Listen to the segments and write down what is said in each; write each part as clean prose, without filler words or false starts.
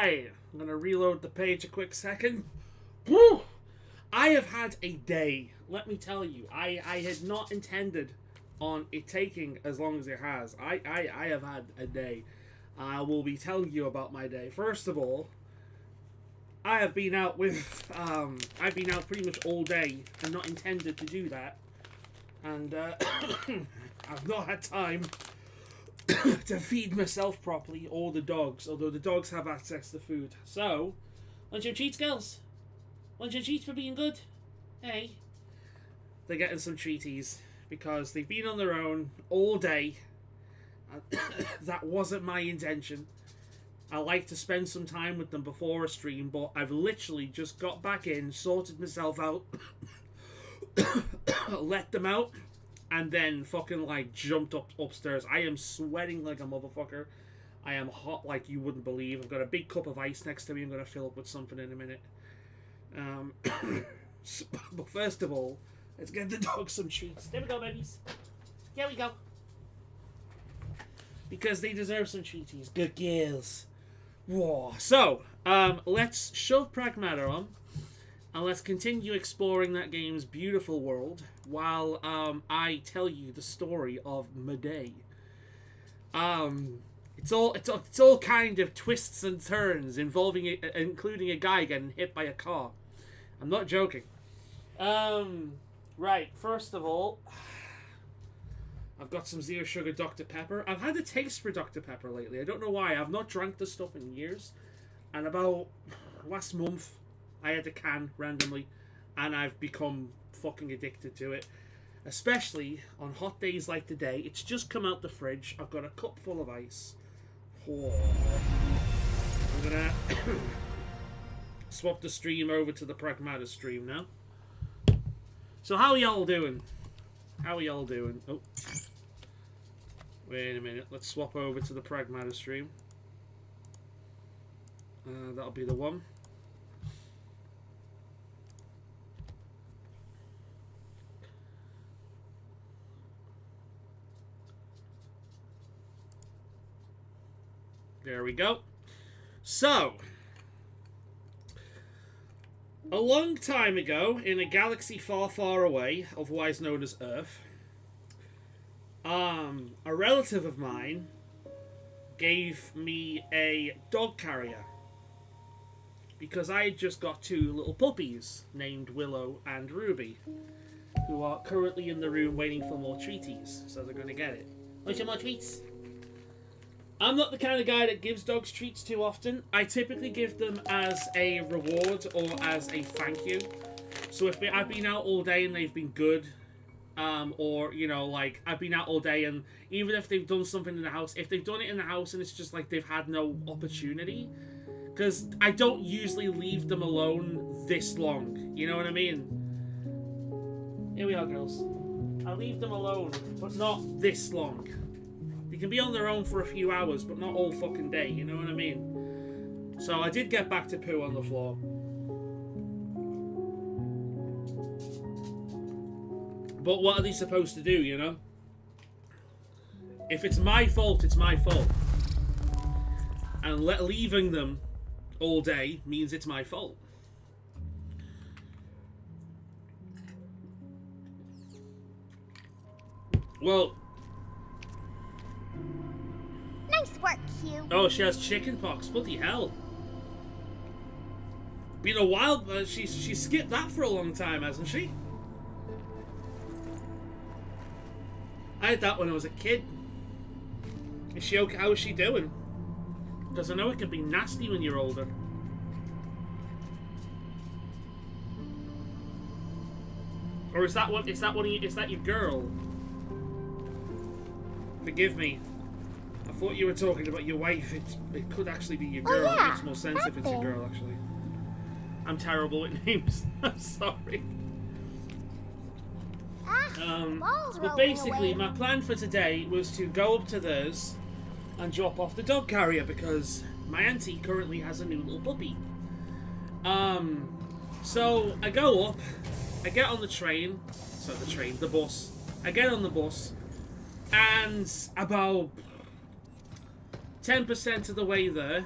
Right, I'm gonna reload the page a quick second. Woo! I have had a day. Let me tell you, I had not intended on it taking as long as it has. I have had a day. I will be telling you about my day. First of all, I have been out with I've been out pretty much all day and not intended to do that, and I've not had time to feed myself properly or the dogs, although the dogs have access to food. So, want your treats, girls? Want your treats for being good? Hey. They're getting some treaties because they've been on their own all day. That wasn't my intention. I like to spend some time with them before a stream, but I've literally just got back in, sorted myself out, let them out, and then fucking like jumped upstairs. I am sweating like a motherfucker. I am hot like you wouldn't believe. I've got a big cup of ice next to me. I'm going to fill up with something in a minute. But first of all, let's get the dogs some treats. There we go, babies. Here we go. Because they deserve some treaties. Good girls. Whoa. So, let's shove Pragmata on. And let's continue exploring that game's beautiful world while I tell you the story of my day. It's all kind of twists and turns involving including a guy getting hit by a car. I'm not joking. Right, first of all, I've got some zero sugar Dr. Pepper. I've had a taste for Dr. Pepper lately. I don't know why. I've not drank this stuff in years. And about last month, I had a can randomly, and I've become fucking addicted to it. Especially on hot days like today. It's just come out the fridge. I've got a cup full of ice. Oh. I'm gonna swap the stream over to the Pragmata stream now. So how are y'all doing? How are y'all doing? Oh. Wait a minute. Let's swap over to the Pragmata stream. That'll be the one. There we go. So, a long time ago, in a galaxy far, far away, otherwise known as Earth, a relative of mine gave me a dog carrier because I had just got two little puppies named Willow and Ruby, who are currently in the room waiting for more treaties, so they're going to get it. Want some more treats? I'm not the kind of guy that gives dogs treats too often. I typically give them as a reward or as a thank you. So if I've been out all day and they've been good, or, you know, like, I've been out all day and even if they've done something in the house, if they've done it in the house and it's just like they've had no opportunity, because I don't usually leave them alone this long, you know what I mean? Here we are, girls. I leave them alone, but not this long. They can be on their own for a few hours, but not all fucking day, you know what I mean? So I did get back to poo on the floor. But what are they supposed to do, you know? If it's my fault, it's my fault. And leaving them all day means it's my fault. Well... Nice work, Hugh. Oh, she has chicken pox. Bloody hell. Been a while, but she skipped that for a long time, hasn't she? I had that when I was a kid. Is she okay? How is she doing? Because I know it can be nasty when you're older. Or is that your girl? Forgive me. I thought you were talking about your wife. It could actually be your girl. Oh, yeah. It makes more sense if it's your girl, actually. I'm terrible with names. I'm sorry. But basically, my plan for today was to go up to theirs and drop off the dog carrier because my auntie currently has a new little puppy. So I go up, I get on the train, the bus. I get on the bus, and about 10% of the way there,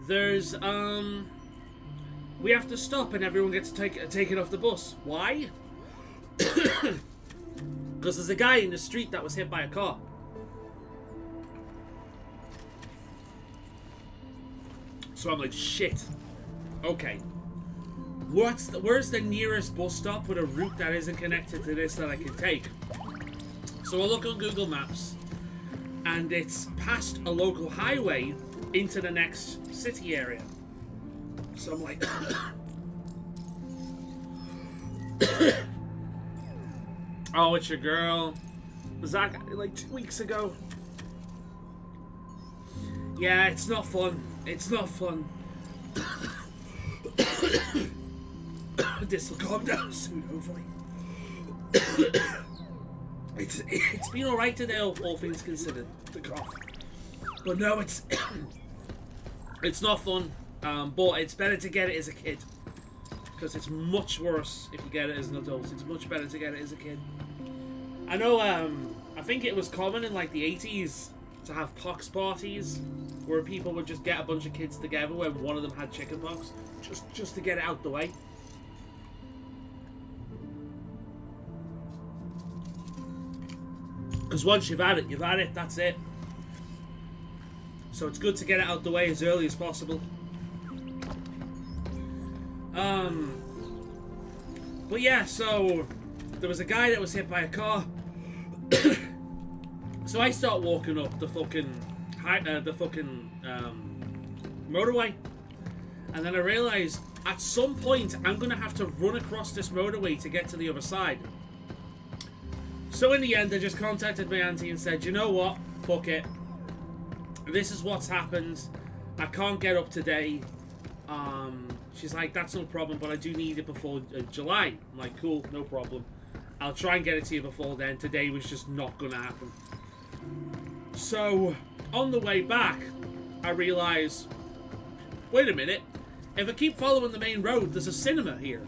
there's we have to stop and everyone gets taken off the bus. Why? Because there's a guy in the street that was hit by a car. So I'm like, shit. Okay. Where's the nearest bus stop with a route that isn't connected to this that I can take? So I look on Google Maps, and it's past a local highway into the next city area. So I'm like, oh, it's your girl. Zach, like 2 weeks ago. Yeah, it's not fun. It's not fun. This will calm down soon, hopefully. It's been alright today, all things considered, the cough. But no, it's it's not fun. But it's better to get it as a kid, because it's much worse if you get it as an adult. It's much better to get it as a kid. I know. I think it was common in like the 80s to have pox parties, where people would just get a bunch of kids together when one of them had chickenpox, just to get it out the way. Because once you've had it, that's it. So it's good to get it out the way as early as possible. But yeah, so there was a guy that was hit by a car. So I start walking up the fucking motorway, and then I realised at some point I'm gonna have to run across this motorway to get to the other side. So in the end, I just contacted my auntie and said, you know what, fuck it. This is what's happened. I can't get up today. She's like, that's no problem, but I do need it before July. I'm like, cool, no problem. I'll try and get it to you before then. Today was just not gonna happen. So, on the way back, I realise, wait a minute, if I keep following the main road, there's a cinema here.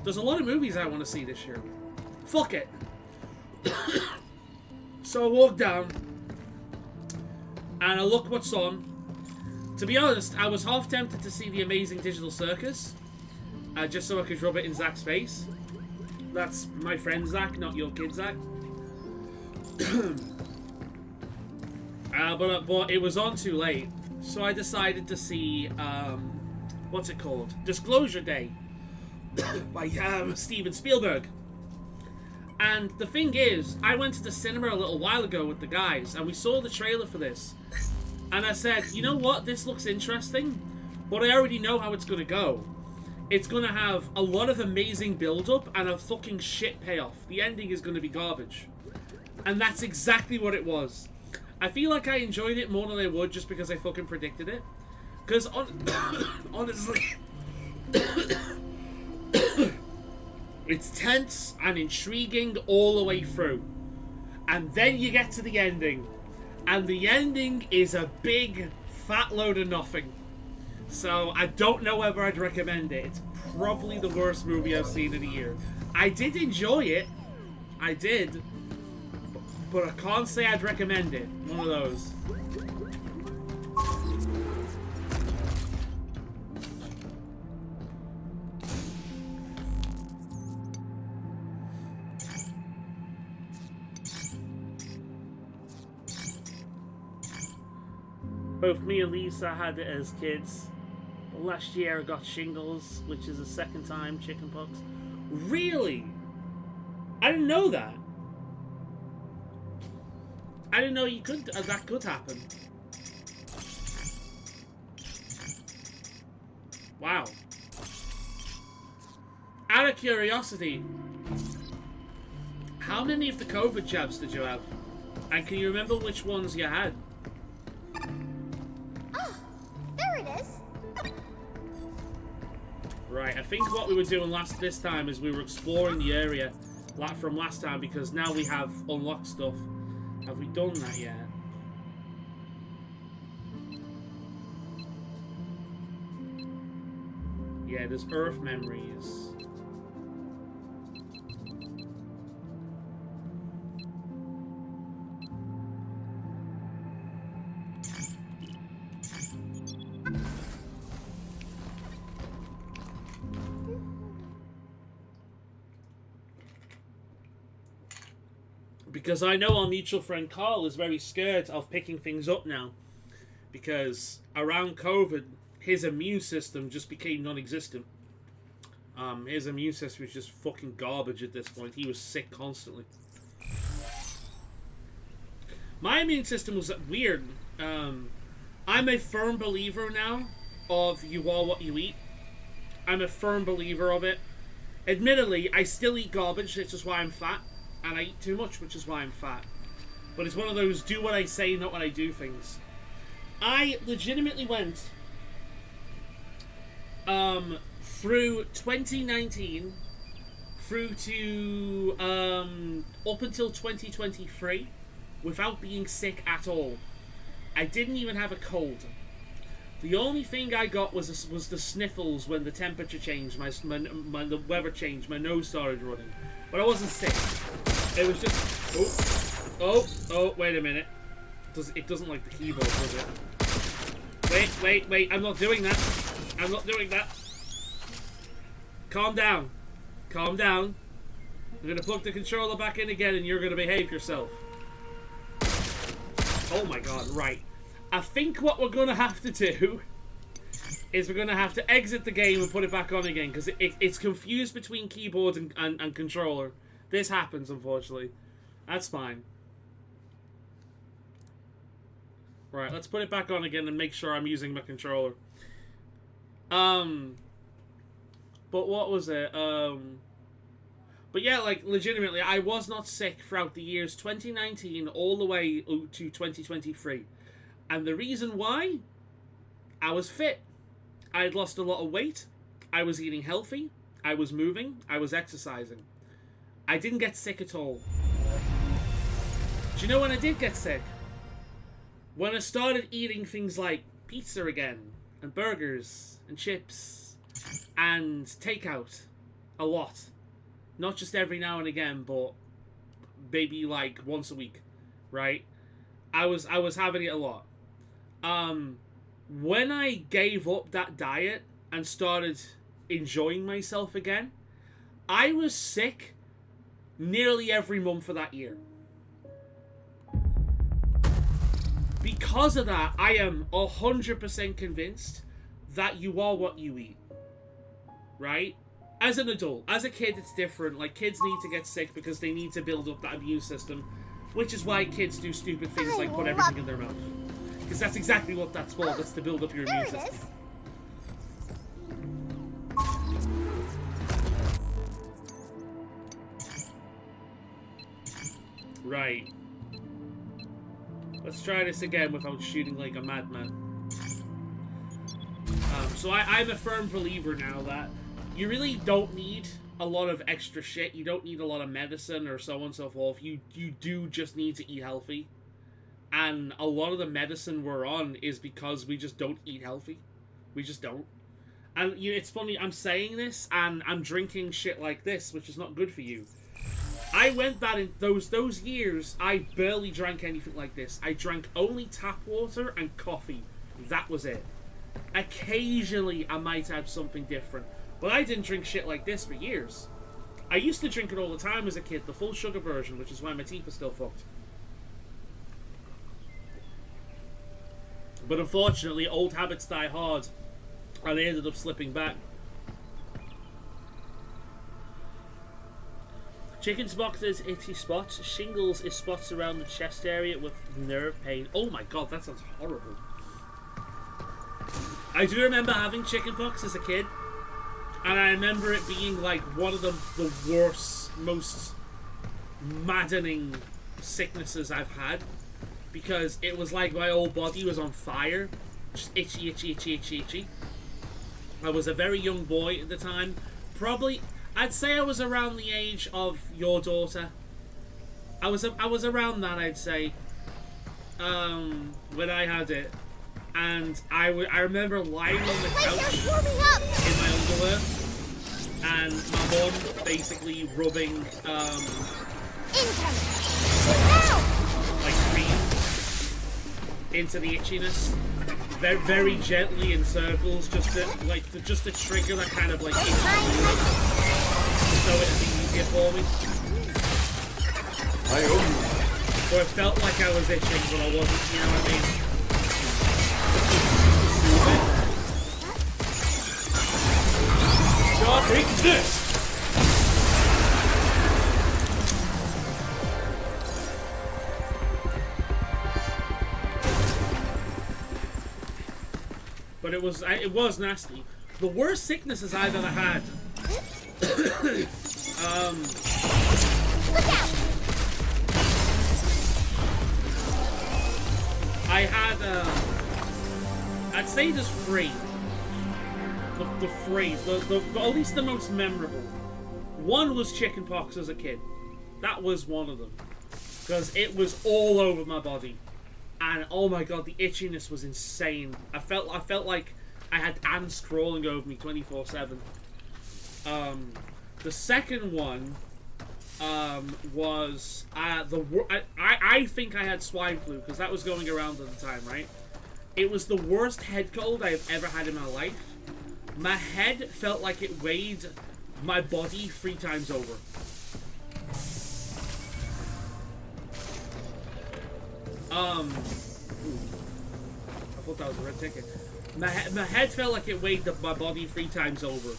There's a lot of movies I want to see this year. Fuck it. So I walk down, and I look what's on. To be honest, I was half tempted to see The Amazing Digital Circus, just so I could rub it in Zach's face. That's my friend Zach, not your kid Zach. But it was on too late, so I decided to see, what's it called? Disclosure Day by Steven Spielberg. And the thing is, I went to the cinema a little while ago with the guys, and we saw the trailer for this. And I said, you know what, this looks interesting, but I already know how it's going to go. It's going to have a lot of amazing build-up and a fucking shit payoff. The ending is going to be garbage. And that's exactly what it was. I feel like I enjoyed it more than I would just because I fucking predicted it. Because, honestly... it's tense and intriguing all the way through. And then you get to the ending. And the ending is a big fat load of nothing. So I don't know whether I'd recommend it. It's probably the worst movie I've seen in a year. I did enjoy it. I did. But I can't say I'd recommend it. One of those. Both me and Lisa had it as kids. But last year I got shingles, which is the second time chickenpox. Really? I didn't know that. I didn't know you could. That could happen. Wow. Out of curiosity, how many of the COVID jabs did you have? And can you remember which ones you had? Right, I think what we were doing this time is we were exploring the area from last time, because now we have unlocked stuff. Have we done that yet? Yeah, there's Earth memories. Because I know our mutual friend Carl is very scared of picking things up now. Because around COVID, his immune system just became non-existent. His immune system was just fucking garbage at this point. He was sick constantly. My immune system was weird. I'm a firm believer now of you are what you eat. I'm a firm believer of it. Admittedly, I still eat garbage, which is why I'm fat. And I eat too much, which is why I'm fat. But it's one of those do what I say, not what I do things. I legitimately went through 2019 through to up until 2023 without being sick at all. I didn't even have a cold. The only thing I got was the sniffles when the temperature changed, the weather changed, my nose started running. But I wasn't sick. It was just oh, wait a minute. It doesn't like the keyboard, does it? Wait, I'm not doing that. I'm not doing that. Calm down. Calm down. I'm gonna plug the controller back in again and you're gonna behave yourself. Oh my god, right. I think what we're gonna have to do is we're gonna have to exit the game and put it back on again, because it's confused between keyboard and controller. This happens, unfortunately. That's fine. Right, let's put it back on again and make sure I'm using my controller. But what was it? But yeah, like, legitimately, I was not sick throughout the years 2019 all the way to 2023. And the reason why? I was fit. I had lost a lot of weight. I was eating healthy. I was moving. I was exercising. I didn't get sick at all. Do you know when I did get sick? When I started eating things like pizza again, and burgers, and chips, and takeout. A lot. Not just every now and again, but maybe like once a week, right? I was having it a lot. When I gave up that diet and started enjoying myself again, I was sick nearly every month of that year. Because of that, I am 100% convinced that you are what you eat. Right? As an adult. As a kid, it's different. Like, kids need to get sick because they need to build up that immune system. Which is why kids do stupid things like put everything in their mouth. Because that's exactly what that's for. That's to build up your immune system. Right. Let's try this again without shooting like a madman. So I'm a firm believer now that you really don't need a lot of extra shit. You don't need a lot of medicine or so on and so forth. You do just need to eat healthy. And a lot of the medicine we're on is because we just don't eat healthy. We just don't. And you know, it's funny, I'm saying this and I'm drinking shit like this, which is not good for you. I went that in those years, I barely drank anything like this. I drank only tap water and coffee. That was it. Occasionally, I might have something different. But I didn't drink shit like this for years. I used to drink it all the time as a kid, the full sugar version, which is why my teeth are still fucked. But unfortunately, old habits die hard. And I ended up slipping back. Chickenpox is itchy spots. Shingles is spots around the chest area with nerve pain. Oh my god, that sounds horrible. I do remember having chickenpox as a kid. And I remember it being like one of the worst, most maddening sicknesses I've had. Because it was like my whole body was on fire. Just itchy, itchy, itchy, itchy, itchy. I was a very young boy at the time. Probably, I'd say I was around the age of your daughter. I was around that, I'd say. When I had it. And I remember lying on the couch in my underwear. And my mum basically rubbing, like cream into the itchiness, very, very gently in circles, just to trigger that kind of like itch, so it'd be easier for me. I owe you. Or it felt like I was itching, but I wasn't, you know what I mean? God, take this! But it was nasty. The worst sicknesses I've ever had. Look out! I had, I'd say there's three. The three, at least the most memorable. One was chickenpox as a kid. That was one of them. Because it was all over my body. And oh my god, the itchiness was insane. I felt like I had ants crawling over me 24/7. The second one was I think I had swine flu because that was going around at the time, right? It was the worst head cold I have ever had in my life. My head felt like it weighed my body 3 times over. Ooh. I thought that was a red ticket. My head felt like it weighed my body 3 times over.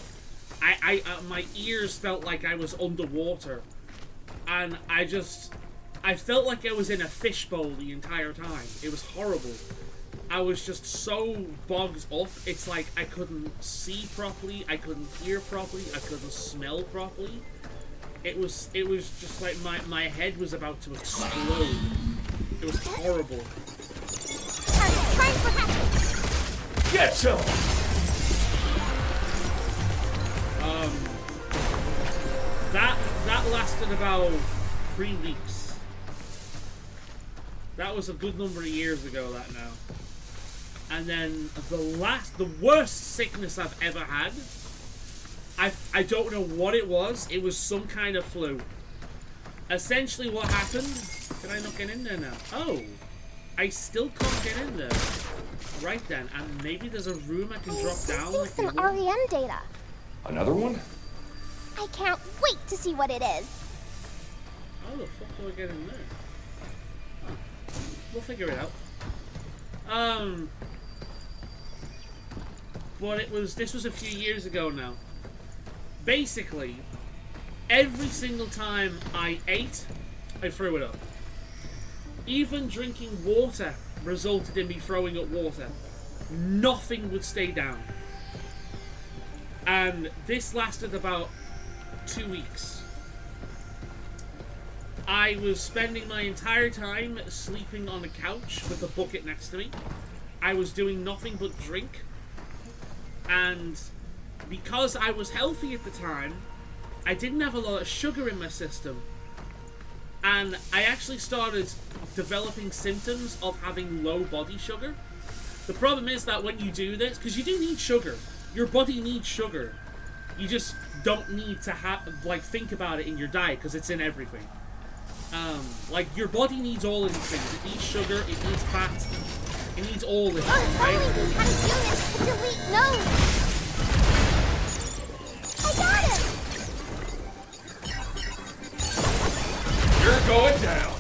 My ears felt like I was underwater, and I felt like I was in a fishbowl the entire time. It was horrible. I was just so bogged up. It's like I couldn't see properly, I couldn't hear properly, I couldn't smell properly. It was just like my head was about to explode. It was horrible. Time for hatching! Get some! That lasted about 3 weeks. That was a good number of years ago, that now. And then the worst sickness I've ever had, I don't know what it was. It was some kind of flu. Essentially what happened, can I not get in there now? Oh, I still can't get in there. Right then, and maybe there's a room I can drop down. See some REM data. Another one? I can't wait to see what it is. How the fuck do I get in there? Oh, we'll figure it out. But this was a few years ago now. Basically, every single time I ate, I threw it up. Even drinking water resulted in me throwing up water. Nothing would stay down. And this lasted about 2 weeks. I was spending my entire time sleeping on a couch with a bucket next to me. I was doing nothing but drink. And because I was healthy at the time, I didn't have a lot of sugar in my system. And I actually started developing symptoms of having low body sugar. The problem is that when you do this, because you do need sugar, your body needs sugar. You just don't need to think about it in your diet because it's in everything. Your body needs all of these things. It needs sugar, it needs fat, it needs all of it, right? Only we had a unit to delete nodes. I got it! You're going down!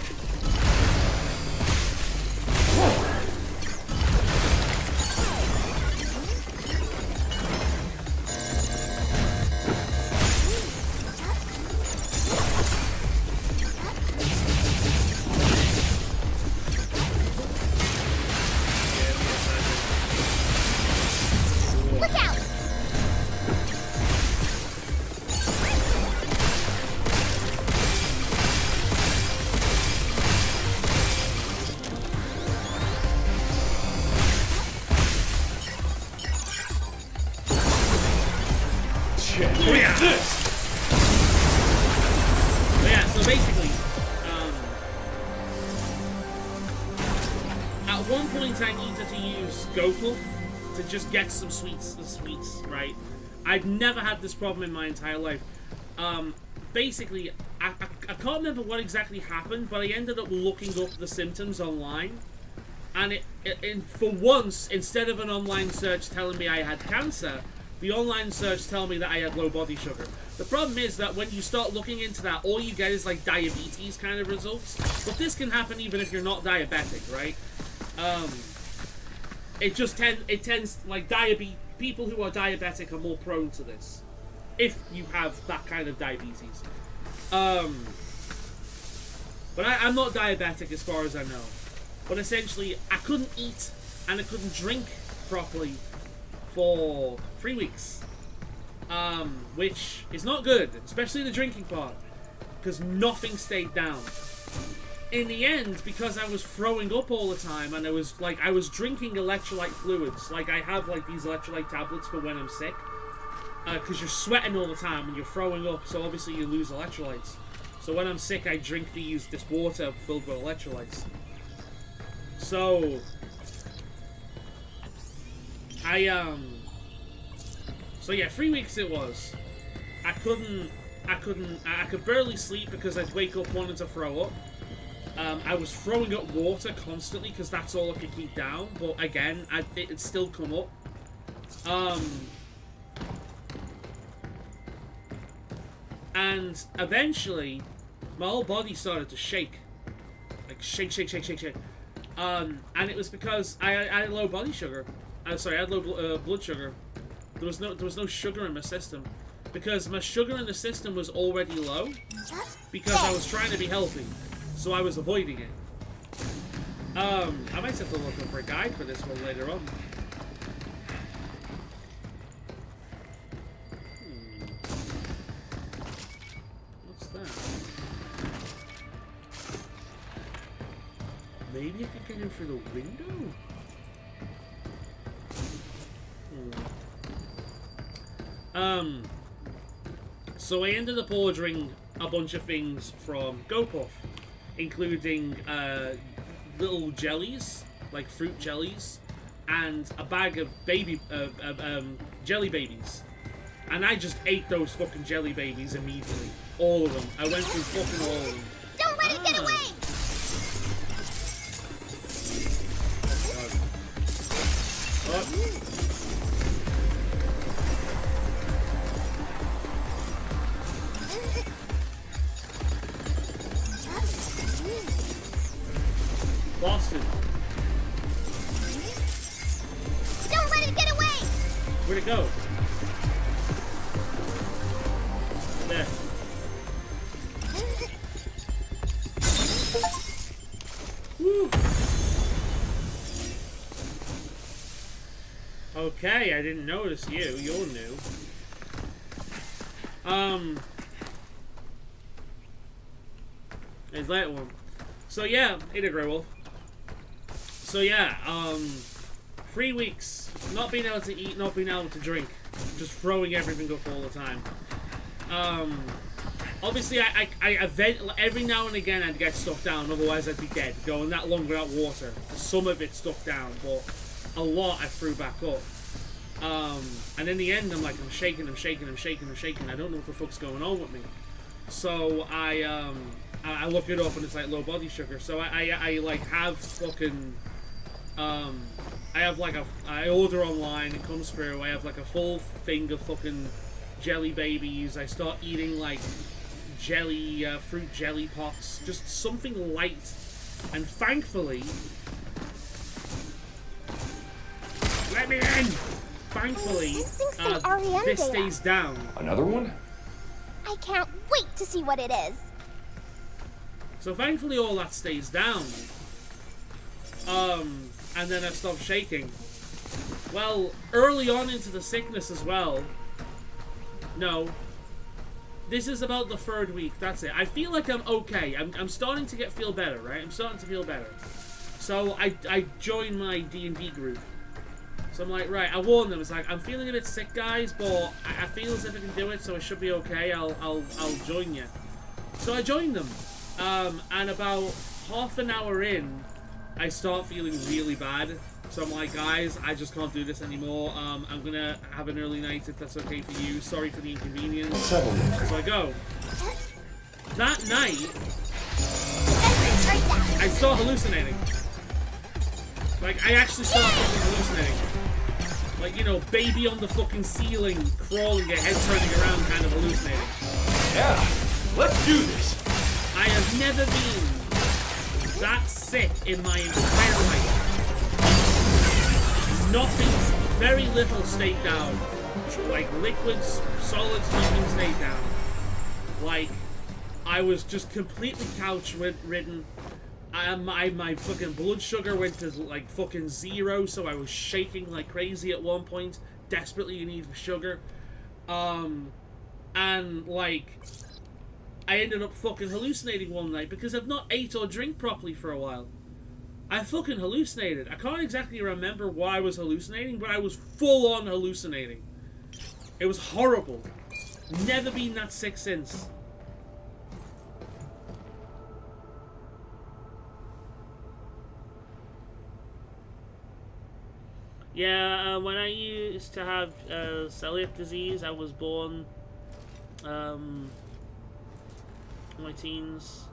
Look out! Take this! Yeah, so basically, at one point I needed to use Gopal to just get some sweets, right? I've never had this problem in my entire life. Basically, I can't remember what exactly happened, but I ended up looking up the symptoms online, and for once, instead of an online search telling me I had cancer, the online search tell me that I had low body sugar. The problem is that when you start looking into that, all you get is like diabetes kind of results. But this can happen even if you're not diabetic, right? It tends like people who are diabetic are more prone to this if you have that kind of diabetes. But I'm not diabetic as far as I know. But essentially, I couldn't eat and I couldn't drink properly for 3 weeks. Which is not good, especially the drinking part, because nothing stayed down. In the end, because I was throwing up all the time, and I was drinking electrolyte fluids. Like, I have like these electrolyte tablets for when I'm sick, because you're sweating all the time and you're throwing up, so obviously you lose electrolytes. So when I'm sick, I drink this water filled with electrolytes. So so yeah, 3 weeks it was. I could barely sleep because I'd wake up wanting to throw up. I was throwing up water constantly because that's all I could keep down. But again, it'd still come up. And eventually, my whole body started to shake. Like, shake. And it was because I had low body sugar. I had low blood sugar. There was no sugar in my system. Because my sugar in the system was already low. Because I was trying to be healthy. So I was avoiding it. I might have to look up a guide for this one later on. What's that? Maybe I could get in through the window? So I ended up ordering a bunch of things from GoPuff, including little jellies, like fruit jellies, and a bag of jelly babies. And I just ate those fucking jelly babies immediately. All of them. I went through fucking all of them. Don't let it get away! Oh. Boston. Don't let it get away! Where'd it go? There. Woo. Okay, I didn't notice you. You're new. There's that one. So yeah, ate a grey wolf. So yeah, 3 weeks, not being able to eat, not being able to drink, just throwing everything up all the time. Obviously I every now and again I'd get stuck down, otherwise I'd be dead, going that long without water. Some of it stuck down, but a lot I threw back up. And in the end I'm like, I'm shaking, I don't know what the fuck's going on with me. So I look it up and it's like low body sugar. So I like have fucking I order online, it comes through, I have like a full thing of fucking jelly babies. I start eating like jelly, fruit jelly pots, just something light. And thankfully, let me in! Thankfully, this stays down. Another one? I can't wait to see what it is. So thankfully all that stays down. And then I stop shaking. Well, early on into the sickness as well. No. This is about the 3rd week, that's it. I feel like I'm okay. I'm starting to feel better, right? I'm starting to feel better. So I joined my D&D group. So I'm like, right, I warned them. It's like, I'm feeling a bit sick, guys, but I feel as if I can do it, so it should be okay. I'll join you. So I joined them. And about half an hour in, I start feeling really bad. So I'm like, guys, I just can't do this anymore. I'm gonna have an early night if that's okay for you. Sorry for the inconvenience. So I go. That night, I start hallucinating. Like, I actually start fucking hallucinating. Like, you know, baby on the fucking ceiling, crawling, your head turning around, kind of hallucinating. Yeah, let's do this. I have never been that sick in my entire life. Nothing's, very little stayed down. Like, liquids, solids, nothing stayed down. Like, I was just completely couch-ridden. My fucking blood sugar went to, like, fucking 0, so I was shaking like crazy at one point, desperately in need of sugar. And, like, I ended up fucking hallucinating one night because I've not ate or drink properly for a while. I fucking hallucinated. I can't exactly remember why I was hallucinating, but I was full-on hallucinating. It was horrible. Never been that sick since. Yeah, when I used to have celiac disease, I was born in my teens.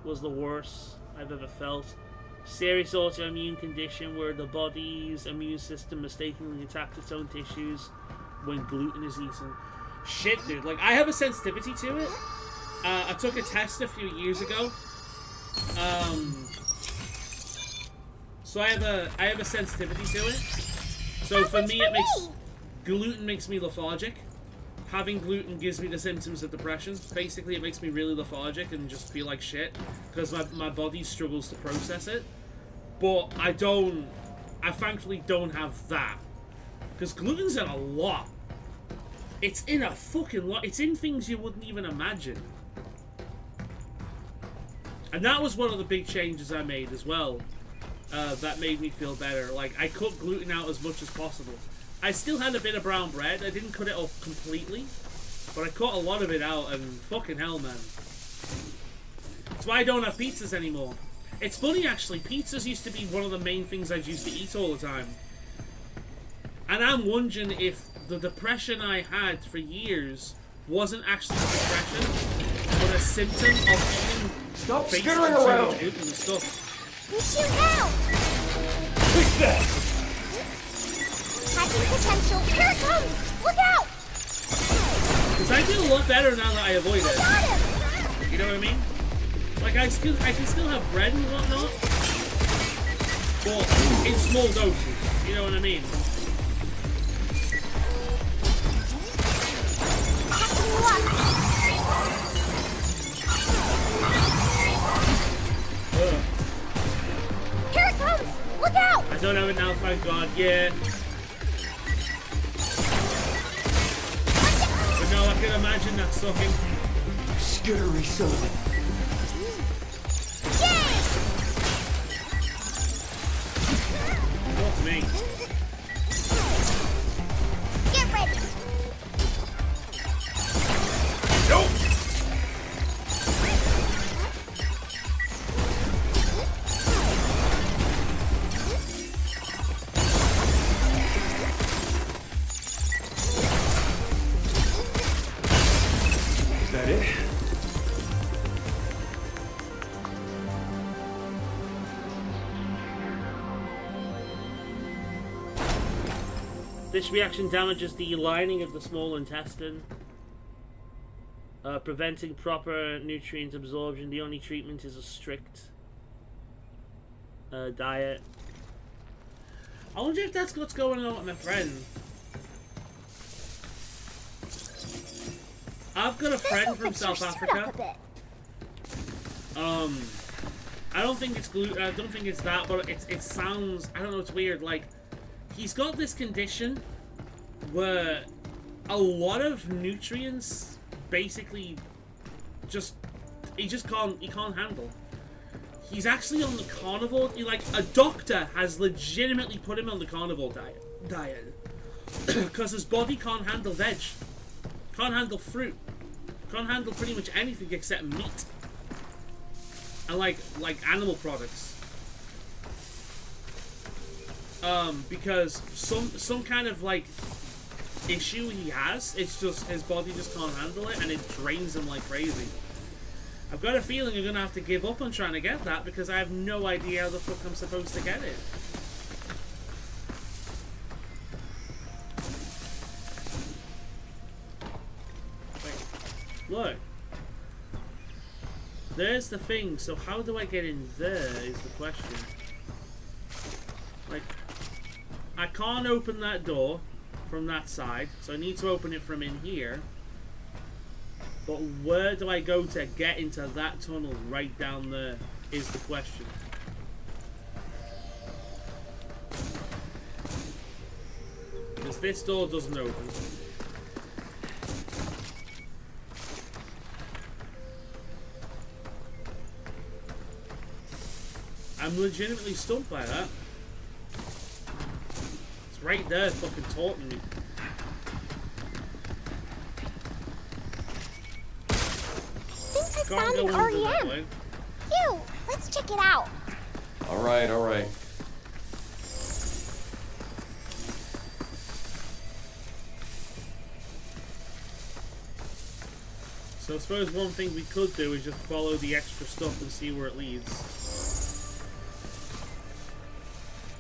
Was the worst I've ever felt. Serious autoimmune condition where the body's immune system mistakenly attacks its own tissues when gluten is eaten. Shit, dude. Like, I have a sensitivity to it. I took a test a few years ago. So I have a sensitivity to it. So for me, gluten makes me lethargic. Having gluten gives me the symptoms of depression. Basically, it makes me really lethargic and just feel like shit because my body struggles to process it. But I thankfully don't have that because gluten's in a lot. It's in a fucking lot. It's in things you wouldn't even imagine. And that was one of the big changes I made as well. That made me feel better. Like, I cut gluten out as much as possible. I still had a bit of brown bread. I didn't cut it off completely, but I cut a lot of it out, and fucking hell, man. That's why I don't have pizzas anymore. It's funny, actually. Pizzas used to be one of the main things I used to eat all the time. And I'm wondering if the depression I had for years wasn't actually depression, but a symptom of eating Stop skittering around gluten and stuff. We shoot now! Take that! Hacking potential. Here it comes! Look out! Because I feel a lot better now that I avoid I it. got him! You know what I mean? Like, I can still have bread and whatnot, but in small doses. You know what I mean? Hacking you up! Ugh. Here it comes! Look out! I don't have it now, thank God. Yeah. But no, I can imagine that sucking. Skittery son. Yay! Not me. Get ready! Nope! Is that it? This reaction damages the lining of the small intestine, preventing proper nutrient absorption. The only treatment is a strict diet. I wonder if that's what's going on with my friend. I've got a friend from South Africa. I don't think it's gluten. I don't think it's that, but it sounds. I don't know. It's weird. Like, he's got this condition where a lot of nutrients basically he can't handle. He's actually on the carnivore. A doctor has legitimately put him on the carnivore diet because his body can't handle veg, can't handle fruit, can't handle pretty much anything except meat and like animal products. Because some kind of like issue he has, it's just his body just can't handle it and it drains him like crazy. I've got a feeling I'm gonna have to give up on trying to get that because I have no idea how the fuck I'm supposed to get it. Look. There's the thing, so how do I get in there is the question. Like, I can't open that door from that side, so I need to open it from in here. But where do I go to get into that tunnel right down there is the question. Because this door doesn't open. I'm legitimately stumped by that. It's right there fucking taunting me. I think I found an REM. Phew, let's check it out. All right, all right. So I suppose one thing we could do is just follow the extra stuff and see where it leads.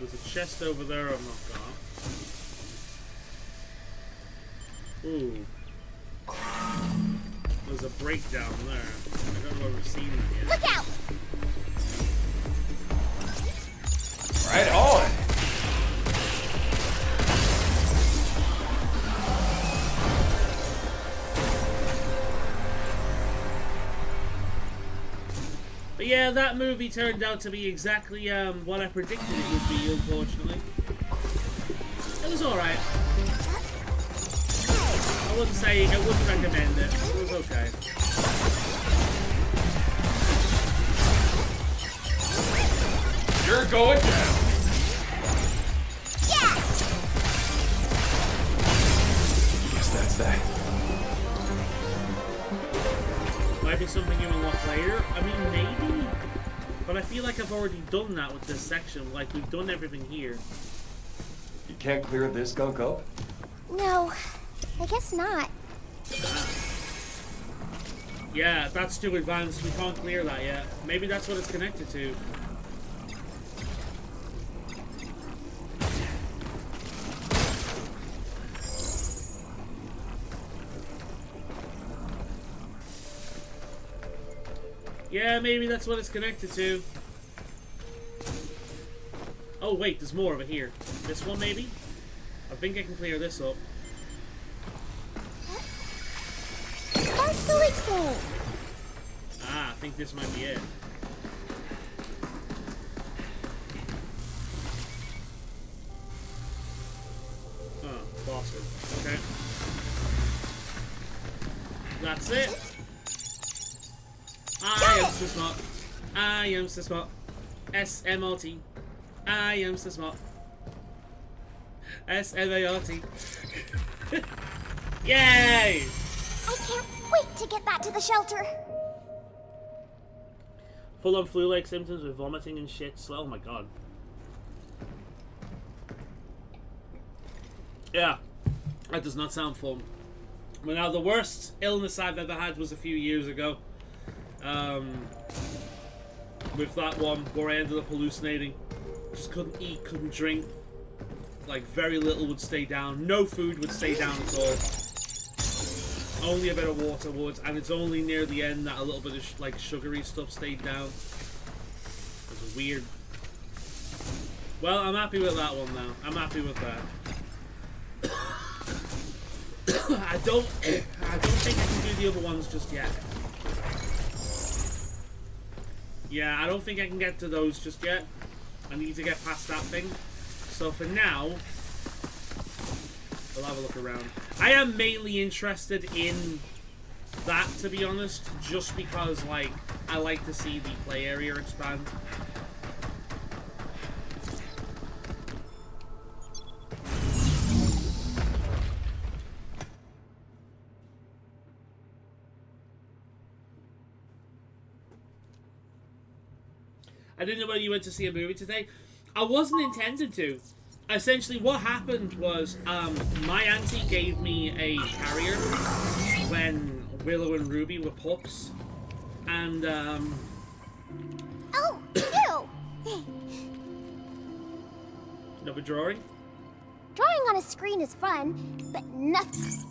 There's a chest over there I've not got. Ooh. There's a breakdown there. I don't know if we've seen it yet. Look out! Right on. But yeah, that movie turned out to be exactly what I predicted it would be, unfortunately. It was alright. I wouldn't say, I wouldn't recommend it. It was okay. You're going down. Yeah! Guess that's that. Might be something you unlock later. I mean, maybe. But I feel like I've already done that with this section. Like, we've done everything here. You can't clear this gunk up? No, I guess not. Yeah, that's too advanced. We can't clear that yet. Maybe that's what it's connected to. Yeah, maybe that's what it's connected to. Oh, wait, there's more over here. This one, maybe? I think I can clear this up. That's the thing. Ah, I think this might be it. Oh, bastard. Okay. That's it. I am so smart. I am so smart. SMRT. I am so smart. SMART. Yay! I can't wait to get back to the shelter. Full-on flu-like symptoms with vomiting and shit. Oh my god. Yeah, that does not sound fun. But now the worst illness I've ever had was a few years ago. With that one where I ended up hallucinating. Just couldn't eat, couldn't drink. Like very little would stay down. No food would stay down at all. Only a bit of water would, and it's only near the end that a little bit of like sugary stuff stayed down. It was weird. Well, I'm happy with that one now. I'm happy with that. I don't think I can do the other ones just yet. Yeah, I don't think I can get to those just yet. I need to get past that thing. So for now, we'll have a look around. I am mainly interested in that, to be honest, just because, like, I like to see the play area expand. I didn't know whether you went to see a movie today. I wasn't intended to. Essentially, what happened was my auntie gave me a carrier when Willow and Ruby were pups, and Oh, ew! another drawing. Drawing on a screen is fun, but nothing.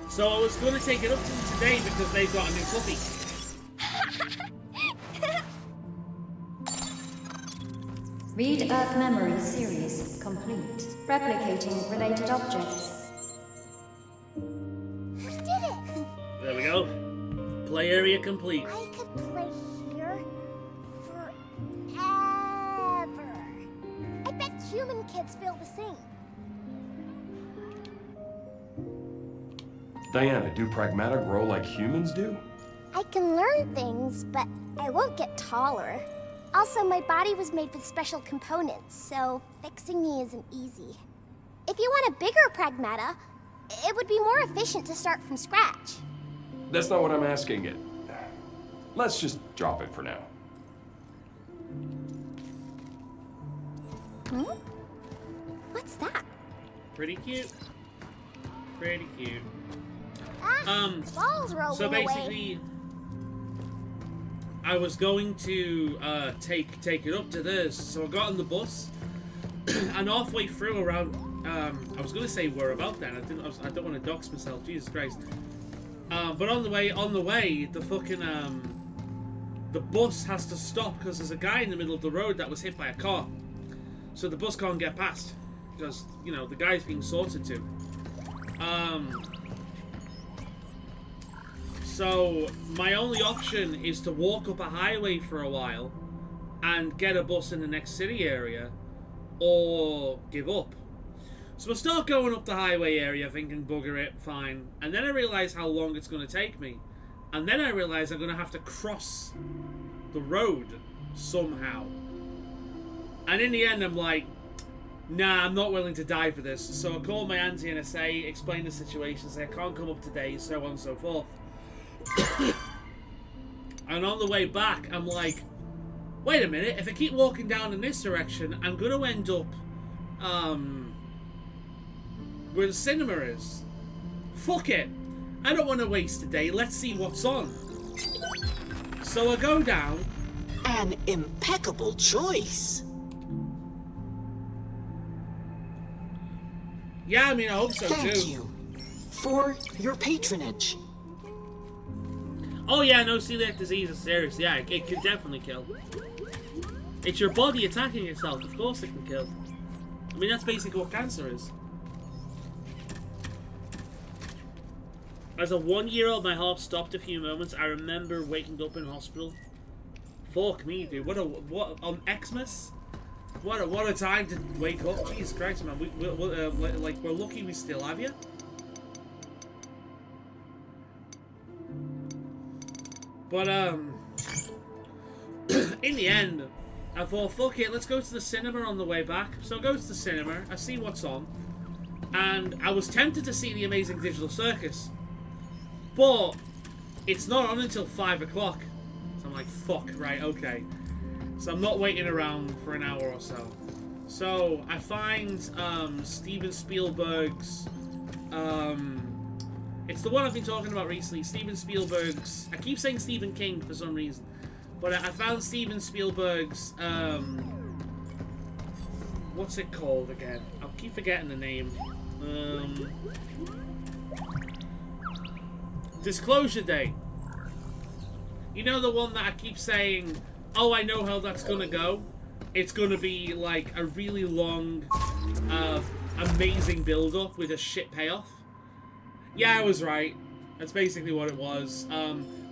So I was going to take it up to them today because they've got a new puppy. Read Earth Memory Series complete. Replicating related objects. We did it! There we go. Play area complete. I could play here forever. I bet human kids feel the same. Diana, do Pragmata grow like humans do? I can learn things, but I won't get taller. Also, my body was made with special components, so fixing me isn't easy. If you want a bigger Pragmata, it would be more efficient to start from scratch. That's not what I'm asking it. Let's just drop it for now. Hmm? What's that? Pretty cute. Pretty cute. Balls rolling So away. basically, I was going to take it up to this, so I got on the bus, and halfway through around, I was going to say whereabout then. I don't want to dox myself. Jesus Christ. But on the way, the fucking the bus has to stop because there's a guy in the middle of the road that was hit by a car, so the bus can't get past because the guy's being sorted to. So my only option is to walk up a highway for a while and get a bus in the next city area, or give up. So I start going up the highway area thinking bugger it, fine. And then I realise how long it's going to take me. And then I realise I'm going to have to cross the road somehow. And in the end I'm like, nah, I'm not willing to die for this. So I call my auntie and I say, explain the situation, say I can't come up today, so on and so forth. And on the way back, I'm like, wait a minute, if I keep walking down in this direction, I'm going to end up, where the cinema is. Fuck it. I don't want to waste a day. Let's see what's on. So I go down. An impeccable choice. Yeah, I mean, I hope so Thank too. you for your patronage. Oh yeah, no, celiac disease is serious. Yeah, it can definitely kill. It's your body attacking itself. Of course it can kill. I mean, that's basically what cancer is. As a 1-year-old, my heart stopped a few moments. I remember waking up in hospital. Fuck me, dude. What on Xmas? What a time to wake up. Jesus Christ, man. We're lucky we still have you. But in the end, I thought, fuck it, let's go to the cinema on the way back. So I go to the cinema, I see what's on, and I was tempted to see The Amazing Digital Circus, but it's not on until 5 o'clock. So I'm like, fuck, right, okay. So I'm not waiting around for an hour or so. So I find Steven Spielberg's, it's the one I've been talking about recently, Steven Spielberg's, I keep saying Stephen King for some reason, but I found Steven Spielberg's, what's it called again? I'll keep forgetting the name. Disclosure Day. You know, the one that I keep saying, oh, I know how that's gonna go? It's gonna be like a really long, amazing build-up with a shit payoff. Yeah, I was right. That's basically what it was.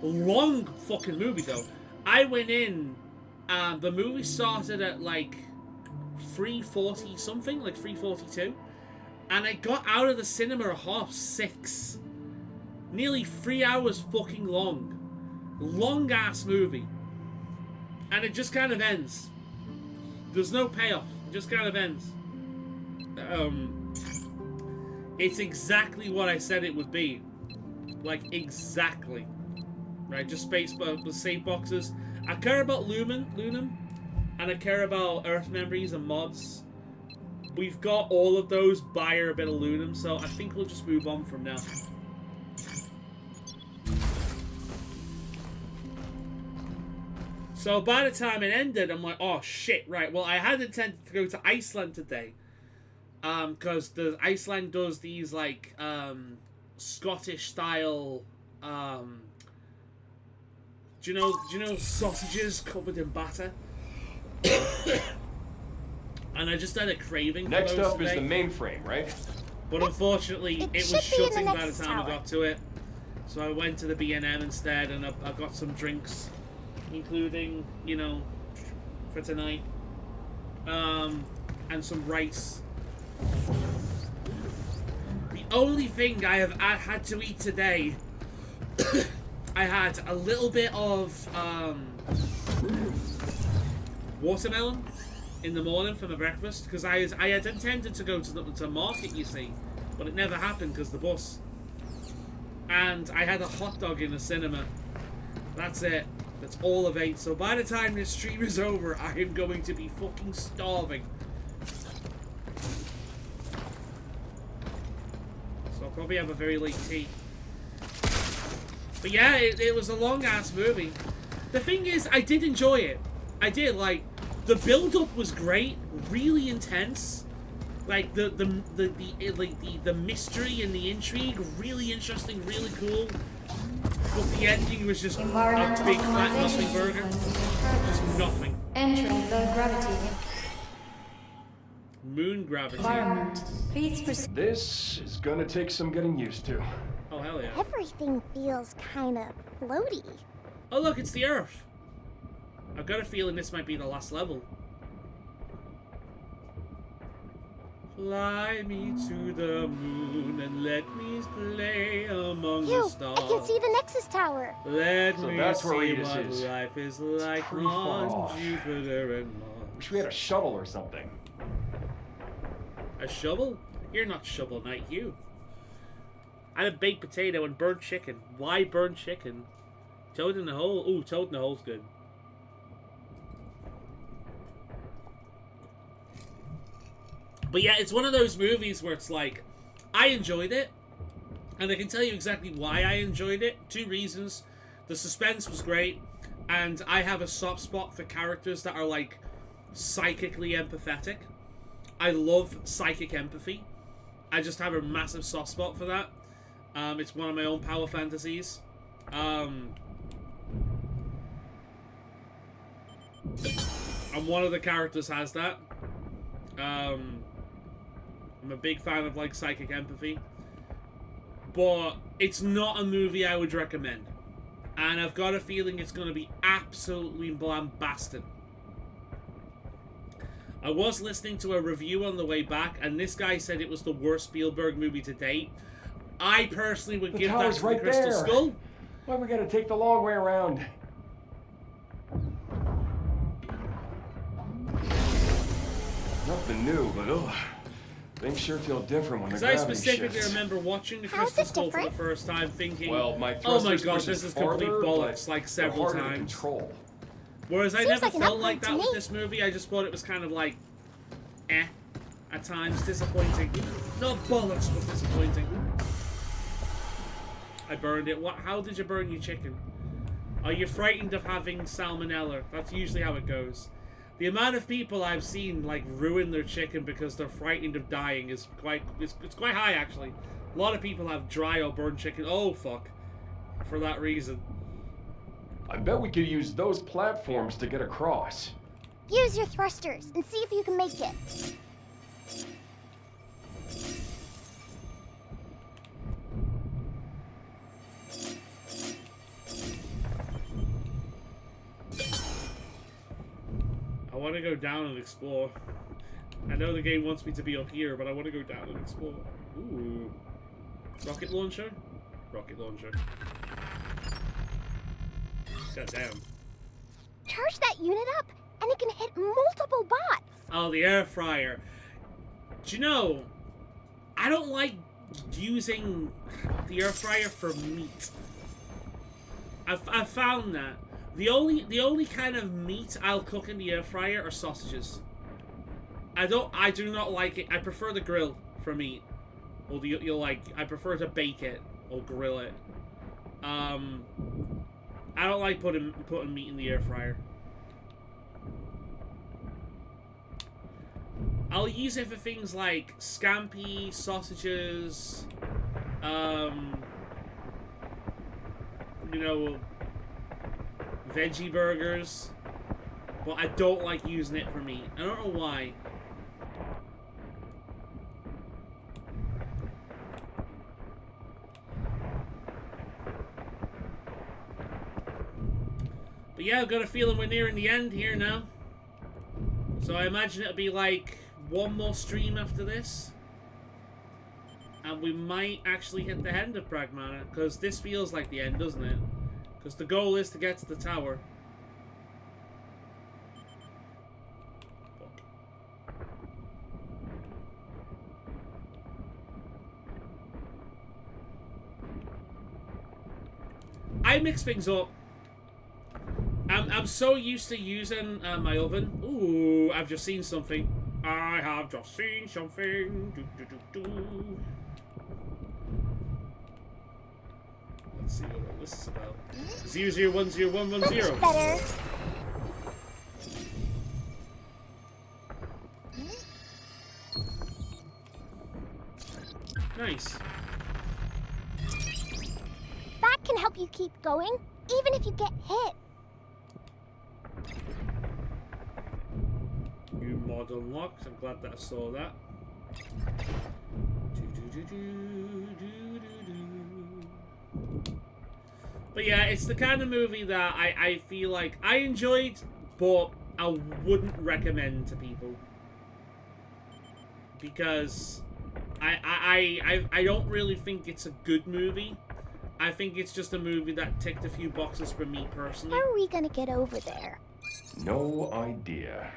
Long fucking movie, though. I went in, the movie started at like 3:40 something, like 3:42, and I got out of the cinema at 6:30. Nearly 3 hours fucking long. Long ass movie. And it just kind of ends. There's no payoff. It just kind of ends. It's exactly what I said it would be. Like, exactly. Right, just space with save boxes. I care about Lunum, and I care about Earth Memories and mods. We've got all of those, buy her a bit of Lunum, so I think we'll just move on from now. So by the time it ended, I'm like, oh shit, right, well I had intended to go to Iceland today. Because Iceland does these like Scottish style. Do you know sausages covered in batter? And I just had a craving. Next for those up is today. the mainframe, right? But unfortunately, It it was should be in the shutting by the next time I tower. got to it. So I went to the B&M instead, and I got some drinks, including, you know, for tonight, and some rice. The only thing I had to eat today, I had a little bit of watermelon in the morning for my breakfast, because I had intended to go to market, you see, but it never happened because the bus. And I had a hot dog in the cinema. That's it. That's all I've ate. So by the time this stream is over, I am going to be fucking starving. So I'll probably have a very late tea. But yeah, it was a long-ass movie. The thing is, I did enjoy it. I did, like, the build-up was great, really intense. Like the mystery and the intrigue, really interesting, really cool. But the ending was just a Environmental big fat nothing optimization burger. sequence Just in progress. nothing. Entering low gravity Moon gravity. environment. Please proceed. This is gonna take some getting used to. Oh hell yeah. Everything feels kind of floaty. Oh look, it's the Earth. I've got a feeling this might be the last level. Fly me to the moon and let me play among the Phew, stars. I can see the Nexus Tower. Let So me that's see where what Edis is. life is like pretty far on off. Jupiter and Mars. Wish we had a shuttle or something. A shovel? You're not Shovel Knight, you. I had a baked potato and burnt chicken. Why burnt chicken? Toad in the hole? Ooh, Toad in the hole's good. But yeah, it's one of those movies where it's like, I enjoyed it, and I can tell you exactly why I enjoyed it. 2 reasons. The suspense was great, and I have a soft spot for characters that are like psychically empathetic. I love psychic empathy. I just have a massive soft spot for that. It's one of my own power fantasies. And one of the characters has that. I'm a big fan of like psychic empathy, but it's not a movie I would recommend, and I've got a feeling it's going to be absolutely bombastic. I was listening to a review on the way back, and this guy said it was the worst Spielberg movie to date. I personally would give that tower's to the right Crystal there. Skull. Why we gotta take the long way around? Nothing new, but things sure feel different when the Because I gravity specifically shifts. remember watching the How's Crystal it Skull for the different? first time, thinking, Well, my "Oh my thrusters god, push this us is complete farther, bollocks!" but like they're several harder to times. control. Whereas I Seems never like an felt like upgrade that to with me. this movie. I just thought it was kind of like, at times disappointing. Not bollocks, but disappointing. I burned it. What? How did you burn your chicken? Are you frightened of having salmonella? That's usually how it goes. The amount of people I've seen like ruin their chicken because they're frightened of dying is it's quite high actually. A lot of people have dry or burned chicken. Oh fuck, for that reason. I bet we could use those platforms to get across. Use your thrusters and see if you can make it. I want to go down and explore. I know the game wants me to be up here, but I want to go down and explore. Ooh. Rocket launcher? Rocket launcher. God damn. Charge that unit up, and it can hit multiple bots. Oh, the air fryer. Do you know, I don't like using the air fryer for meat. I've found that. The only kind of meat I'll cook in the air fryer are sausages. I do not like it. I prefer the grill for meat. Or I prefer to bake it or grill it. I don't like putting meat in the air fryer. I'll use it for things like scampi, sausages, you know, veggie burgers, but I don't like using it for meat. I don't know why. But yeah, I've got a feeling we're nearing the end here now. So I imagine it'll be like one more stream after this. And we might actually hit the end of Pragmata, because this feels like the end, doesn't it? Because the goal is to get to the tower. I mix things up. I'm so used to using my oven. Ooh, I've just seen something. I have just seen something. Let's see what all this is about. 00101110. Better. Nice. That can help you keep going, even if you get hit. New mod unlocked. I'm glad that I saw that. But yeah, it's the kind of movie that I feel like I enjoyed, but I wouldn't recommend to people. Because I don't really think it's a good movie. I think it's just a movie that ticked a few boxes for me personally. How are we gonna get over there? No idea.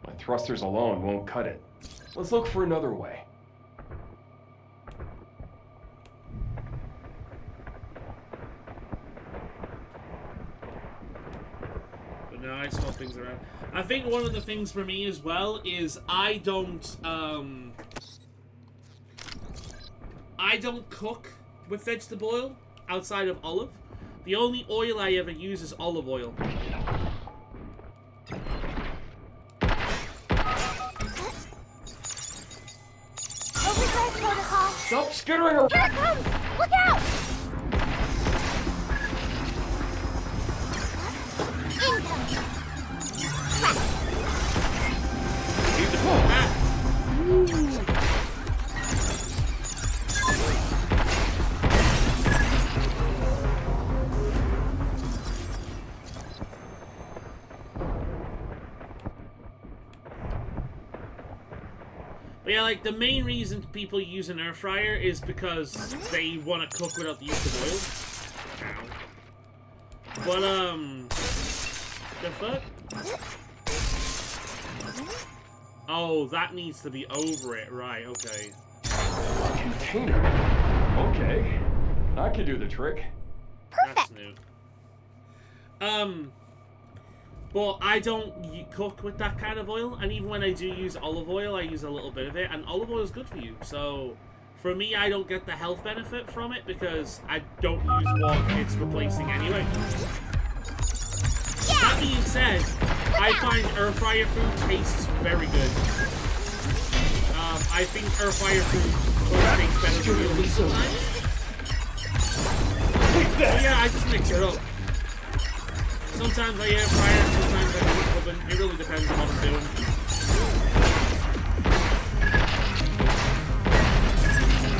My thrusters alone won't cut it. Let's look for another way. But no, I swap things around. I think one of the things for me as well is I don't cook with vegetable oil outside of olive. The only oil I ever use is olive oil. Overdrive protocol. Stop skittering around! Here it comes! Look out! Incoming. Need to pull. But yeah, like, the main reason people use an air fryer is because they want to cook without the use of oil. Ow. But, the fuck? Oh, that needs to be over it. Right, okay. Container. Okay. I could do the trick. That's new. But I don't cook with that kind of oil, and even when I do use olive oil, I use a little bit of it, and olive oil is good for you. So, for me, I don't get the health benefit from it because I don't use what it's replacing anyway. That being said, I find air fryer food tastes very good. I think air fryer food tastes better than real meat sometimes. But yeah, I just mix it up. Sometimes I air fryer, sometimes I do oven. It really depends on what I'm doing.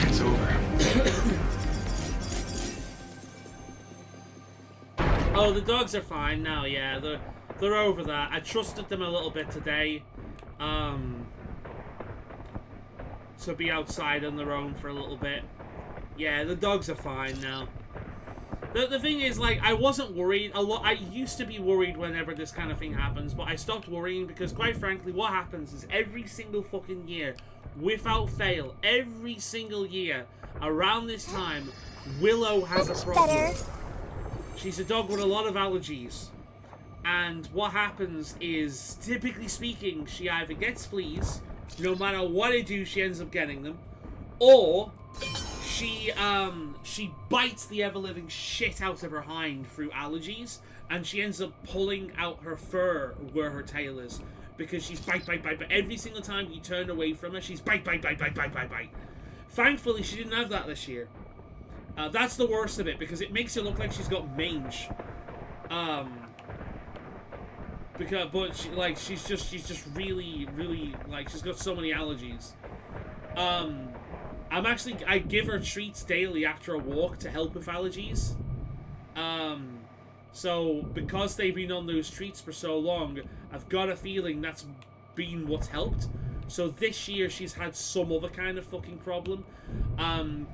It's over. Oh, the dogs are fine now, yeah. They're over that. I trusted them a little bit today. To be outside on their own for a little bit. Yeah, the dogs are fine now. The thing is, like, I wasn't worried a lot. I used to be worried whenever this kind of thing happens, but I stopped worrying because, quite frankly, what happens is every single fucking year, without fail, every single year, around this time, Willow has a problem. She's a dog with a lot of allergies. And what happens is, typically speaking, she either gets fleas, no matter what I do, she ends up getting them, or she bites the ever-living shit out of her hind through allergies, and she ends up pulling out her fur where her tail is, because she's bite. Every single time you turn away from her, she's bite. Thankfully, she didn't have that this year. That's the worst of it, because it makes it look like she's got mange. But she's just really, really, like, she's got so many allergies. I give her treats daily after a walk to help with allergies. So because they've been on those treats for so long, I've got a feeling that's been what's helped. So this year she's had some other kind of fucking problem.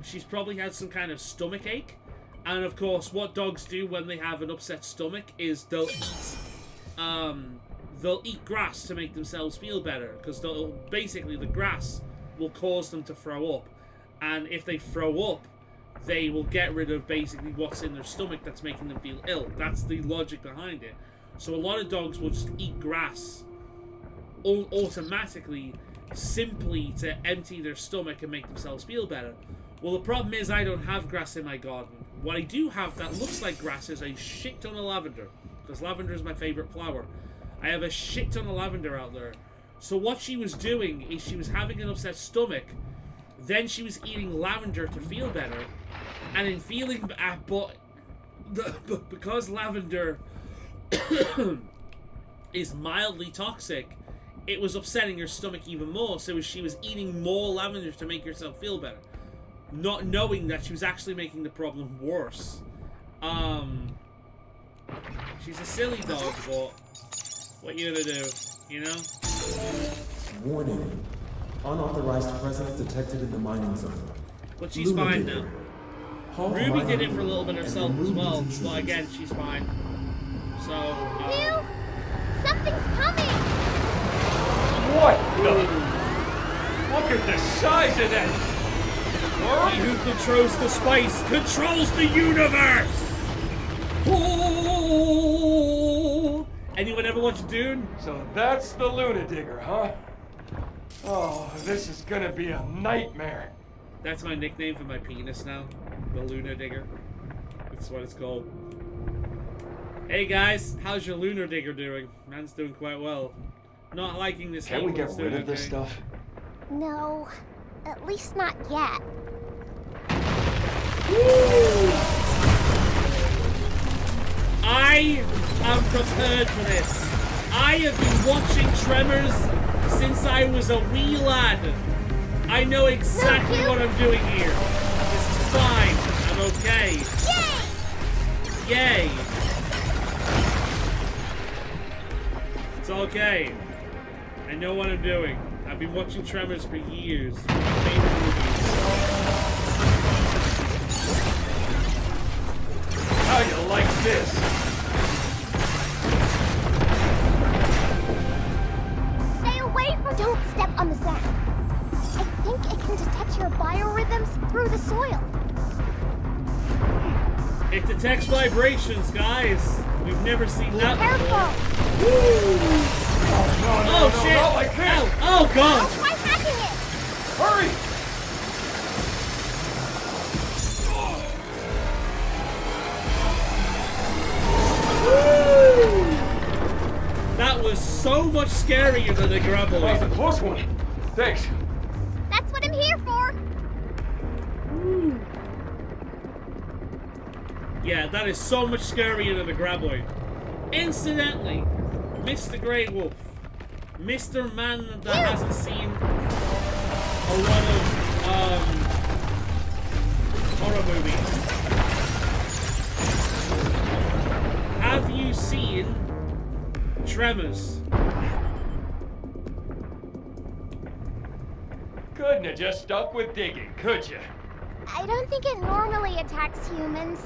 She's probably had some kind of stomach ache. And of course, what dogs do when they have an upset stomach is they'll eat grass to make themselves feel better, because basically the grass will cause them to throw up, and if they throw up, they will get rid of basically what's in their stomach that's making them feel ill. That's the logic behind it. So a lot of dogs will just eat grass automatically, simply to empty their stomach and make themselves feel better. Well, the problem is I don't have grass in my garden. What I do have that looks like grass is a shit ton of lavender, because lavender is my favorite flower. I have a shit ton of lavender out there. So what she was doing is she was having an upset stomach, then she was eating lavender to feel better, and in feeling because lavender is mildly toxic, it was upsetting her stomach even more. So she was eating more lavender to make herself feel better, not knowing that she was actually making the problem worse. She's a silly dog, but what you gonna do, you know? Warning. Unauthorized presence detected in the mining zone. But she's fine now. Ruby did it for a little bit herself as well, but again, she's fine. So, Phew! Something's coming! What the? Look at the size of that! He who controls the space controls the universe! Oh! Anyone ever watch Dune? So that's the Luna Digger, huh? Oh, this is gonna be a nightmare. That's my nickname for my penis now. The Lunar Digger. That's what it's called. Hey guys, how's your Lunar Digger doing? Man's doing quite well. Not liking this. Can we get rid of this stuff? No, at least not yet. I am prepared for this. I have been watching Tremors since I was a wee lad. I know exactly what I'm doing here. This is fine. I'm okay. Yay! Yay! It's okay. I know what I'm doing. I've been watching Tremors for years. One of my favorite movies. How you like this? Stay away from. Don't step on the sand. I think it can detect your biorhythms through the soil. It detects vibrations, guys. We've never seen that Careful! before. Oh shit! No, I can't! Oh god! I'll try hacking it! Hurry! That was so much scarier than a That was a graboid. close one. Thanks. That's what I'm here for! Yeah, that is so much scarier than a graboid. Incidentally, Mr. Grey Wolf, Mr. Man that hasn't seen a lot of horror movies. Have you seen Tremors? Couldn't have just stuck with digging, could you? I don't think it normally attacks humans.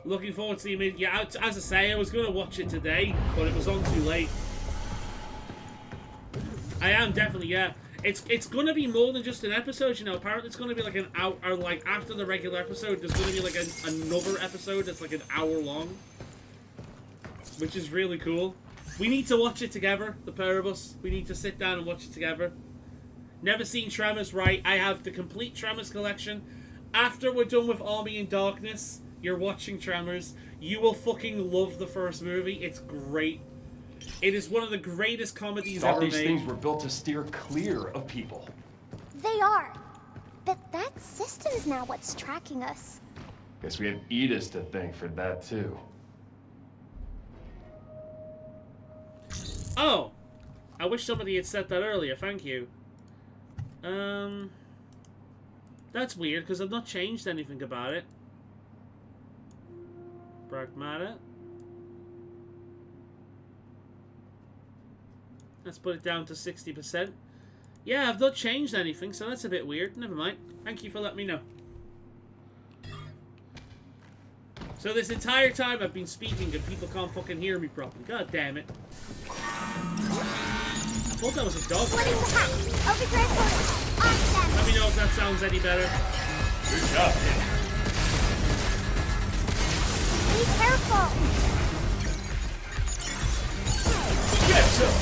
Looking forward to the immediate. Yeah, as I say, I was going to watch it today, but it was on too late. I am definitely, yeah. It's going to be more than just an episode, you know. Apparently, it's going to be like an hour, or like after the regular episode, there's going to be like another episode that's like an hour long, which is really cool. We need to watch it together, the pair of us. We need to sit down and watch it together. Never seen Tremors, right? I have the complete Tremors collection. After we're done with Army in Darkness, You're watching Tremors. You will fucking love the first movie. It's great. It is one of the greatest comedies Thought ever these made. things were built to steer clear of people. They are. But that system's now what's tracking us. Guess we have Edis to thank for that too. Oh! I wish somebody had said that earlier. Thank you. That's weird, because I've not changed anything about it. Pragmata. Let's put it down to 60%. Yeah, I've not changed anything, so that's a bit weird. Never mind. Thank you for letting me know. So this entire time I've been speaking and people can't fucking hear me properly. God damn it. I thought that was a dog. Splitting the hat. Overdrive protocol. On them. Let me know if that sounds any better. Good job. Be careful. Get some!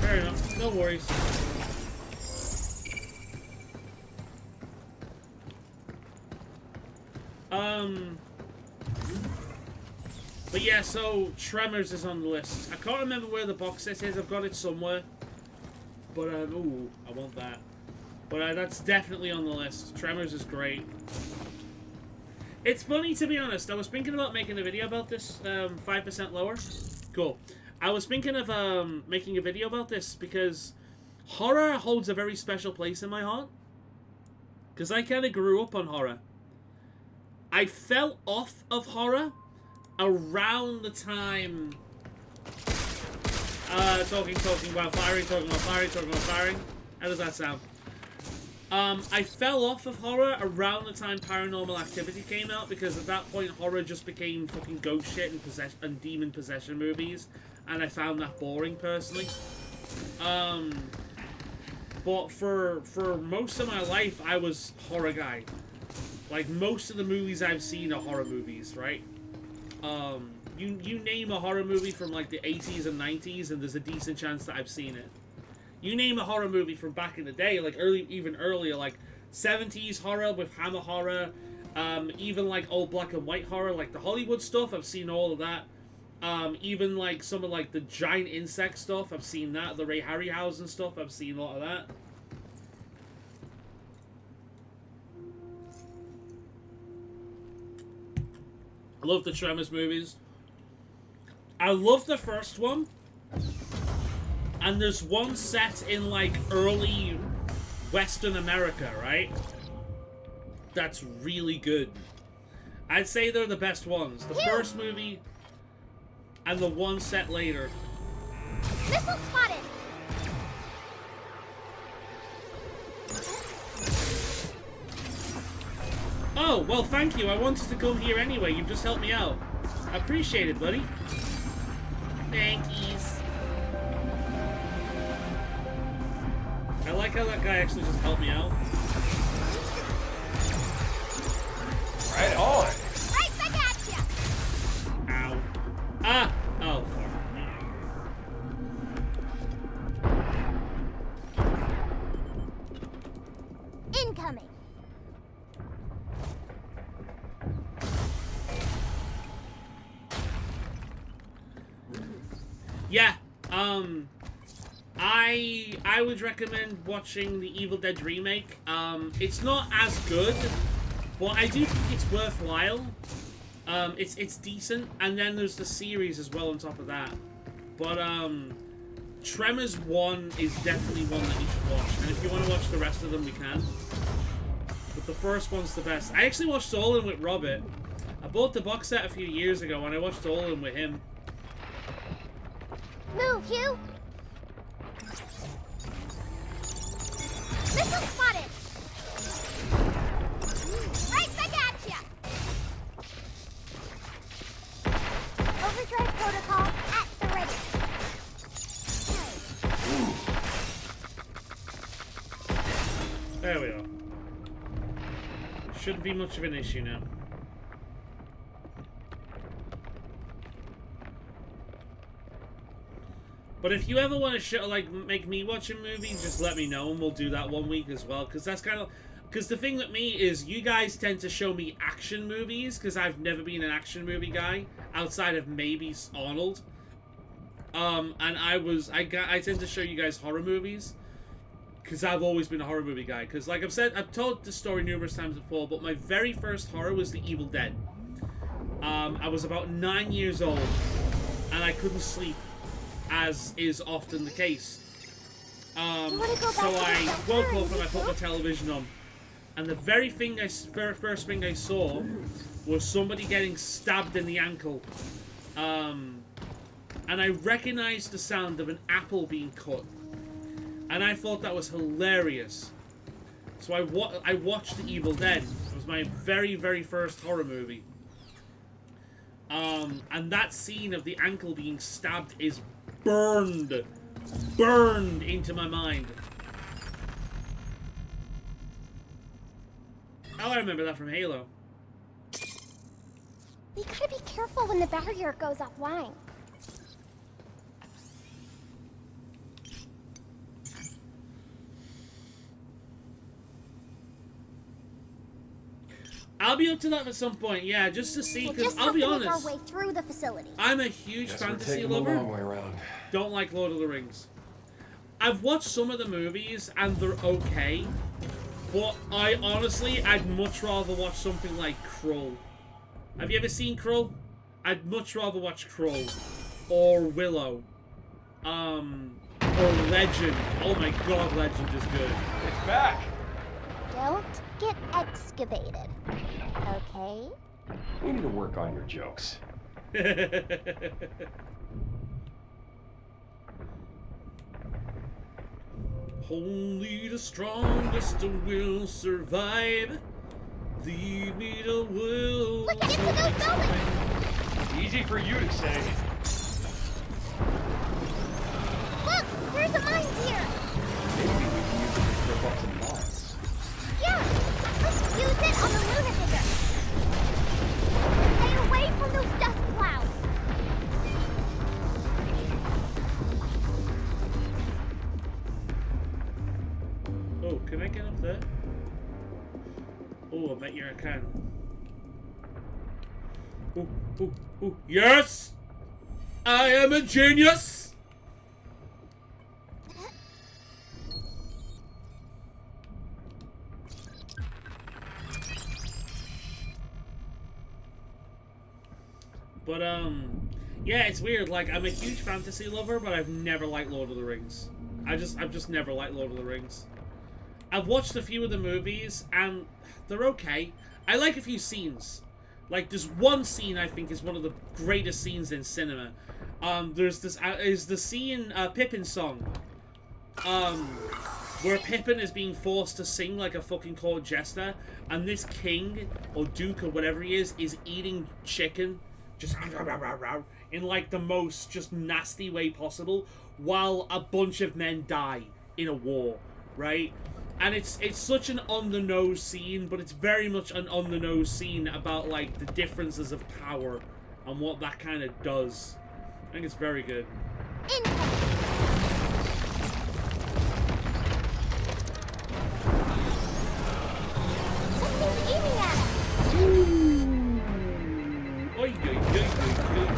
Fair enough. No worries. But yeah, so Tremors is on the list. I can't remember where the box set is. I've got it somewhere. But, ooh, I want that. But that's definitely on the list. Tremors is great. It's funny, to be honest. I was thinking about making a video about this, 5% lower. Cool. I was thinking of making a video about this because horror holds a very special place in my heart. Because I kind of grew up on horror. I fell off of horror around the time... talking while firing, talking while firing. How does that sound? I fell off of horror around the time Paranormal Activity came out, because at that point horror just became fucking ghost shit and demon possession movies, and I found that boring personally. But for most of my life I was horror guy. Like most of the movies I've seen are horror movies, right? You name a horror movie from like the 80s and 90s and there's a decent chance that I've seen it. You name a horror movie from back in the day, like even earlier, like 70s horror with Hammer horror, even like old black and white horror, like the Hollywood stuff, I've seen all of that. Even like some of like the giant insect stuff, I've seen that. The Ray Harryhausen stuff, I've seen a lot of that. I love the Tremors movies. I love the first one. And there's one set in, like, early Western America, right? That's really good. I'd say they're the best ones. The first movie and the one set later. Missile spotted. Oh, well, thank you. I wanted to come here anyway. You've just helped me out. I appreciate it, buddy. Thankies. I like how that guy actually just helped me out. Right on. Right back at ya. Ow. Ah! Oh, fuck. Incoming. Yeah, I would recommend watching the Evil Dead remake. It's not as good, but I do think it's worthwhile. It's decent, and then there's the series as well on top of that. But Tremors 1 is definitely one that you should watch, and if you want to watch the rest of them, we can. But the first one's the best. I actually watched all of them with Robert. I bought the box set a few years ago, and I watched all of them with him. Move, Hugh. Missile spotted. Right back at ya. Overdrive protocol at the ready. There we are. Shouldn't be much of an issue now. But if you ever want to show, like, make me watch a movie, just let me know and we'll do that one week as well. Because that's kind of... Because the thing with me is you guys tend to show me action movies, because I've never been an action movie guy, outside of maybe Arnold. And I tend to show you guys horror movies, because I've always been a horror movie guy. Because, like I've said, I've told this story numerous times before, but my very first horror was The Evil Dead. I was about 9 years old, and I couldn't sleep, as is often the case. So I woke up and I put my television on, and the very first thing I saw was somebody getting stabbed in the ankle. And I recognized the sound of an apple being cut. And I thought that was hilarious. So I watched The Evil Dead. It was my very, very first horror movie. And that scene of the ankle being stabbed is burned into my mind. Oh, I remember that from Halo. We gotta be careful when the barrier goes offline. I'll be up to that at some point, yeah, just to see, because I'll be honest, our way through the facility. I'm a huge fantasy lover. Long way around. Don't like Lord of the Rings. I've watched some of the movies and they're okay, but I'd much rather watch something like Krull. Have you ever seen Krull? I'd much rather watch Krull or Willow, or Legend. Oh my God, Legend is good. It's back. Don't get excavated, okay? We need to work on your jokes. Only the strongest will survive. Lead me to will. Look, get to those buildings! Easy for you to say. Look, there's a mine here! Maybe we can use it to strip up some mines. Yeah, let's use it on the lunar digger. Stay away from those dust clouds. Oh, can I get up there? Oh, I bet you I can. Ooh. Yes! I am a genius! But, yeah, it's weird. Like, I'm a huge fantasy lover, but I've never liked Lord of the Rings. I've just never liked Lord of the Rings. I've watched a few of the movies, and they're okay. I like a few scenes. Like, there's one scene I think is one of the greatest scenes in cinema. There's this, is the scene, Pippin's song. Where Pippin is being forced to sing like a fucking court jester, and this king, or duke, or whatever he is eating chicken, just in like the most just nasty way possible, while a bunch of men die in a war, right? And it's such an on-the-nose scene, but it's very much an on-the-nose scene about, like, the differences of power and what that kind of does. I think it's very good. Something's aiming at us. Oi,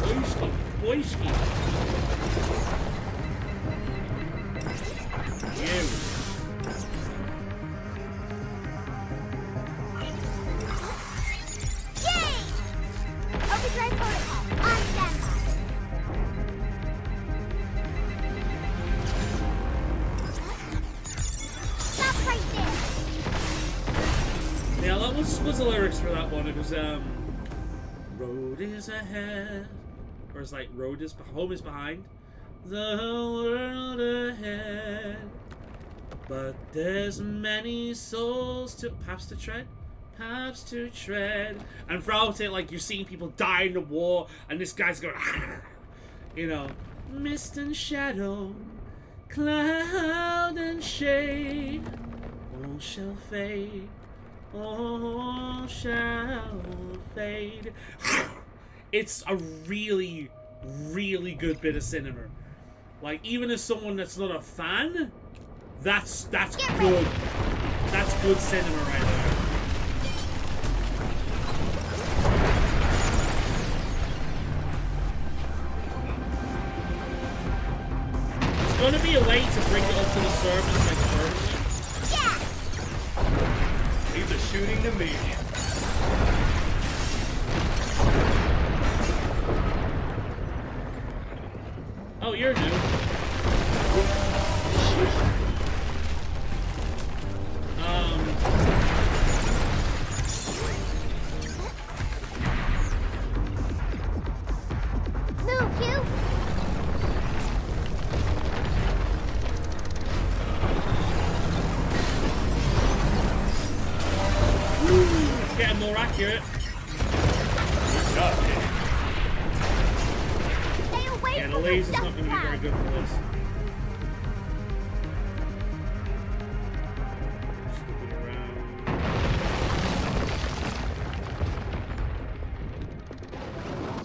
boyski, boyski. You. Overdrive protocol, on standby. Stop right there. Yeah, that was the lyrics for that one. It was, road is ahead. Or it's like, home is behind. The world ahead. But there's many souls to, paths to tread. Paths to tread. And throughout it, like, you're seeing people die in the war, and this guy's going, you know, mist and shadow, cloud and shade, all shall fade, all shall fade. It's a really, really good bit of cinema. Like, even as someone that's not a fan, that's Get good. ready. That's good cinema right there. There's gonna be a way to bring it up to the surface, like permanently. Yeah. Leave the shooting to me. Oh, you're new. Move, you. It's getting more accurate. Stay away Yeah, the from the laser's dust not going to be very cloud. good for this. Scooping around.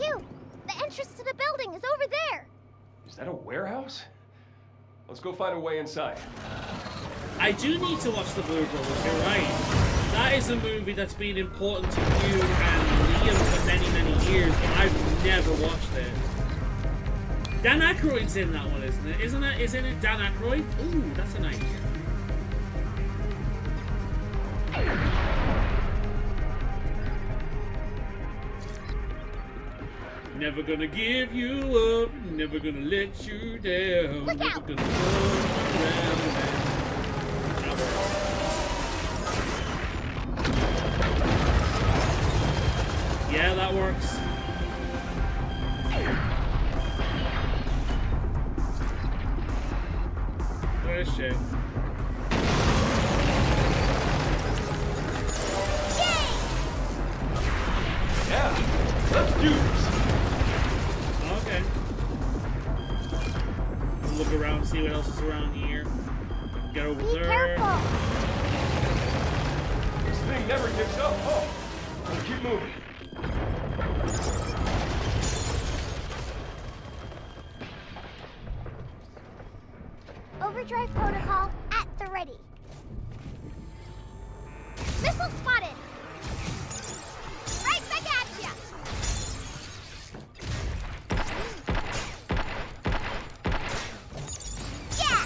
You. The entrance to the building is over there. Is that a warehouse? Let's go find a way inside. I do need to watch the Blue Brothers, you're right. That is a movie that's been important to you and Liam for many, many years, but I've never watched it. Dan Aykroyd's in that one, isn't it? Isn't it Dan Aykroyd? Ooh, that's a nice. Never gonna give you up, never gonna let you down, Look never out. gonna turn around and... That works. Yeah, that works. Where is she? Yeah, let's do this. Okay. Look around, see what else is around here. Get over Be there. careful. This thing never gives up. Oh, we'll keep moving. Overdrive protocol at the ready. Missile spotted. Right back at ya. Yeah.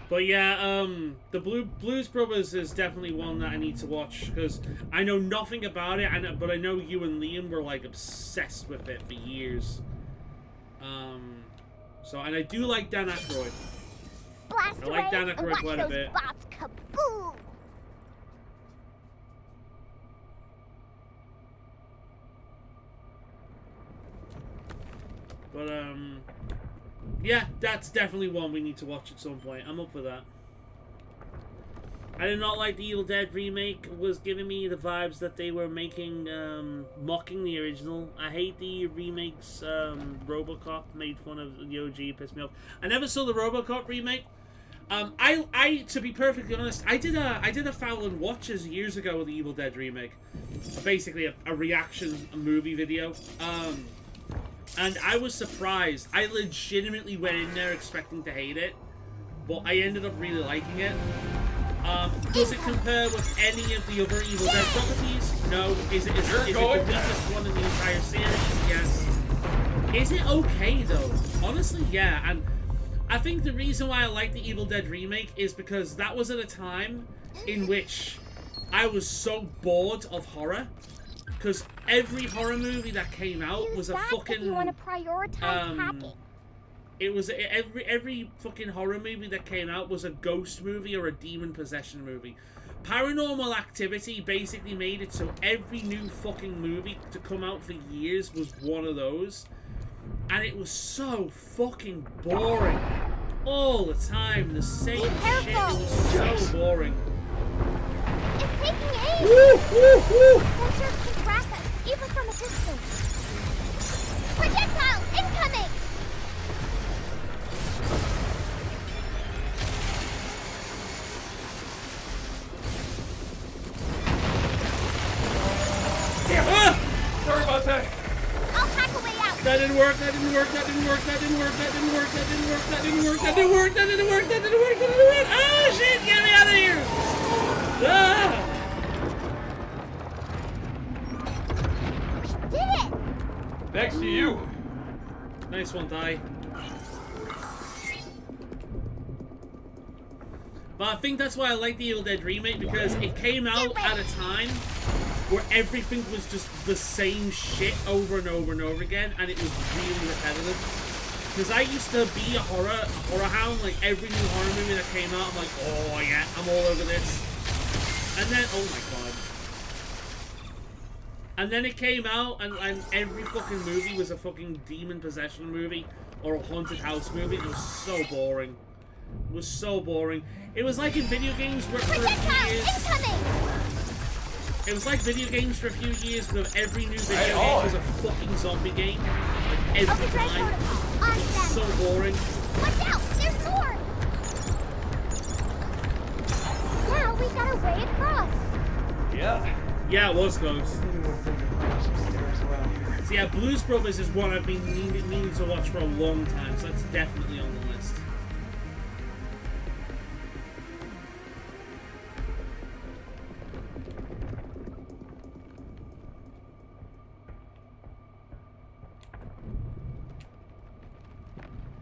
But yeah, the Blues Brothers is definitely one that I need to watch because I know nothing about it, but I know you and Liam were like obsessed with it for years. And I do like Dan Aykroyd. Blast I like away Dan and Aykroyd watch quite a those bit. bots kaboom. But yeah, that's definitely one we need to watch at some point. I'm up for that. I did not like the Evil Dead remake. Was giving me the vibes that they were making, mocking the original. I hate the remakes. RoboCop made fun of the OG, pissed me off. I never saw the RoboCop remake. I to be perfectly honest, I did a Faolan watches years ago with the Evil Dead remake. Basically a reaction movie video. And I was surprised. I legitimately went in there expecting to hate it, but I ended up really liking it. Does it compare with any of the other Evil Dead properties? No. Is it the weakest one in the entire series? Yes. Is it okay though? Honestly, yeah. And I think the reason why I like the Evil Dead remake is because that was at a time in which I was so bored of horror. Because every horror movie that came out Use was a that fucking... if you want to prioritize hacking. It was every fucking horror movie that came out was a ghost movie or a demon possession movie. Paranormal Activity basically made it so every new fucking movie to come out for years was one of those. And it was so fucking boring. All the time, the same shit. It was so boring. It's taking aim. Woo, woo, woo. Sensors can track us, even from a distance. Projectile incoming! didn't work, that didn't work, that didn't work, that didn't work, that didn't work, that didn't work, that didn't work, that didn't work, that didn't work, that didn't work, that didn't work. Oh shit, get me out of here! Ah! Did it! Thanks to you. Nice one, Ty. But I think that's why I like the Evil Dead remake, because it came out at a time where everything was just the same shit over and over and over again, and it was really repetitive. Because I used to be a horror hound, like every new horror movie that came out, I'm like, oh yeah, I'm all over this. And then, oh my god. And then it came out, and every fucking movie was a fucking demon possession movie, or a haunted house movie. It was so boring. It was so boring. It was like in video games where for a few years... It was like video games for a few years where every new video game was a fucking zombie game. Like every time. It was so boring. Watch out! There's more! Now we gotta way across. Yeah. Yeah, it was close. So yeah, Blues Brothers is one I've been meaning to watch for a long time, so that's definitely on the list.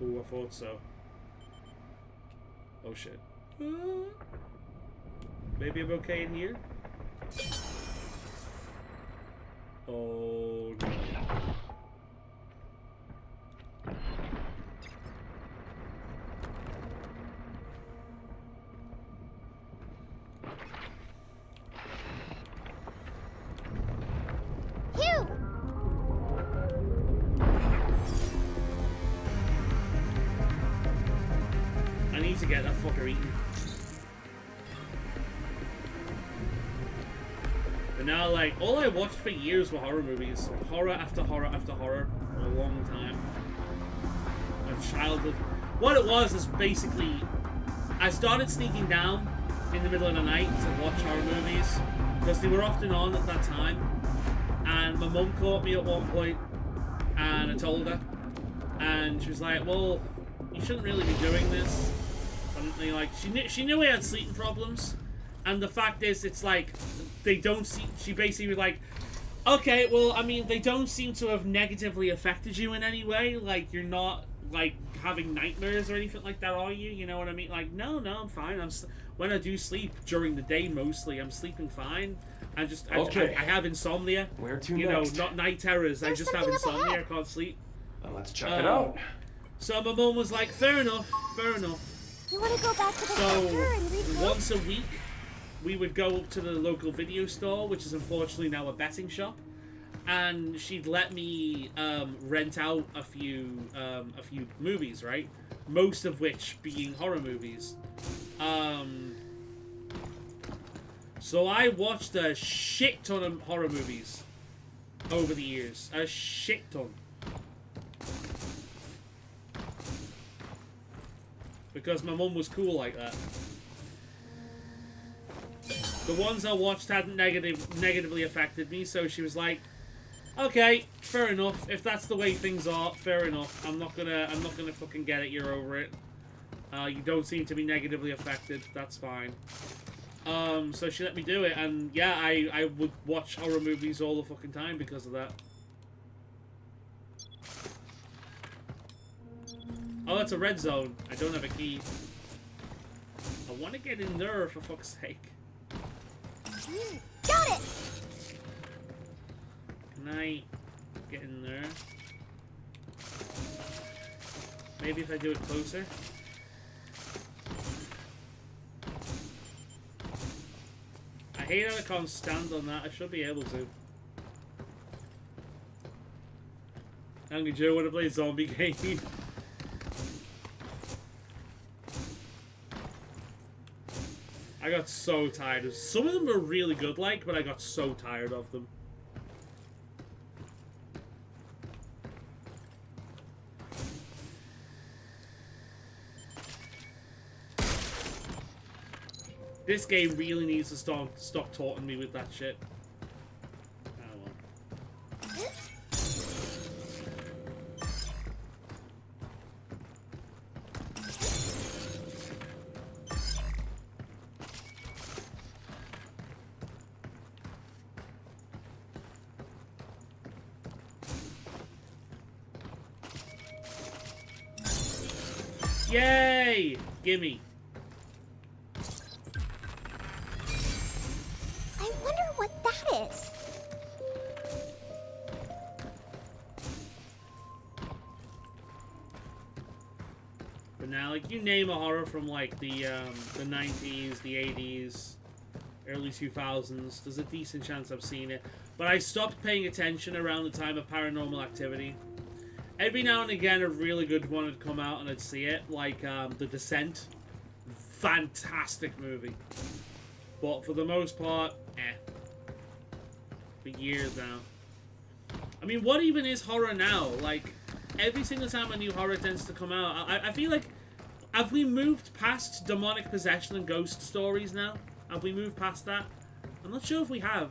Ooh, I thought so. Oh shit. Maybe I'm okay in here? Oh no. Phew! I need to get that fucker eaten. But now, like, all I watched for years were horror movies. Horror after horror after horror for a long time. My childhood. What it was is basically, I started sneaking down in the middle of the night to watch horror movies, because they were often on at that time. And my mum caught me at one point, and I told her. And she was like, well, you shouldn't really be doing this. And like, she knew I had sleeping problems. And the fact is, it's like, they don't see, she basically was like, okay, well, I mean, they don't seem to have negatively affected you in any way. Like, you're not, like, having nightmares or anything like that, are you? You know what I mean? Like, no, I'm fine. When I do sleep during the day, mostly, I'm sleeping fine. I have insomnia. Where to you next? know, not night terrors. I just have something up insomnia. I ahead. can't sleep. Well, let's check it out. So my mum was like, fair enough, fair enough. You wanna go back to the So center and read books? once a week, we would go up to the local video store, which is unfortunately now a betting shop, and she'd let me rent out a few movies, right? Most of which being horror movies. So I watched a shit ton of horror movies over the years. A shit ton. Because my mum was cool like that. The ones I watched hadn't negatively affected me, so she was like, okay, fair enough. If that's the way things are, fair enough. I'm not gonna fucking get it. You're over it. You don't seem to be negatively affected. That's fine. So she let me do it, and yeah, I would watch horror movies all the fucking time because of that. Oh, that's a red zone. I don't have a key. I want to get in there, for fuck's sake. Got it! Can I get in there? Maybe if I do it closer? I hate how I can't stand on that. I should be able to. Hungry Joe, wanna play a zombie game? I got so tired of some of them were really good, like, but I got so tired of them. This game really needs to stop taunting me with that shit. Oh well. Yay! Gimme. I wonder what that is. But now, like, you name a horror from, like, the 90s, the 80s, early 2000s, there's a decent chance I've seen it. But I stopped paying attention around the time of Paranormal Activity. Every now and again, a really good one would come out and I'd see it, like The Descent. Fantastic movie. But for the most part, for years now. I mean, what even is horror now? Like, every single time a new horror tends to come out, I feel like, have we moved past demonic possession and ghost stories now? Have we moved past that? I'm not sure if we have.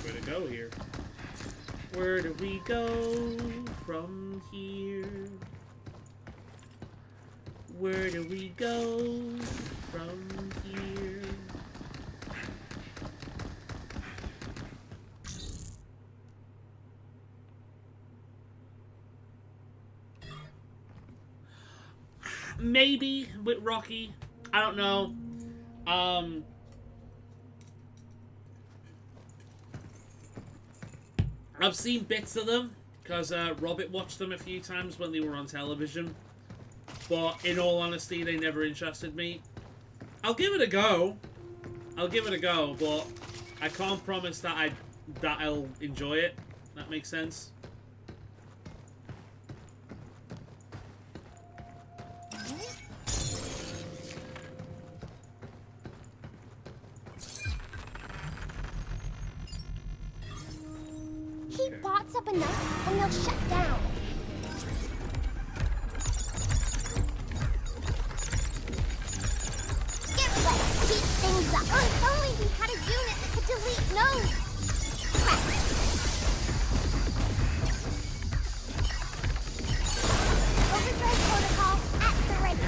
Where to go here? Where do we go from here? Where do we go from here? Maybe with Rocky. I don't know. I've seen bits of them because Robert watched them a few times when they were on television. But in all honesty, they never interested me. I'll give it a go. I'll give it a go, but I can't promise that I'll enjoy it. That makes sense. Heat bots up enough and they'll shut down. Let's heat things up. Oh, if only we had a unit that could delete nodes. Crap. Overdrive protocol at the ready.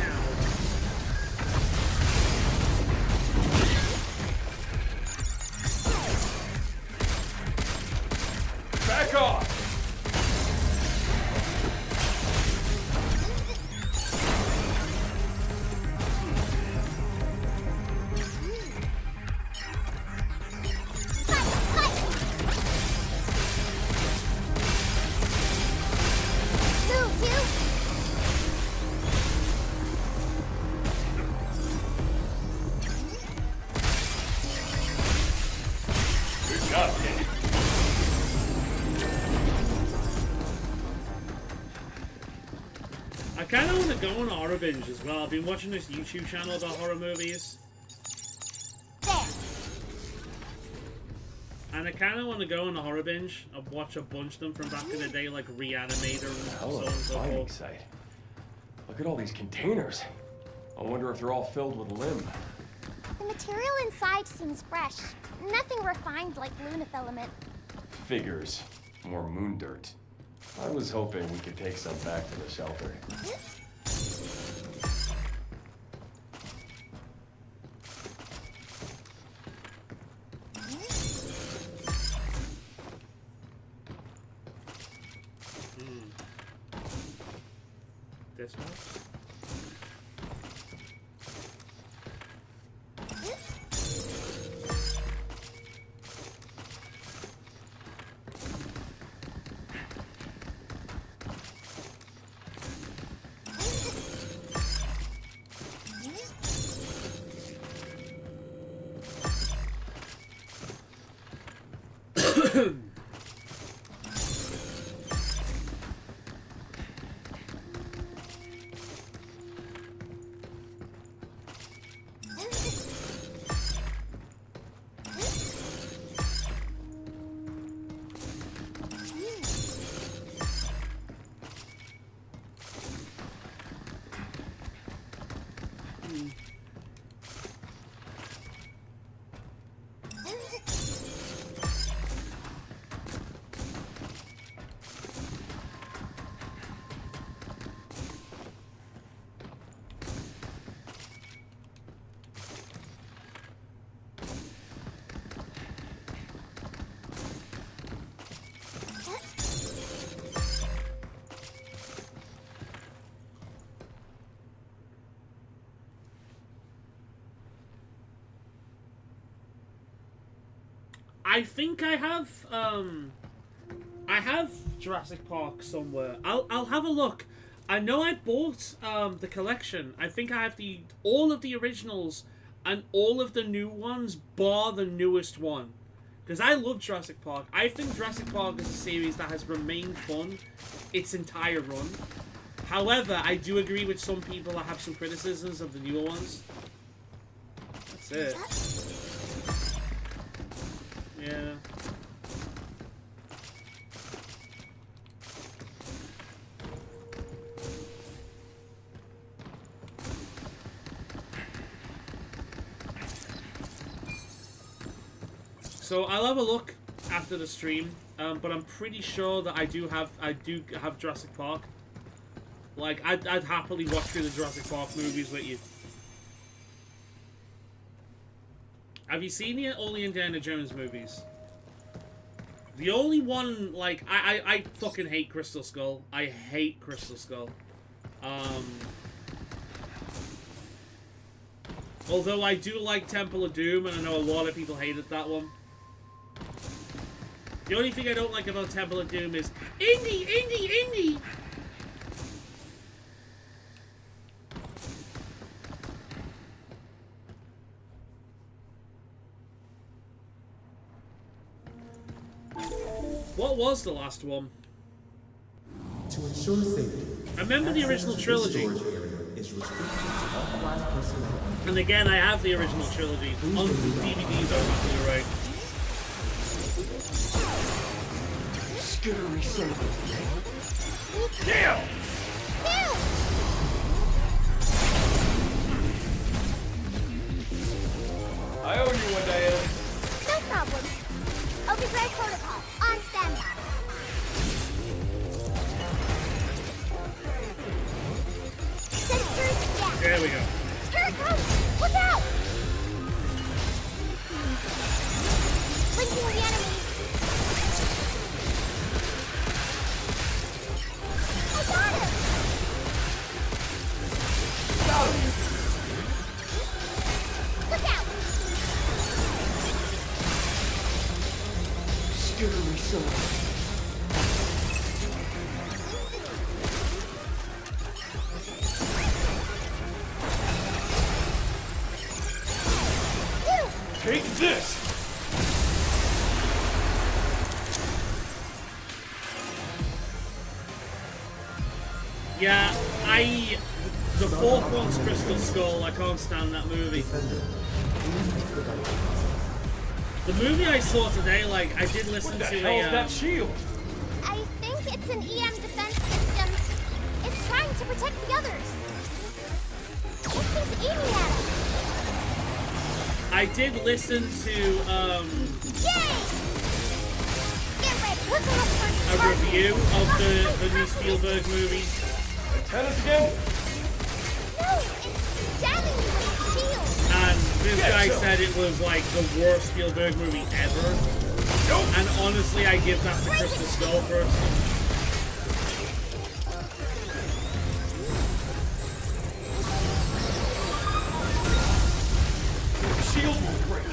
Back off! Good job, kid. I kind of want to go on a horror binge as well. I've been watching this YouTube channel about horror movies. There. And I kind of want to go on a horror binge and watch a bunch of them from back in the day, like Reanimator and so Hello, on and so mining forth. site. Look at all these containers. I wonder if they're all filled with limb. The material inside seems fresh. Nothing refined like lunafilament. Figures. More moon dirt. I was hoping we could take some back to the shelter. This one? I think I have Jurassic Park somewhere. I'll have a look. I know I bought the collection. I think I have all of the originals and all of the new ones, bar the newest one. Because I love Jurassic Park. I think Jurassic Park is a series that has remained fun its entire run. However, I do agree with some people that have some criticisms of the newer ones. That's it. Yeah. So I'll have a look after the stream, but I'm pretty sure that I do have Jurassic Park. Like I'd happily watch through the Jurassic Park movies with you. Have you seen all the Indiana Jones movies? The only one, like, I fucking hate Crystal Skull. I hate Crystal Skull. Although I do like Temple of Doom, and I know a lot of people hated that one. The only thing I don't like about Temple of Doom is Indy, Indy, Indy! What was the last one? To ensure safety, I remember the original trilogy. storage area is restricted to authorized personnel. And again, I have the original trilogy on DVDs or Blu-ray. Scary son of a... Yeah! I owe you one, Diana. No problem. Overdrive protocol on standby. Sensors down. There we go. Here it comes! Look out! Linking the enemy. I got him! Look out! Scary son of a... Take this! Yeah, the fourth one's Crystal Skull. I can't stand that movie. The movie I saw today, like, I did listen What the to hell is that a... shield? I think it's an EM defense system. It's trying to protect the others. It keeps aiming at us. I did listen to, Yay! Get ready. We're going for a review of the new Spielberg movie. Tell us again? No, it's jamming me with a shield. And this Yeah, guy sure. said it was like the worst Spielberg movie ever. Nope. And honestly, I give that to Crystal Skull first. Shield will break.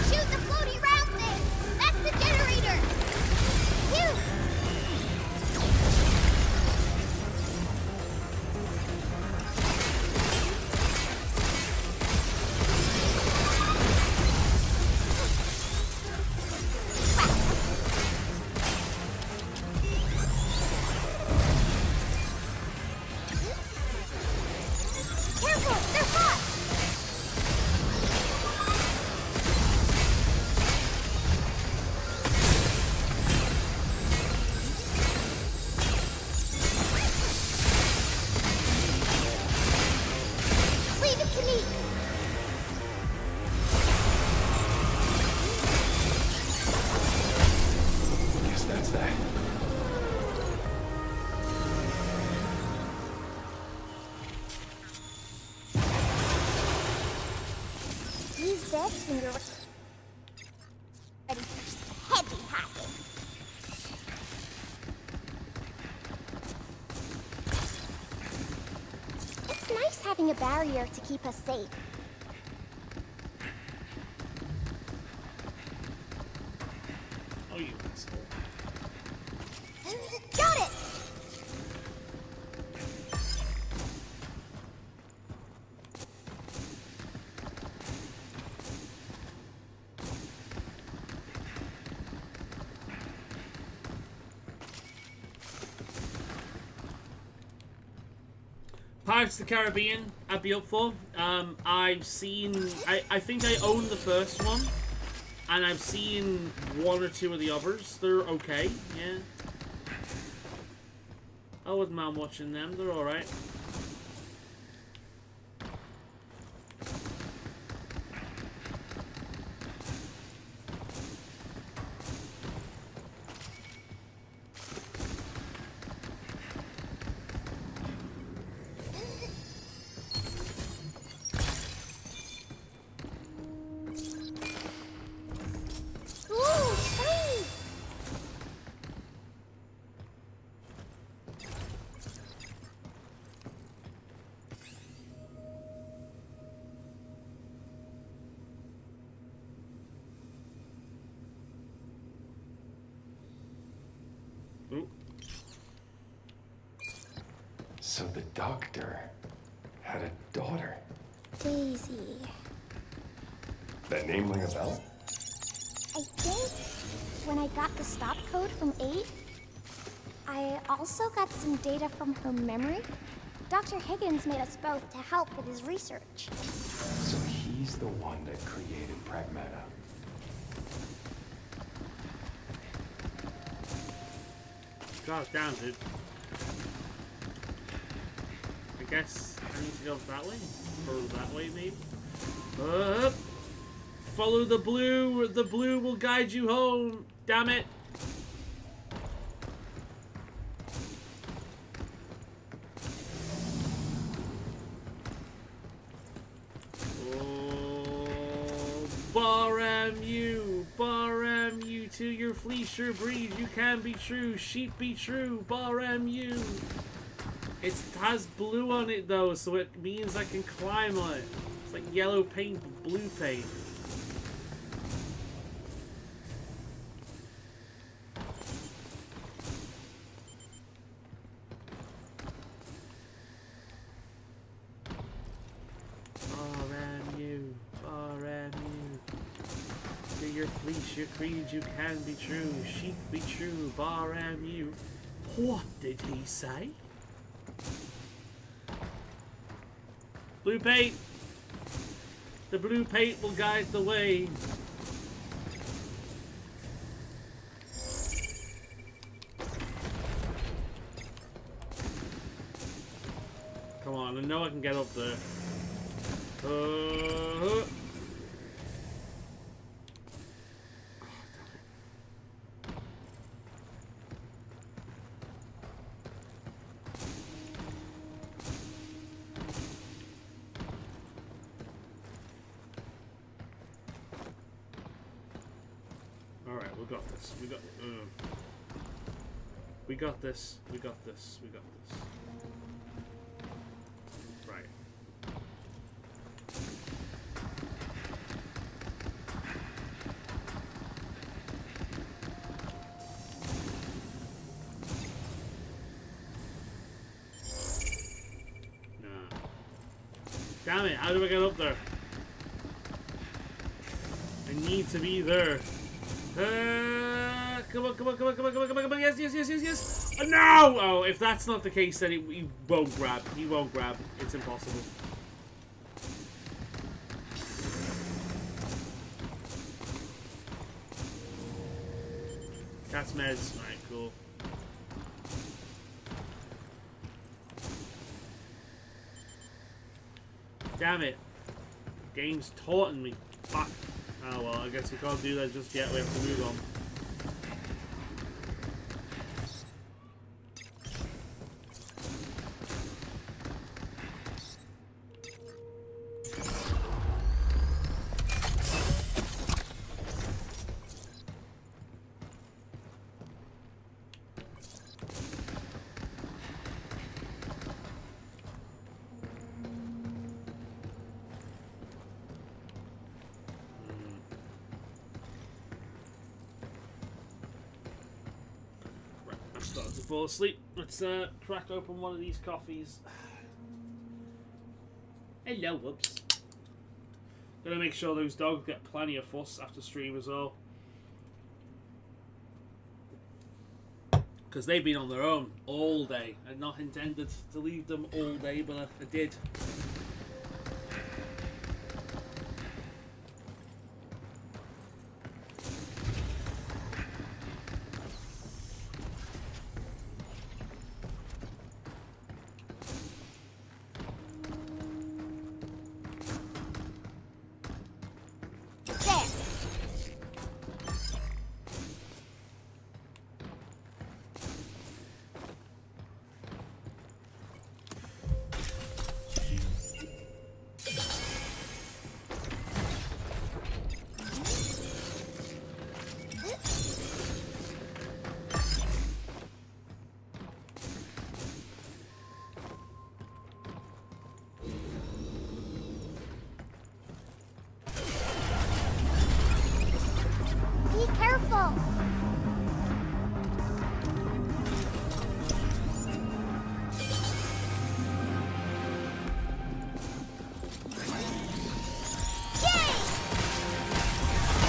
Shoot the floaty round thing. That's the generator. Phew. Careful, they're hot. Leave it to me. Guess that's that. Use this when you're ready for heavy hacking. It's nice having a barrier to keep us safe. Pirates of the Caribbean, I'd be up for. I've seen... I think I own the first one. And I've seen one or two of the others. They're okay, yeah. I wouldn't mind watching them. They're alright. So the doctor had a daughter. Daisy. That name ring a bell? I think when I got the stop code from 8, I also got some data from her memory. Dr. Higgins made us both to help with his research. So he's the one that created Pragmata. God damn, dude. I guess I need to go that way? Or that way, maybe? Follow the blue. The blue will guide you home. Damn it. Oh, bar MU to your fleece, your breed. You can be true. Sheep be true. Bar MU. It has blue on it though, so it means I can climb on it. It's like yellow paint, blue paint. RMU. To your fleece, your creed, you can be true. Sheep be true. Bar MU. What did he say? Blue paint! The blue paint will guide the way. Come on, I know I can get up there. Alright, we got this. We got this. We got this. We got this. Right. Nah. Damn it, how do I get up there? I need to be there. Come on, come on, come on, come on, come on, come on, come on, yes, yes, yes, yes, yes! Oh, no! Oh, if that's not the case, then he won't grab. He won't grab. It's impossible. Cat's meds. Alright, cool. Damn it. Game's taunting me. Fuck. Oh well, I guess we can't do that just yet. We have to move on. Starting to fall asleep. Let's crack open one of these coffees. Hello, whoops. Gotta make sure those dogs get plenty of fuss after stream as well. because they've been on their own all day. I had not intended to leave them all day, but I did. Be careful!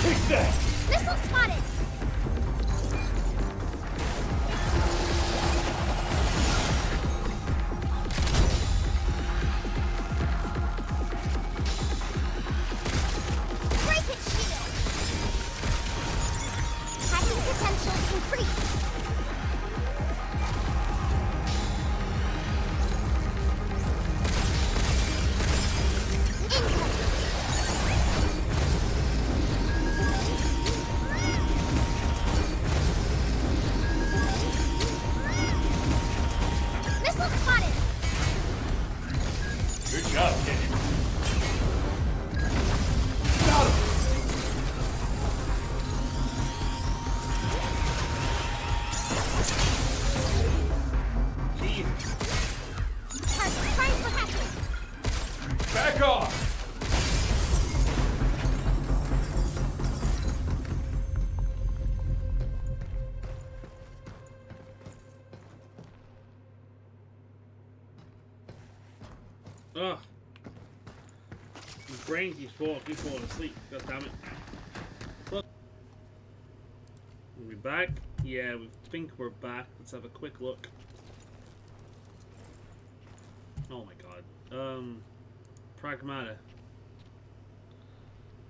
Take that! Missile spotted! Break its shield! Hacking potential increased! Incoming! Missile spotted! Good job, kid. Got him! Jesus. Target primed for hacking! Back off! Ugh. My brain keeps falling asleep. God damn it. Look. Are we back? Yeah, we think we're back. Let's have a quick look. Oh my god. Pragmata.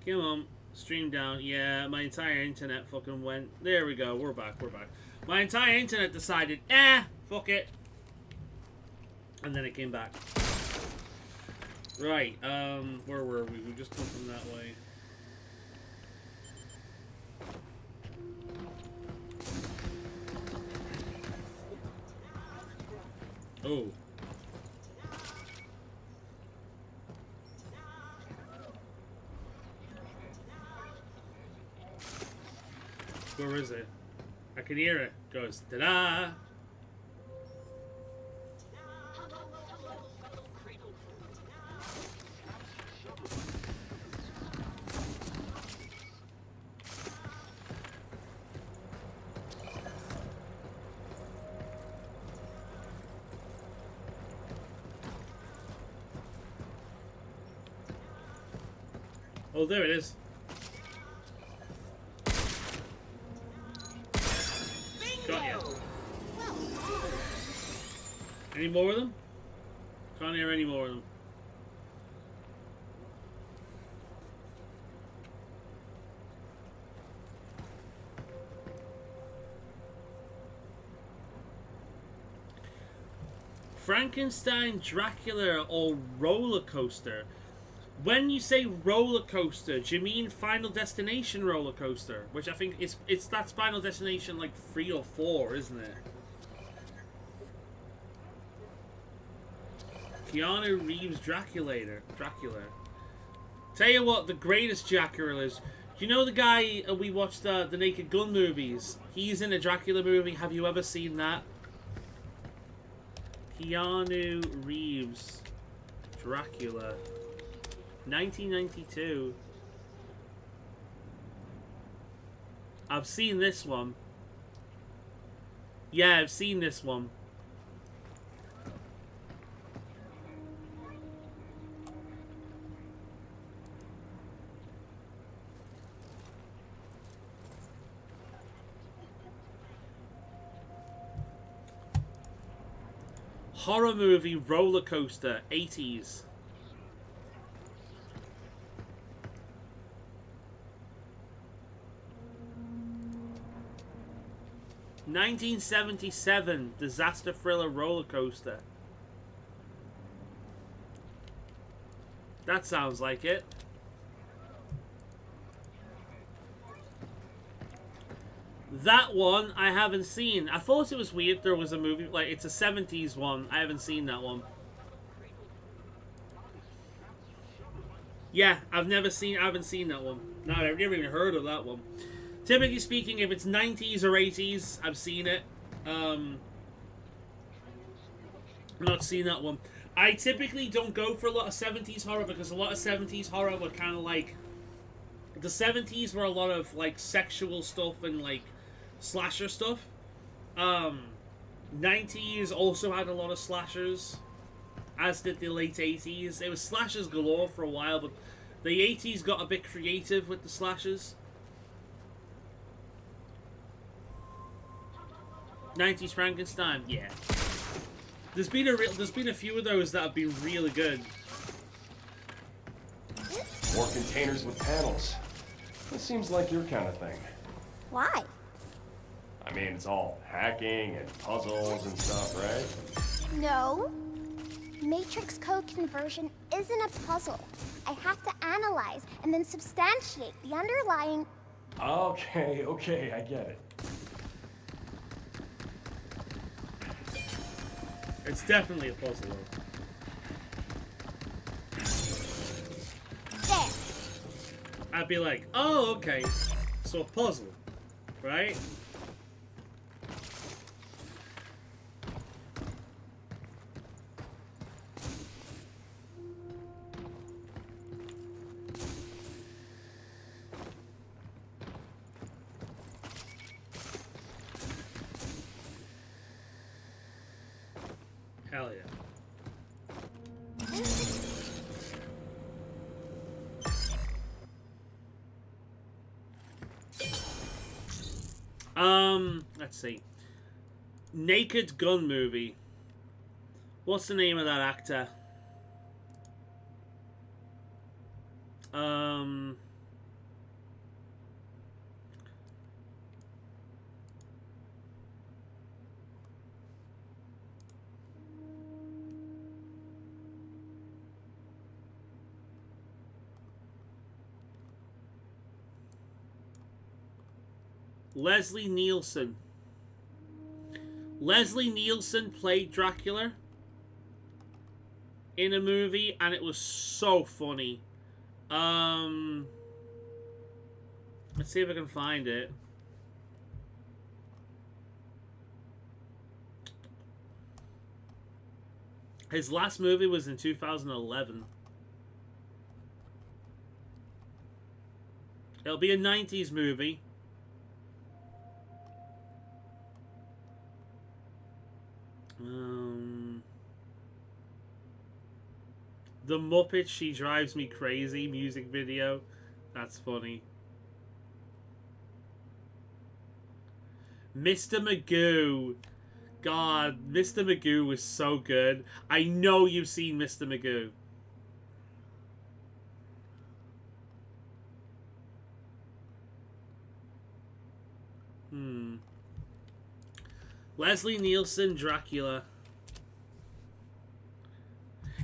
Come on. Stream down. Yeah, my entire internet fucking went. There we go. We're back. We're back. My entire internet decided, fuck it. And then it came back. Right, where were we? We just come from that way. Oh. Where is it? I can hear it. It goes, ta-da! Oh, there it is. Got ya. Any more of them? Can't hear any more of them. Frankenstein, Dracula, or roller coaster? When you say roller coaster, do you mean Final Destination roller coaster? Which I think it's that's Final Destination like 3 or 4, isn't it? Keanu Reeves Dracula. Tell you what, the greatest Dracula is. Do you know the guy we watched the Naked Gun movies? He's in a Dracula movie. Have you ever seen that? Keanu Reeves Dracula. 1992. I've seen this one. Yeah, I've seen this one. horror movie roller coaster, 80s. (1977) disaster thriller roller coaster. That sounds like it. That one I haven't seen. I thought it was weird there was a movie, like, it's a 70s one. I haven't seen that one. Yeah, I haven't seen that one. No, I've never even heard of that one. Typically speaking, if it's 90s or 80s, I've seen it. I've not seen that one. I typically don't go for a lot of 70s horror because a lot of 70s horror were kind of like... The 70s were a lot of, like, sexual stuff and, like, slasher stuff. 90s also had a lot of slashers, as did the late 80s. It was slashers galore for a while, but the 80s got a bit creative with the slashers. 90s Frankenstein, yeah. There's been a few of those that have been really good. More containers with panels. This seems like your kind of thing. Why? I mean, it's all hacking and puzzles and stuff, right? No. Matrix code conversion isn't a puzzle. I have to analyze and then substantiate the underlying... Okay, I get it. It's definitely a puzzle, though. There. I'd be like, oh, okay. So a puzzle, right? Hell yeah. Let's see. Naked Gun movie. What's the name of that actor? Leslie Nielsen. Leslie Nielsen played Dracula in a movie, and it was so funny. Let's see if I can find it. His last movie was in 2011. It'll be a 90s movie. The Muppet She Drives Me Crazy music video. That's funny. Mr. Magoo. God, Mr. Magoo was so good. I know you've seen Mr. Magoo. Leslie Nielsen, Dracula.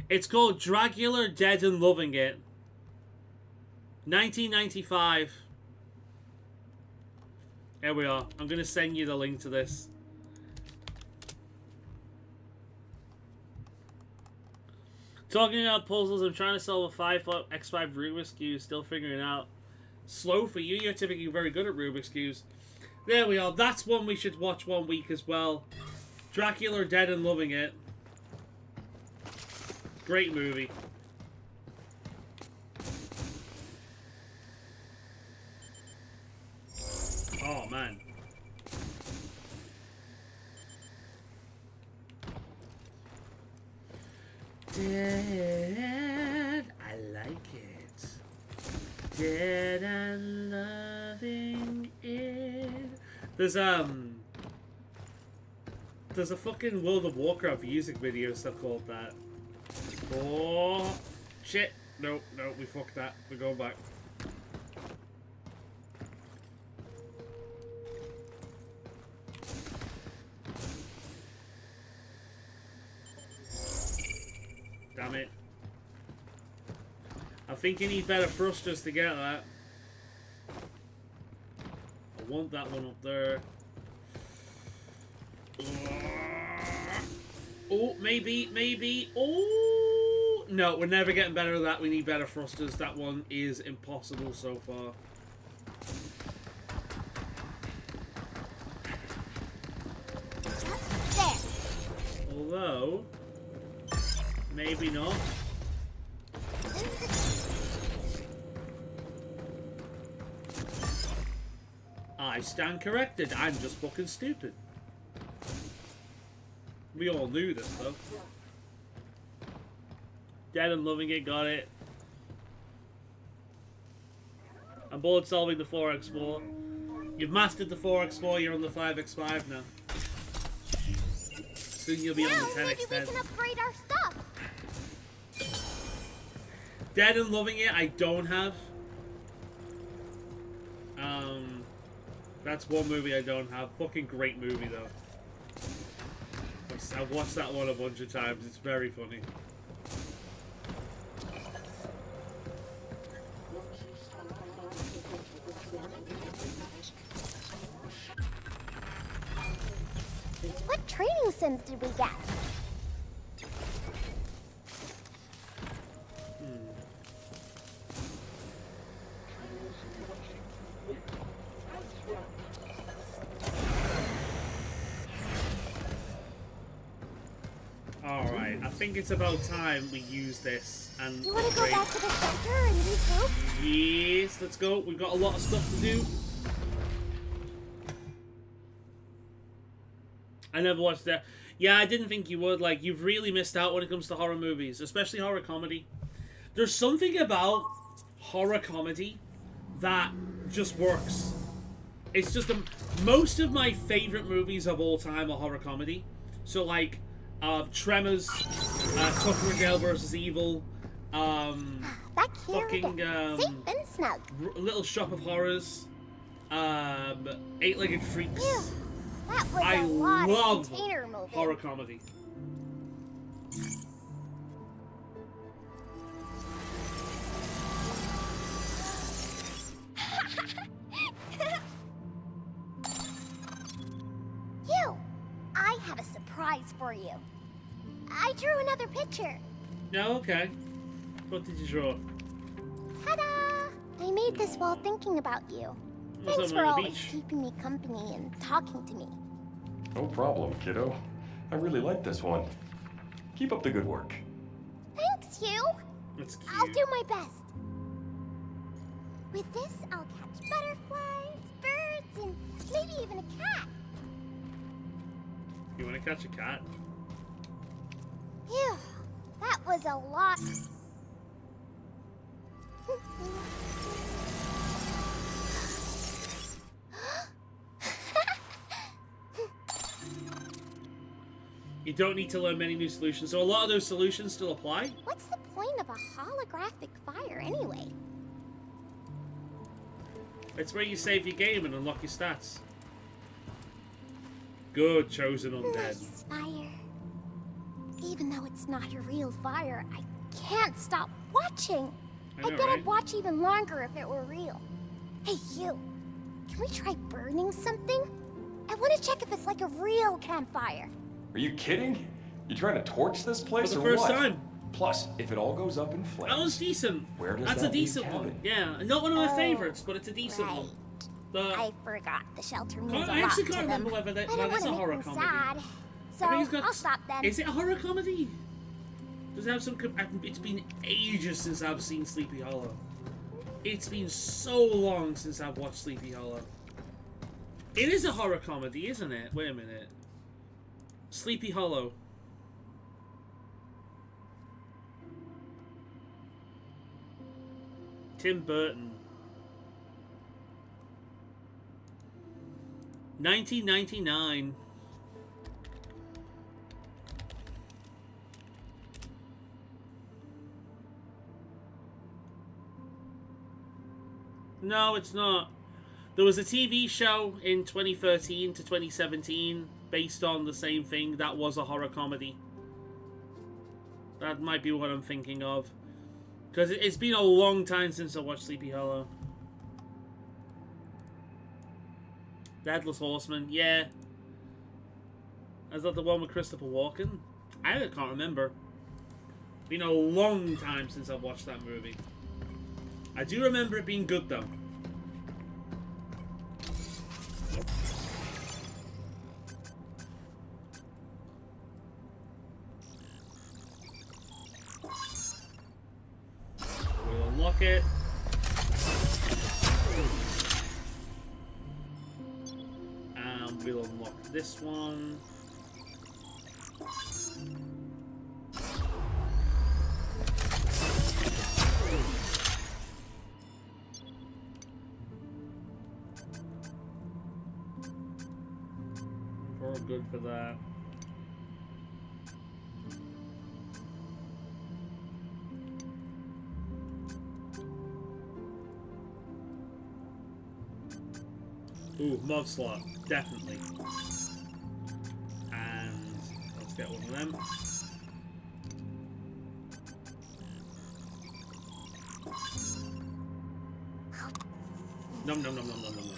It's called Dracula Dead and Loving It. 1995. Here we are. I'm going to send you the link to this. Talking about puzzles, I'm trying to solve a 5x5 Rubik's Cube. Still figuring it out. Slow for you. You're typically very good at Rubik's Cubes. There we are. That's one we should watch one week as well. Dracula Dead and Loving It. Great movie. Oh, man. Dead, I like it. Dead and loving it. There's There's a fucking World of Warcraft music video stuff called that. Oh, shit. No, we fucked that. We're going back. Damn it. I think you need better thrusters to get that. I want that one up there. Oh, maybe. Oh, no, we're never getting better at that. We need better thrusters. That one is impossible so far. There. Although, maybe not. I stand corrected. I'm just fucking stupid. We all knew this, though. Dead and loving it, got it. I'm bored solving the 4x4. You've mastered the 4x4, you're on the 5x5 now. Soon you'll be on the 10x10. Maybe we can upgrade our stuff. Dead and loving it, I don't have. That's one movie I don't have. Fucking great movie, though. I've watched that one a bunch of times. It's very funny. What training sims did we get? Alright, I think it's about time we use this and You want to go upgrade. back to the center and regroup? Yes, let's go. We've got a lot of stuff to do. I never watched that. Yeah, I didn't think you would. Like, you've really missed out when it comes to horror movies, especially horror comedy. There's something about horror comedy that just works. It's just most of my favorite movies of all time are horror comedy. So, like, Tremors, Tucker and Dale vs. Evil, That fucking, safe and snug. Little Shop of Horrors, Eight-Legged Freaks. Phew, that was I a lot love of container moving. horror comedy. You, I have a surprise for you. I drew another picture. No, okay. What did you draw? Ta-da! I made this while thinking about you. Was Thanks that for on the always beach? keeping me company and talking to me. No problem, kiddo. I really like this one. Keep up the good work. Thanks, you. That's cute. I'll do my best. With this, I'll catch butterflies, birds, and maybe even a cat. You want to catch a cat? Phew, that was a lot. You don't need to learn many new solutions, so a lot of those solutions still apply? What's the point of a holographic fire anyway? It's where you save your game and unlock your stats. Good, chosen undead. Nice fire. Even though it's not a real fire, I can't stop watching. I know, bet right? I'd watch even longer if it were real. Hey, you. Can we try burning something? I want to check if it's like a real campfire. Are you kidding? You trying to torch this place For the or first what? time. Plus, if it all goes up in flames, That was decent. Where does That's that a decent leave one. Cabin? Yeah, not one of my Oh, favorites, but it's a decent right. one. The, I forgot the shelter means I a lot actually to can't them. remember whether that, I don't that's a want to horror make them comedy. sad. So I think it's got- I'll stop then. Is it a horror comedy? Does it have some? It's been ages since I've seen Sleepy Hollow. It's been so long since I've watched Sleepy Hollow. It is a horror comedy, isn't it? Wait a minute. Sleepy Hollow. Tim Burton. 1999. No, it's not. There was a TV show in 2013 to 2017 based on the same thing that was a horror comedy. That might be what I'm thinking of. Because it's been a long time since I watched Sleepy Hollow. The Headless Horseman, yeah. Is that the one with Christopher Walken? I can't remember. Been a long time since I've watched that movie. I do remember it being good though. We'll unlock it. And we'll unlock this one. We're good for that. Ooh, mod slot, definitely. And let's get one of them. Nom nom nom nom nom nom nom.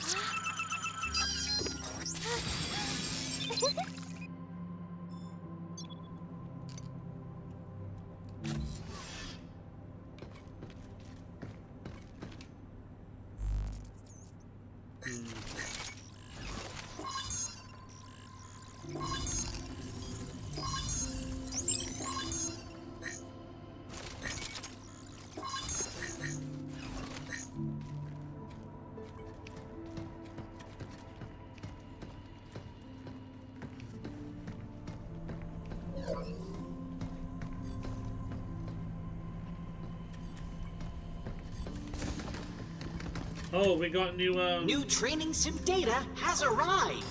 Oh, we got new, New training sim data has arrived.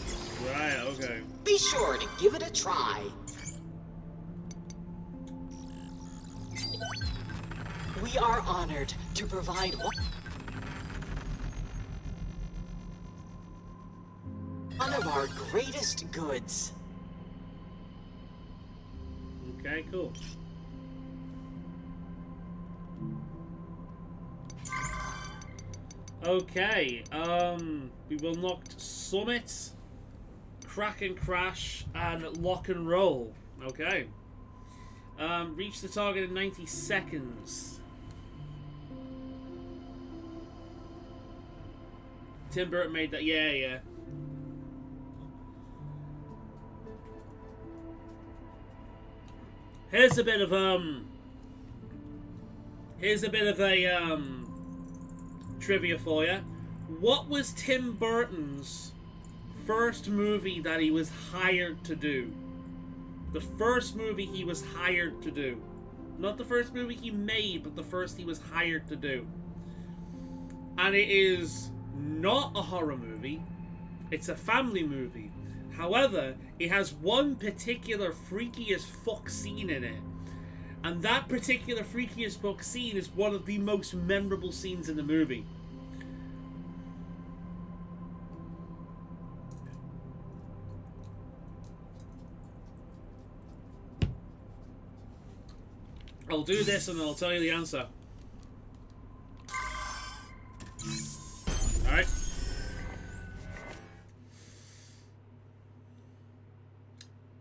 Right, okay. Be sure to give it a try. We are honored to provide one of our greatest goods. Okay, cool. Okay, we've unlocked Summit, Crack and Crash, and Lock and Roll. Okay. Reach the target in 90 seconds. Tim Burton made that, yeah. Here's a bit of a trivia for you. What was Tim Burton's first movie that he was hired to do? The first movie he was hired to do. Not the first movie he made, but the first he was hired to do. And it is not a horror movie. It's a family movie. However, it has one particular freaky as fuck scene in it. And that particular freaky as fuck scene is one of the most memorable scenes in the movie. I'll do this and I'll tell you the answer. Alright.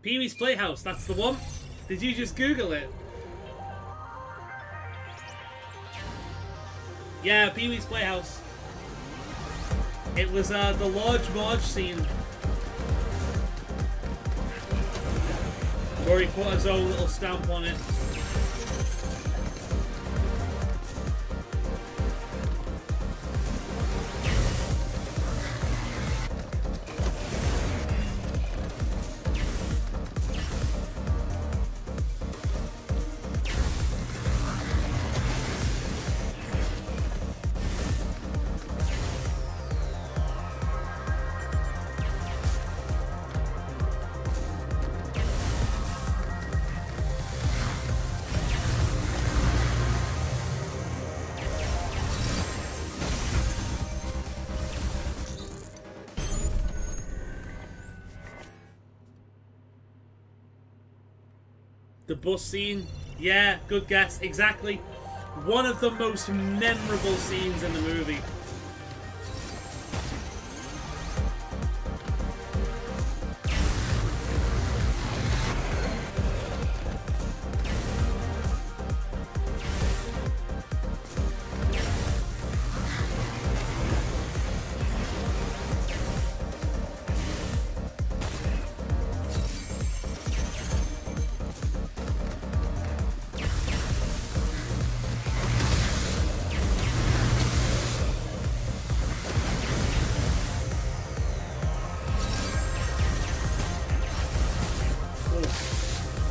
Pee-wee's Playhouse, that's the one. Did you just Google it? Yeah, Pee-wee's Playhouse. It was the Large Marge scene. Where he put his own little stamp on it. The bus scene. Yeah, good guess. Exactly. One of the most memorable scenes in the movie.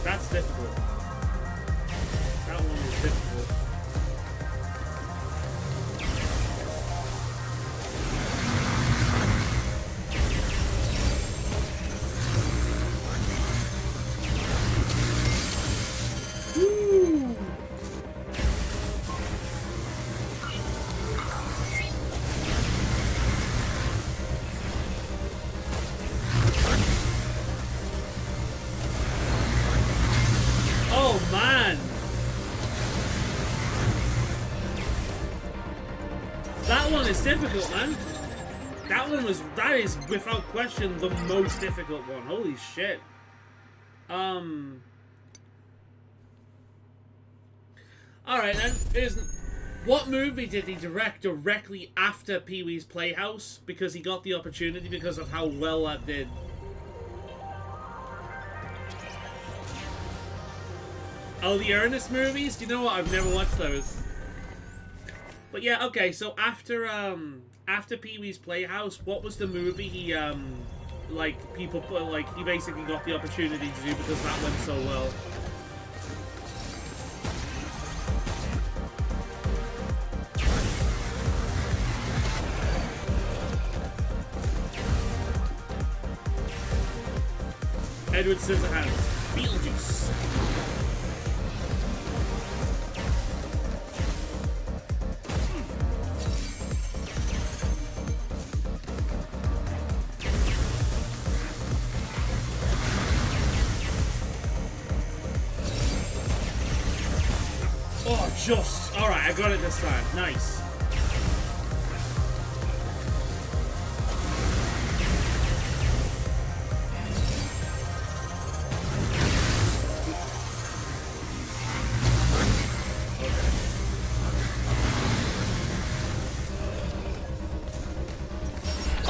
That's difficult. That one was difficult. Woo! Oh man! That one is difficult, man. That is without question the most difficult one. Holy shit. Alright then, what movie did he direct directly after Pee-wee's Playhouse? Because he got the opportunity because of how well that did. Oh, the Ernest movies? Do you know what? I've never watched those. But yeah, okay, so after Pee-wee's Playhouse, what was the movie he, he basically got the opportunity to do because that went so well? Edward Scissorhands. Beetlejuice. Oh, just. Alright, I got it this time. Nice.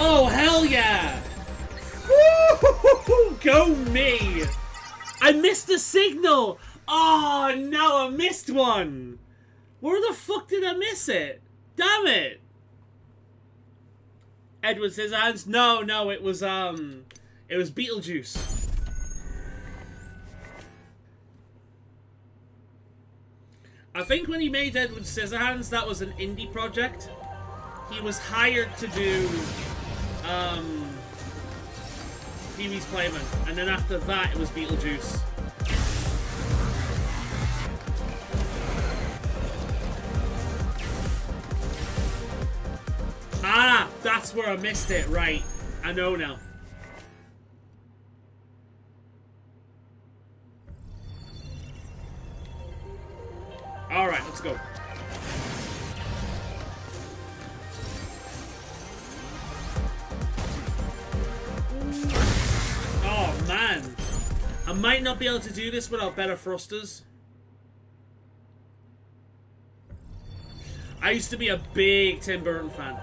Oh, hell yeah! Woo! Go me! I missed the signal! Oh, no, I missed one! Where the fuck did I miss it? Damn it! Edward Scissorhands? No, it was Beetlejuice. I think when he made Edward Scissorhands, that was an indie project. He was hired to do Pee-wee's Playman, and then after that it was Beetlejuice. Ah, that's where I missed it, right. I know now. Alright, let's go. Oh, man. I might not be able to do this without better thrusters. I used to be a big Tim Burton fan.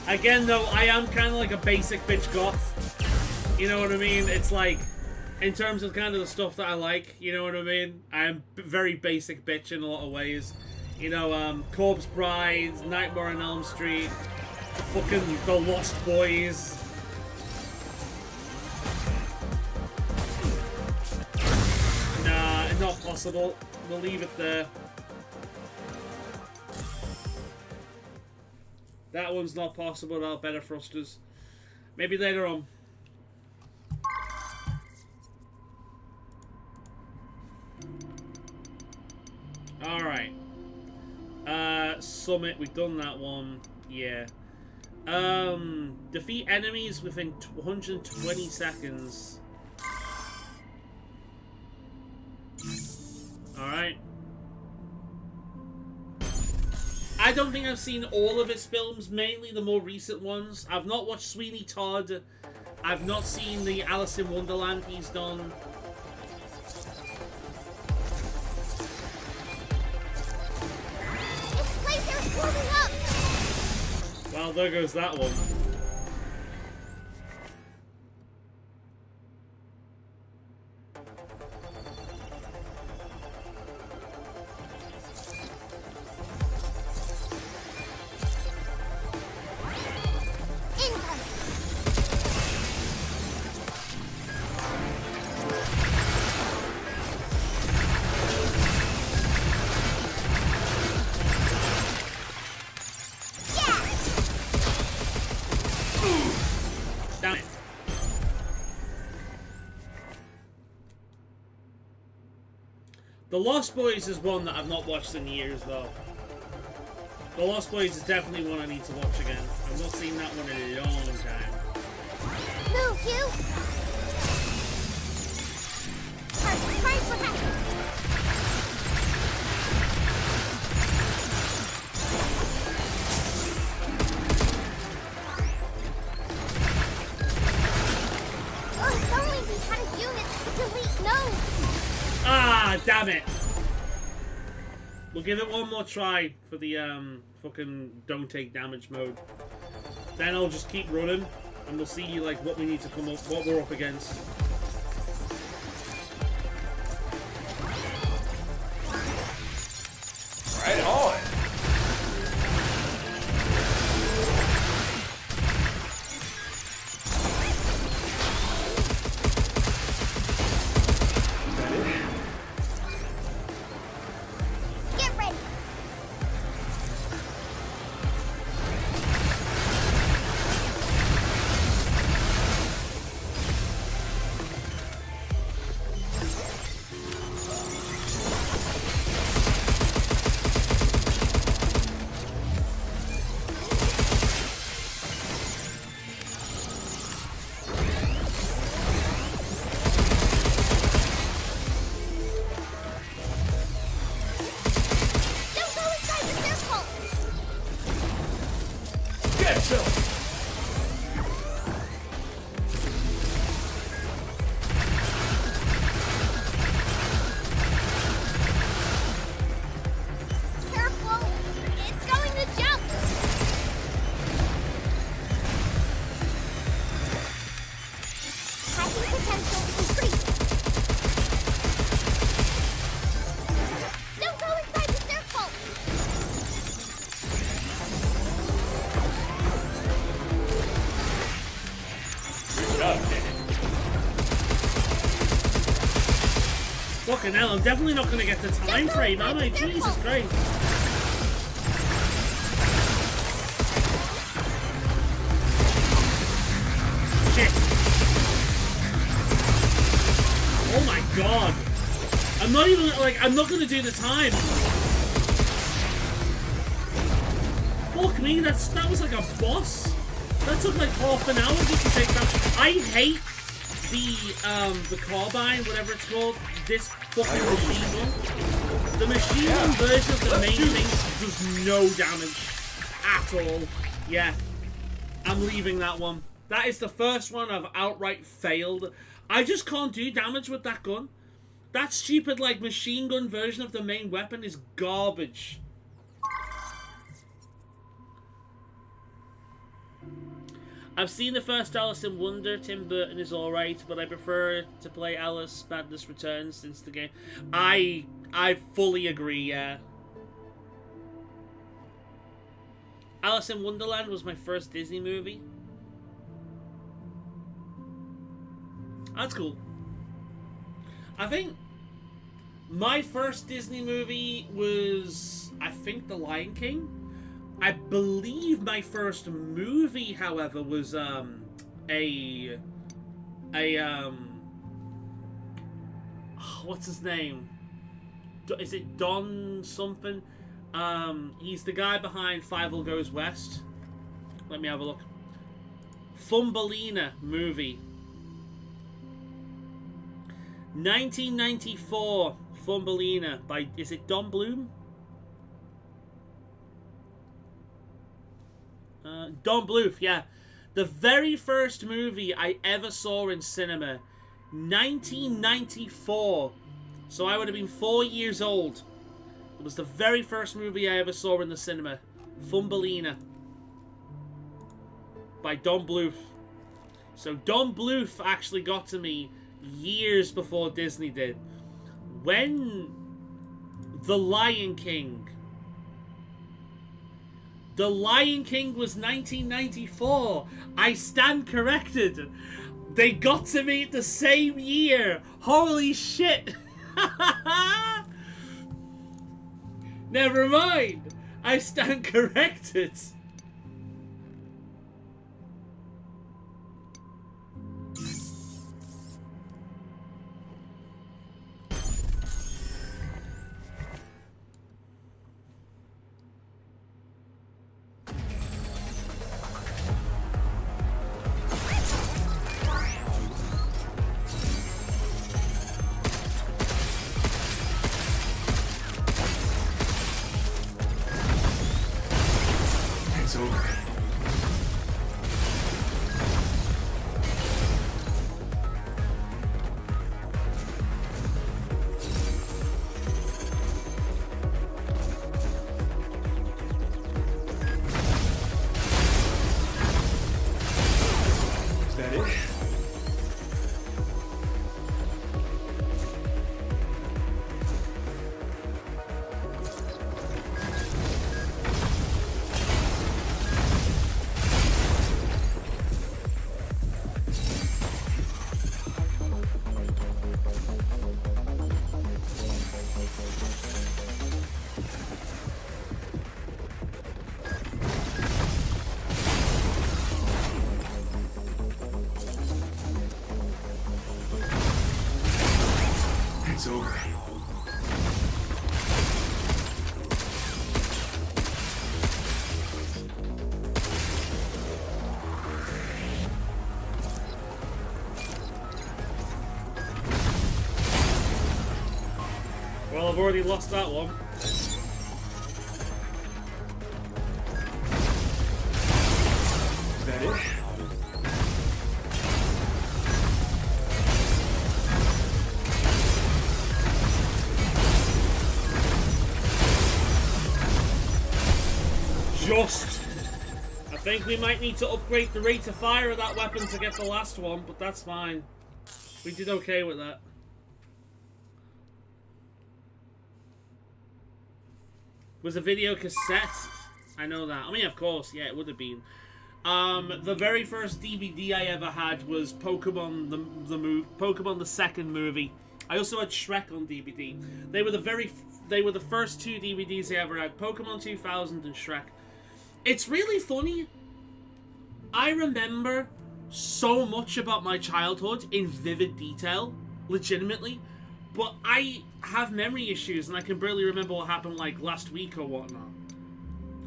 Again, though, I am kind of like a basic bitch goth. You know what I mean? It's like, in terms of kind of the stuff that I like, you know what I mean? I am very basic bitch in a lot of ways. You know, Corpse Bride, Nightmare on Elm Street, fucking The Lost Boys. Nah, not possible. We'll leave it there. That one's not possible without better thrusters. Maybe later on. Alright. Summit, we've done that one. Yeah. Defeat enemies within 120 seconds. Alright. I don't think I've seen all of his films, mainly the more recent ones. I've not watched Sweeney Todd. I've not seen the Alice in Wonderland he's done. This laser's moving up! Well, there goes that one. Damn it. The Lost Boys is one that I've not watched in years, though. The Lost Boys is definitely one I need to watch again. I've not seen that one in a long time. Move, you! Hurry for help! Oh, if only we had a unit to delete nodes! Ah, damn it! We'll give it one more try for the fucking don't take damage mode. Then I'll just keep running, and we'll see like what we need to come up, what we're up against. Right on. Get ready! Don't go inside the circle! Get some. Careful! It's going to jump! Hacking potential increased. Don't go inside the circle! Good job, Danny. Fucking hell, I'm definitely not going to get the time frame, am I? Jesus Christ. Shit. Oh my god. I'm not even, like, I'm not going to do the time. Fuck me, that was like a boss. That took like half an hour just to take that. I hate the carbine, whatever it's called, this fucking machine gun. The machine gun version of the main thing does no damage at all. Yeah, I'm leaving that one. That is the first one I've outright failed. I just can't do damage with that gun. That stupid like machine gun version of the main weapon is garbage. I've seen the first Alice in Wonder. Tim Burton is alright, but I prefer to play Alice Madness Returns since the game. I fully agree, yeah. Alice in Wonderland was my first Disney movie. That's cool. I think my first Disney movie was, I think, The Lion King. I believe my first movie, however, was what's his name? Is it Don something? He's the guy behind Five Will Goes West. Let me have a look. Thumbelina movie. 1994 Thumbelina by, is it Don Bloom? Don Bluth, yeah. The very first movie I ever saw in cinema, 1994. So I would have been 4 years old. It was the very first movie I ever saw in the cinema. Thumbelina. By Don Bluth. So Don Bluth actually got to me years before Disney did. When The Lion King was 1994. I stand corrected. They got to me the same year. Holy shit. Never mind. I stand corrected. It's over. Is that it? It's over. Well, I've already lost that one. Is that it? Just. I think we might need to upgrade the rate of fire of that weapon to get the last one, but that's fine. We did okay with that. Was a video cassette? I know that. I mean, of course, yeah, it would have been. The very first DVD I ever had was Pokemon Pokemon the second movie. I also had Shrek on DVD. They were the first two DVDs I ever had. Pokemon 2000 and Shrek. It's really funny. I remember so much about my childhood in vivid detail, legitimately, but I have memory issues and I can barely remember what happened like last week or whatnot.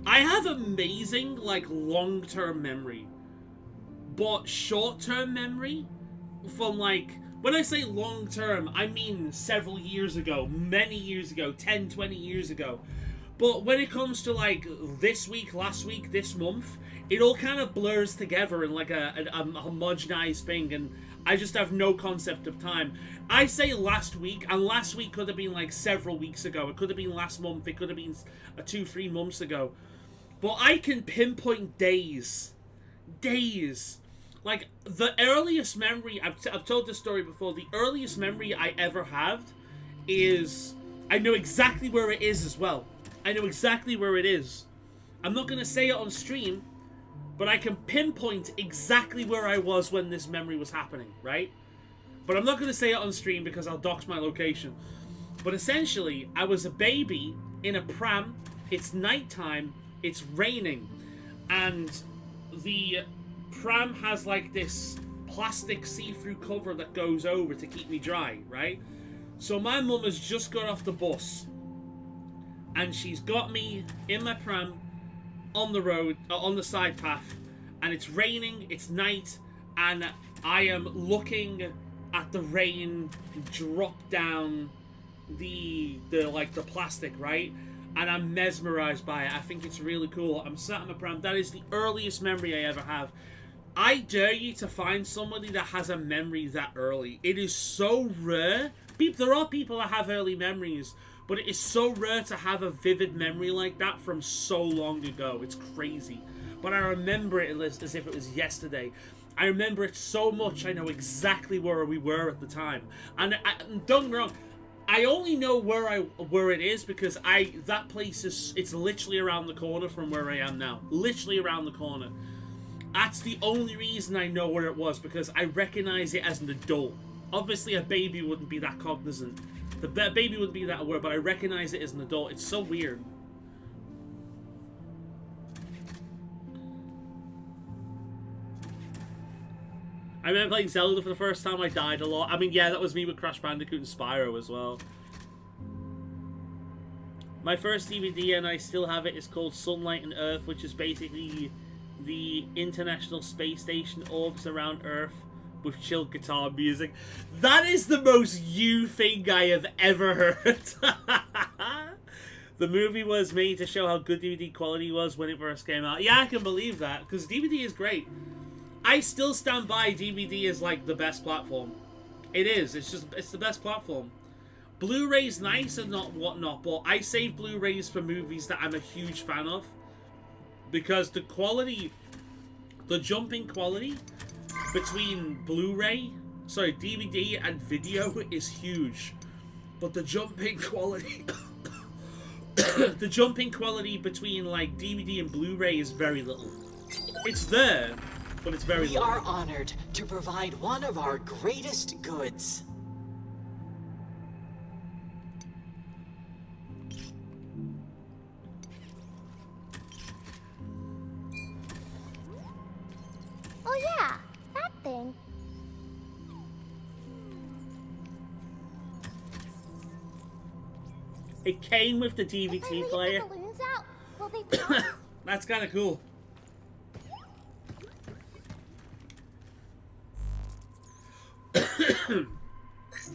I have amazing like long-term memory, but short-term memory from like, when I say long-term, I mean several years ago, many years ago, 10, 20 years ago. But when it comes to like this week, last week, this month, it all kind of blurs together in like a homogenized thing, and I just have no concept of time. I say last week, and last week could have been like several weeks ago. It could have been last month. It could have been 2-3 months ago. But I can pinpoint days. Days. Like, the earliest memory, I've told this story before, the earliest memory I ever had is, I know exactly where it is as well. I know exactly where it is. I'm not going to say it on stream, but I can pinpoint exactly where I was when this memory was happening, right? But I'm not going to say it on stream because I'll dox my location. But essentially, I was a baby in a pram, it's nighttime, it's raining, and the pram has like this plastic see-through cover that goes over to keep me dry, right? So my mum has just got off the bus, and she's got me in my pram on the road, on the side path, and it's raining, it's night, and I am looking at the rain drop down the plastic, right? And I'm mesmerized by it. I think it's really cool. I'm sat in the pram. That is the earliest memory I ever have. I dare you to find somebody that has a memory that early. It is so rare. There are people that have early memories, but it is so rare to have a vivid memory like that from so long ago. It's crazy. But I remember it as if it was yesterday. I remember it so much, I know exactly where we were at the time. And don't get me wrong, I only know where it is because that place it's literally around the corner from where I am now. Literally around the corner. That's the only reason I know where it was, because I recognize it as an adult. Obviously, a baby wouldn't be that cognizant. The baby wouldn't be that aware, but I recognize it as an adult. It's so weird. I remember playing Zelda for the first time. I died a lot. I mean, yeah, that was me with Crash Bandicoot and Spyro as well. My first DVD, and I still have it, is called Sunlight and Earth, which is basically the International Space Station orbs around Earth with chilled guitar music. That is the most you thing I have ever heard. The movie was made to show how good DVD quality was when it first came out. Yeah, I can believe that, because DVD is great. I still stand by DVD is like the best platform. It is. It's the best platform. Blu-ray's nice and whatnot, but I save Blu-rays for movies that I'm a huge fan of, because the quality, the jumping quality between DVD and video is huge. But the jumping quality the jumping quality between like DVD and Blu-ray is very little. It's there, but it's very little. We are honored to provide one of our greatest goods. Oh yeah, that thing. It came with the If I DVD leave player. the balloons out, will they pop? That's kind of cool.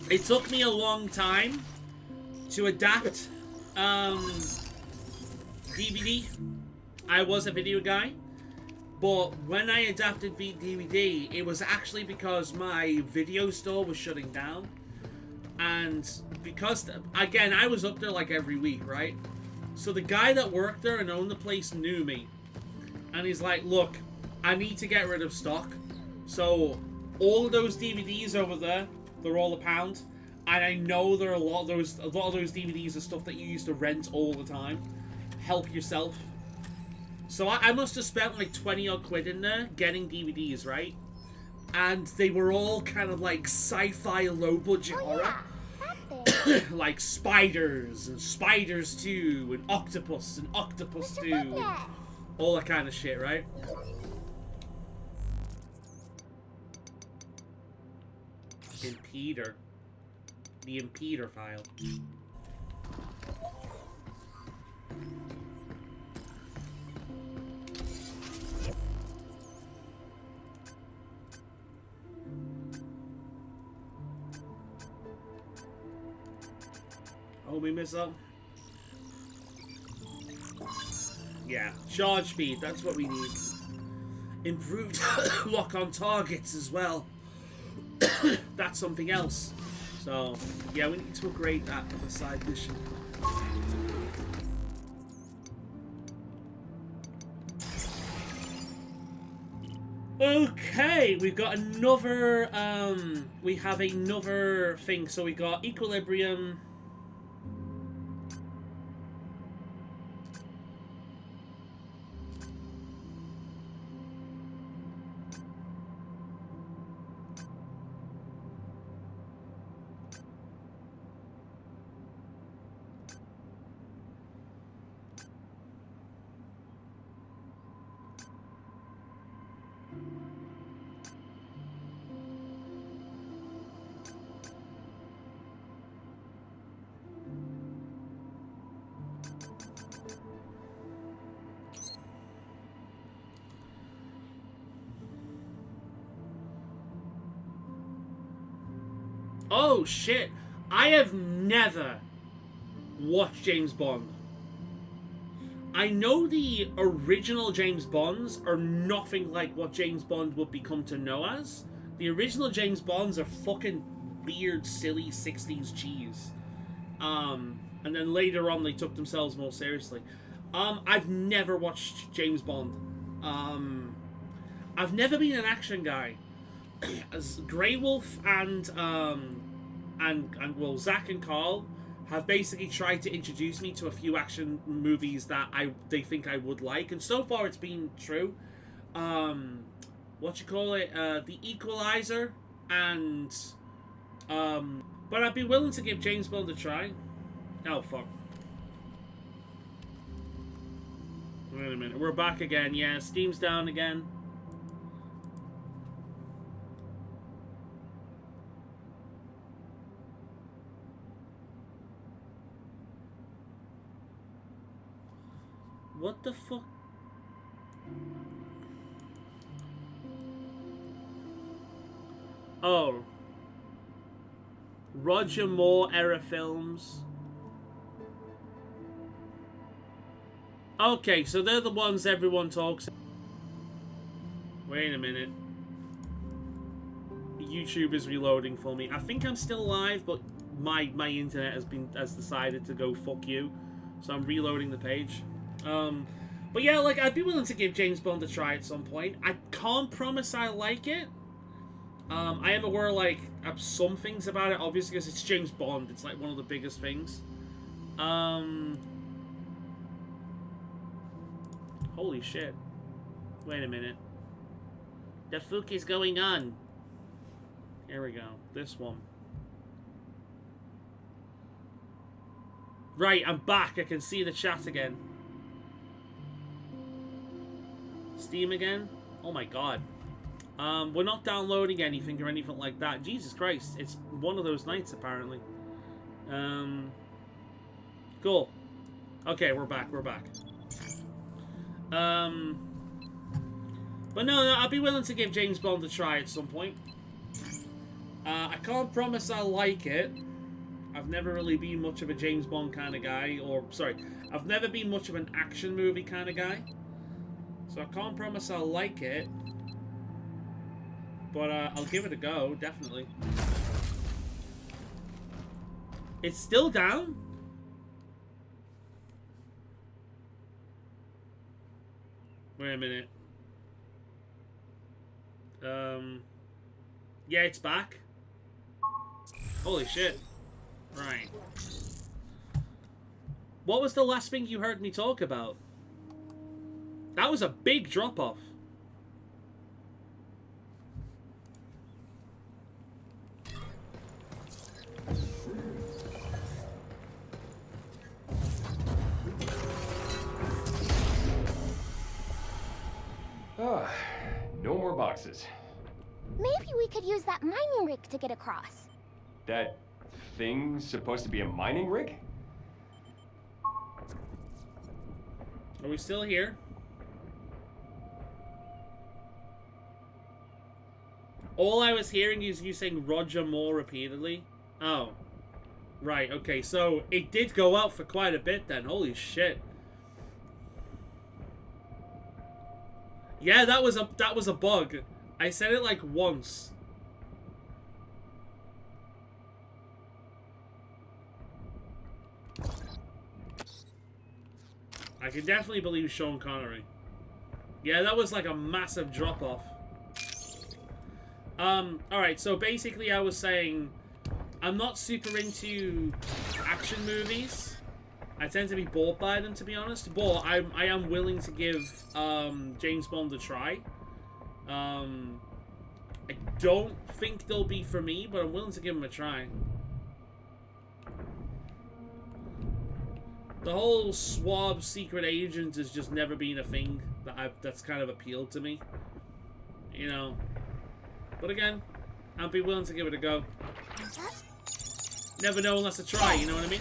It took me a long time to adapt DVD. I was a video guy, but when I adapted DVD, it was actually because my video store was shutting down. And because, again, I was up there like every week, right? So the guy that worked there and owned the place knew me. And he's like, look, I need to get rid of stock. So all of those DVDs over there, they're all £1. And I know there are a lot of those DVDs are stuff that you used to rent all the time. Help yourself. So I must have spent like 20 odd quid in there getting DVDs, right? And they were all kind of like sci-fi low budget horror. Yeah, that thing. Like Spiders and Spiders 2 and Octopus and Octopus 2. Goodness. All that kind of shit, right? Impeder. The Impeder file. Oh, we miss up. Yeah, charge speed, that's what we need. Improved lock on targets as well. That's something else. So, yeah, we need to upgrade that for the side mission. Okay, we've got another, we have another thing. So we got Equilibrium. Oh shit! I have never watched James Bond. I know the original James Bonds are nothing like what James Bond would become to know as. The original James Bonds are fucking weird, silly 60s cheese. And then later on they took themselves more seriously. I've never watched James Bond. I've never been an action guy. As Grey Wolf and well, Zach and Carl have basically tried to introduce me to a few action movies that they think I would like, and so far it's been true. What you call it? The Equalizer, and but I'd be willing to give James Bond a try. Oh fuck! Wait a minute, we're back again. Yeah, Steam's down again. What the fuck? Oh. Roger Moore era films. Okay, so they're the ones everyone talks about. Wait a minute. YouTube is reloading for me. I think I'm still live, but my internet has decided to go fuck you. So I'm reloading the page. But yeah, like, I'd be willing to give James Bond a try at some point. I can't promise I like it. I am aware, like, of some things about it, obviously, because it's James Bond. It's, like, one of the biggest things. Holy shit. Wait a minute. The fuck is going on? Here we go. This one. Right, I'm back. I can see the chat again. Steam again? Oh my god. We're not downloading anything or anything like that. Jesus Christ. It's one of those nights, apparently. Cool. Okay, we're back. We're back. But no, I'd be willing to give James Bond a try at some point. I can't promise I like it. I've never really been much of a James Bond kind of guy. Or, sorry, I've never been much of an action movie kind of guy. So I can't promise I'll like it. But I'll give it a go, definitely. It's still down? Wait a minute. Yeah, it's back. Holy shit. Right. What was the last thing you heard me talk about? That was a big drop-off. Ah, no more boxes. Maybe we could use that mining rig to get across. That thing's supposed to be a mining rig? Are we still here? All I was hearing is you saying Roger Moore repeatedly. Oh. Right, okay, so it did go out for quite a bit then. Holy shit. Yeah, that was a bug. I said it like once. I can definitely believe Sean Connery. Yeah, that was like a massive drop-off. Alright, so basically I was saying I'm not super into action movies. I tend to be bored by them, to be honest. But I am willing to give James Bond a try. I don't think they'll be for me, but I'm willing to give them a try. The whole swab secret agent has just never been a thing that's kind of appealed to me. You know. But again, I'd be willing to give it a go. Never know unless I try, you know what I mean?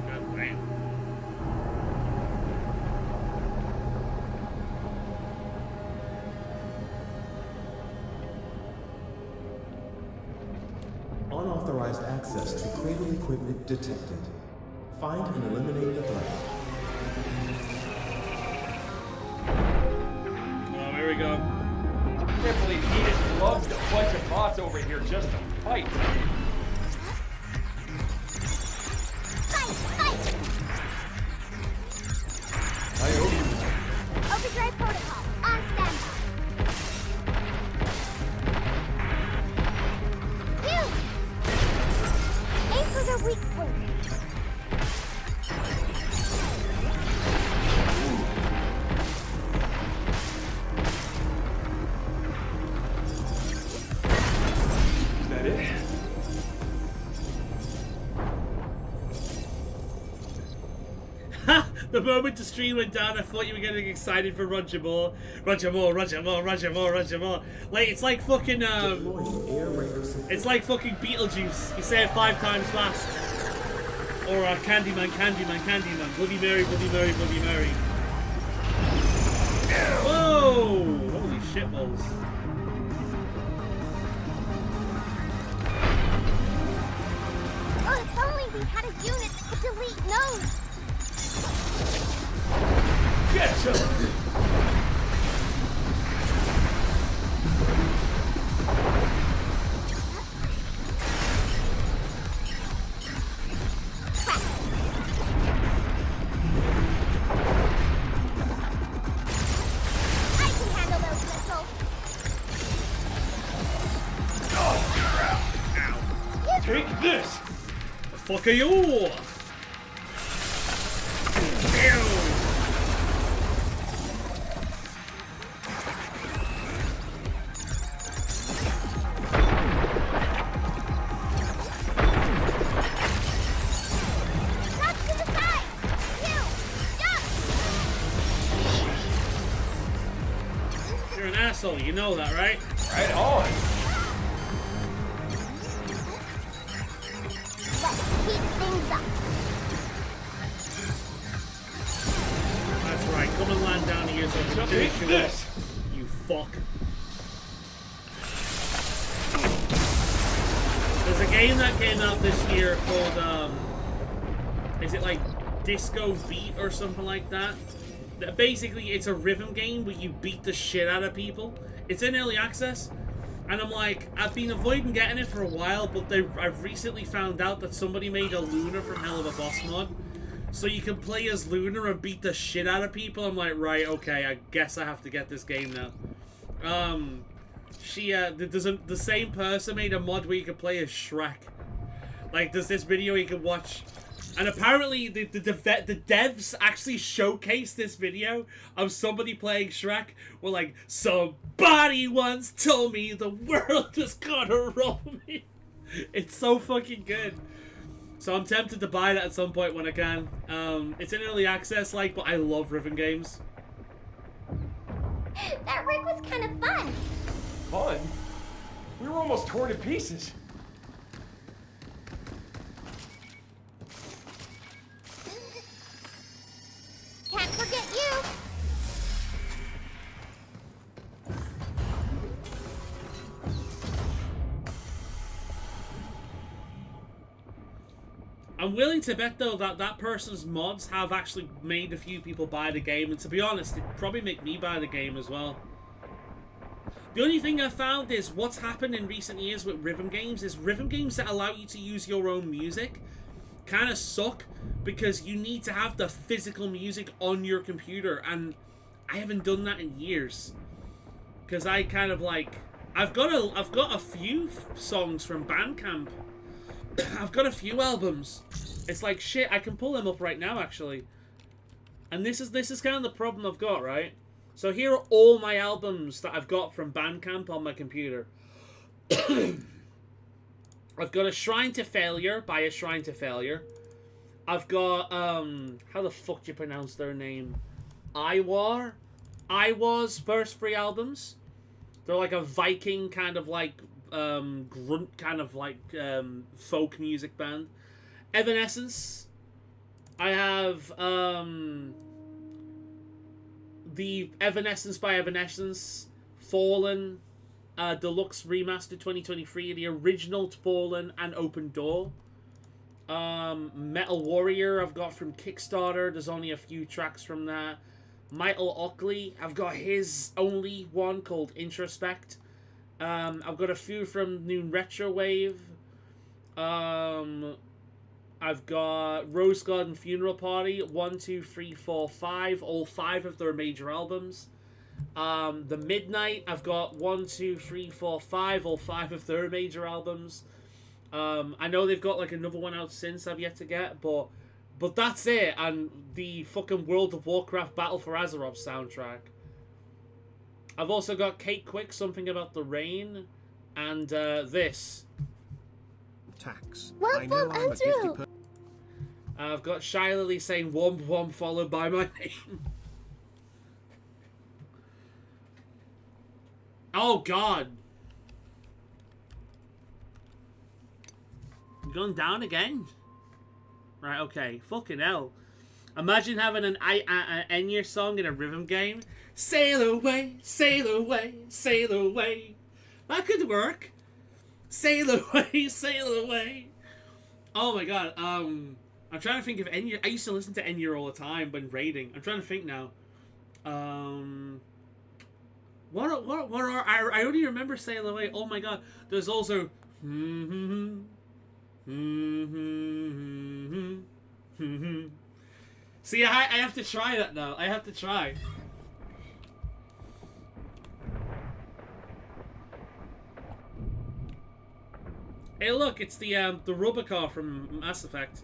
God damn. Unauthorized access to cradle equipment detected. Find and eliminate the threat. Oh, here we go. I can't believe Edith lugged a bunch of bots over here just to fight. Fight! I owe you. Overdrive protocol, on standby. You! Aim for the weak point. Is that it? The moment the stream went down, I thought you were getting excited for Roger Moore. Roger Moore, Roger Moore, Roger Moore, Roger Moore. Like, it's like fucking, Deploying air raider support. it's like fucking Beetlejuice. You say it 5 times fast. Or Candyman, Candyman, Candyman. Bloody Mary, Bloody Mary, Bloody Mary. Whoa! Holy shitballs. Oh, if only we had a unit that could delete nodes. Getcha! I can handle those missiles. Take this! The fuck are you? Drop to the side. You, jump. You're an asshole, you know that, right? Right on! Let's heat things up. That's right, come and land down here so I can Just finish eat you this! up, you fuck. There's a game that came out this year called, is it like Disco Beat or something like that? Basically, it's a rhythm game where you beat the shit out of people. It's in early access, and I'm like, I've been avoiding getting it for a while, but I've recently found out that somebody made a Lunar from Hell of a Boss mod, so you can play as Lunar and beat the shit out of people. I'm like, right, okay, I guess I have to get this game now. The same person made a mod where you can play as Shrek. Like, there's this video you can watch, and apparently the devs actually showcased this video of somebody playing Shrek. Where like, somebody once told me the world is gonna roll me. It's so fucking good. So I'm tempted to buy that at some point when I can. It's in early access, like, but I love rhythm games. That rig was kind of fun. Fun? We were almost torn to pieces. Can't forget you. I'm willing to bet, though, that that person's mods have actually made a few people buy the game, and to be honest, it'd probably make me buy the game as well. The only thing I found is what's happened in recent years with rhythm games is rhythm games that allow you to use your own music kind of suck because you need to have the physical music on your computer, and I haven't done that in years. Because I kind of like, I've got a few songs from Bandcamp. I've got a few albums. It's like shit. I can pull them up right now, actually. And this is kind of the problem I've got, right? So here are all my albums that I've got from Bandcamp on my computer. I've got A Shrine to Failure by A Shrine to Failure. I've got how the fuck do you pronounce their name? Iwar's first 3 albums. They're like a Viking kind of like grunt kind of like folk music band. Evanescence. I have the Evanescence by Evanescence, Faolan, Deluxe Remastered 2023, the original Faolan and Open Door. Metal Warrior I've got from Kickstarter. There's only a few tracks from that. Michael Ockley, I've got his only one called Introspect. I've got a few from New Retrowave. I've got Rose Garden Funeral Party, 1, 2, 3, 4, 5, all 5 of their major albums. The Midnight, I've got 1, 2, 3, 4, 5, all 5 of their major albums. I know they've got like another one out since I've yet to get, but that's it. And the fucking World of Warcraft Battle for Azeroth soundtrack. I've also got Kate Quick, Something About the Rain, and this. Tax. Welcome, Andrew. I've got Shia Lily saying "Womp Womp" followed by my name. Oh God. You going down again? Right, okay. Fucking hell. Imagine having an Enya song in a rhythm game. Sail away, sail away, sail away. That could work. Sail away, sail away. Oh my God. I'm trying to think of Enya. I used to listen to Enya all the time when raiding. I'm trying to think now. What are I only remember Sail Away. Oh my God. There's also See, I have to try that now. I have to try. Hey, look, it's the rubber car from Mass Effect.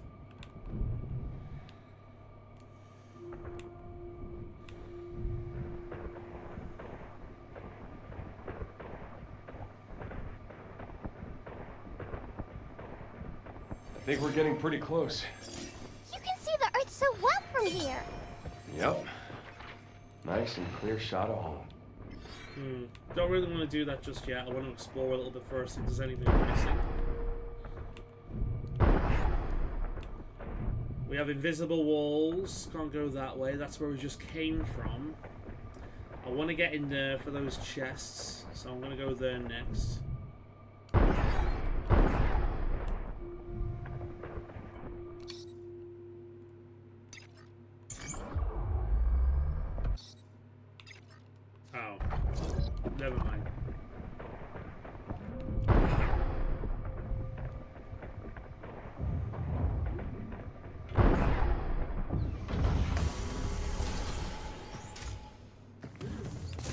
I think we're getting pretty close. You can see the Earth so well from here. Yep. Nice and clear shot of home. Don't really want to do that just yet. I want to explore a little bit first if there's anything I'm missing. We have invisible walls. Can't go that way. That's where we just came from. I want to get in there for those chests, so I'm going to go there next. Oh. Never mind.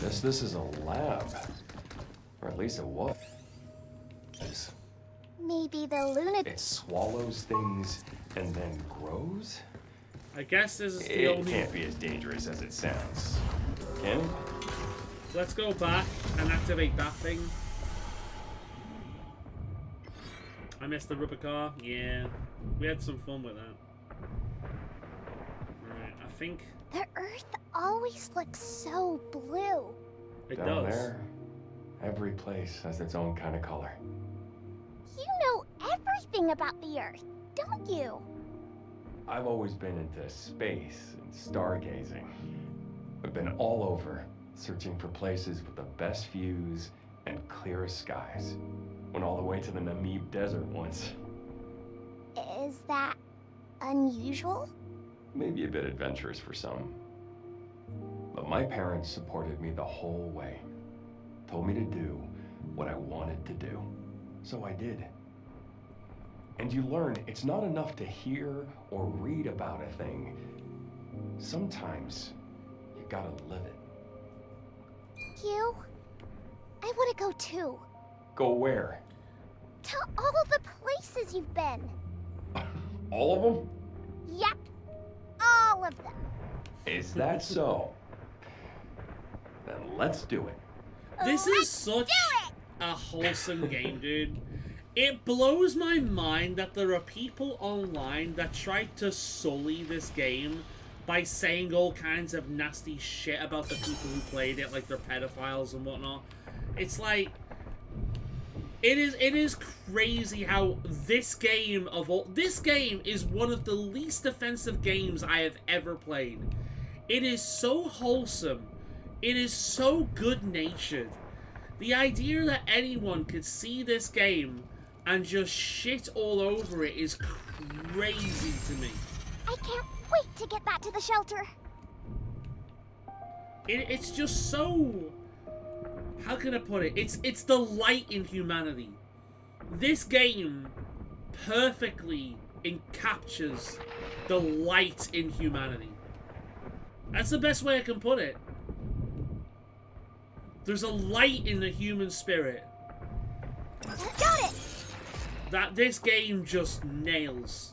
Guess this is a lab. Or at least it was. Maybe the lunatic. It swallows things and then grows? I guess this is the It only... can't be as dangerous as it sounds. Can it? Let's go back and activate that thing. I missed the rubber car. Yeah. We had some fun with that. Alright, I think... The Earth always looks so blue. It Down does. there, every place has its own kind of color. You know everything about the Earth, don't you? I've always been into space and stargazing. I've been all over, searching for places with the best views and clearest skies. Went all the way to the Namib Desert once. Is that unusual? Maybe a bit adventurous for some. But my parents supported me the whole way. Told me to do what I wanted to do. So I did. And you learn it's not enough to hear or read about a thing. Sometimes you gotta live it. You? I want to go too. Go where? To all the places you've been. All of them? Yep. All of them. Is that so? Then let's do it. This is such a wholesome game, dude. It blows my mind that there are people online that try to sully this game by saying all kinds of nasty shit about the people who played it, like they're pedophiles and whatnot. It's like... It is crazy how this game is one of the least offensive games I have ever played. It is so wholesome. It is so good-natured. The idea that anyone could see this game and just shit all over it is crazy to me. I can't wait to get back to the shelter. It's just so... How can I put it? It's the light in humanity. This game perfectly encaptures the light in humanity. That's the best way I can put it. There's a light in the human spirit Got it! that this game just nails.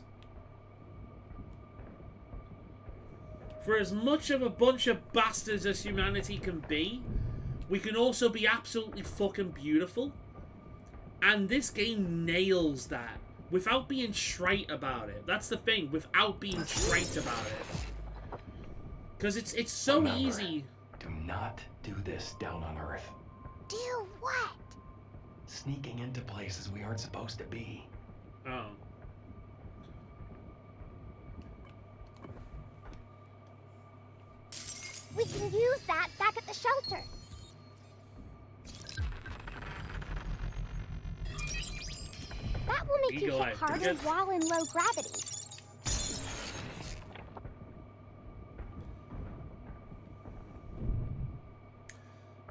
For as much of a bunch of bastards as humanity can be, we can also be absolutely fucking beautiful. And this game nails that without being trite about it. That's the thing, without being trite about it. Because it's so Remember, easy. Do not do this down on Earth. Do what? Sneaking into places we aren't supposed to be. Oh. We can use that back at the shelter. That will make you Eagle eye. hit harder Good. while in low gravity.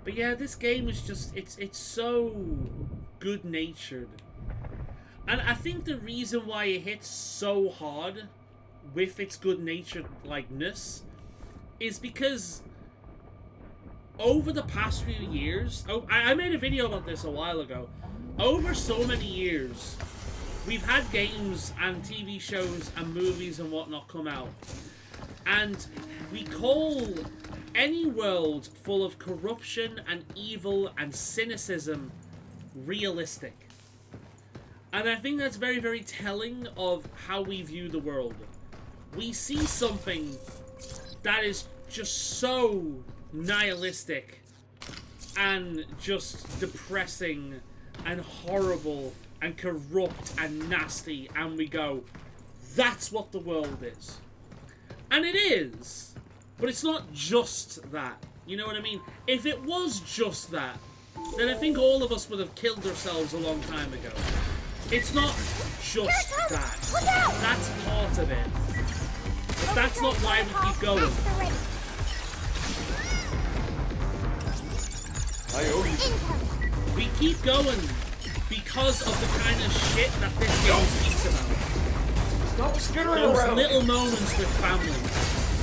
But yeah, this game is just, it's so good-natured. And I think the reason why it hits so hard with its good-natured likeness is because over the past few years, I made a video about this a while ago. Over so many years, we've had games and TV shows and movies and whatnot come out. And we call any world full of corruption and evil and cynicism realistic. And I think that's very, very telling of how we view the world. We see something that is just so nihilistic and just depressing and horrible and corrupt and nasty, and we go, that's what the world is. And it is, but it's not just that. You know what I mean? If it was just that, then I think all of us would have killed ourselves a long time ago. It's not just that. That's part of it. But that's not why we keep going. I owe you. We keep going because of the kind of shit that this game speaks about. Stop skittering Those around. little moments with family.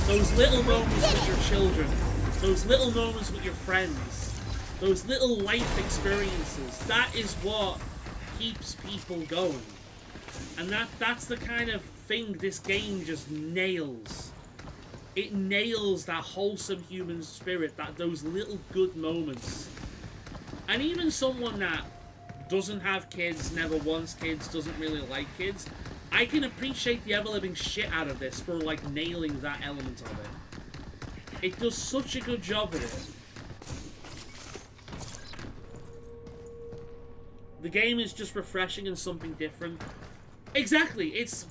Those little moments with your children. Those little moments with your friends. Those little life experiences. That is what keeps people going. And that's the kind of thing this game just nails. It nails that wholesome human spirit, those little good moments. And even someone that doesn't have kids, never wants kids, doesn't really like kids, I can appreciate the ever-living shit out of this for, like, nailing that element of it. It does such a good job with it. The game is just refreshing and something different. Exactly, it's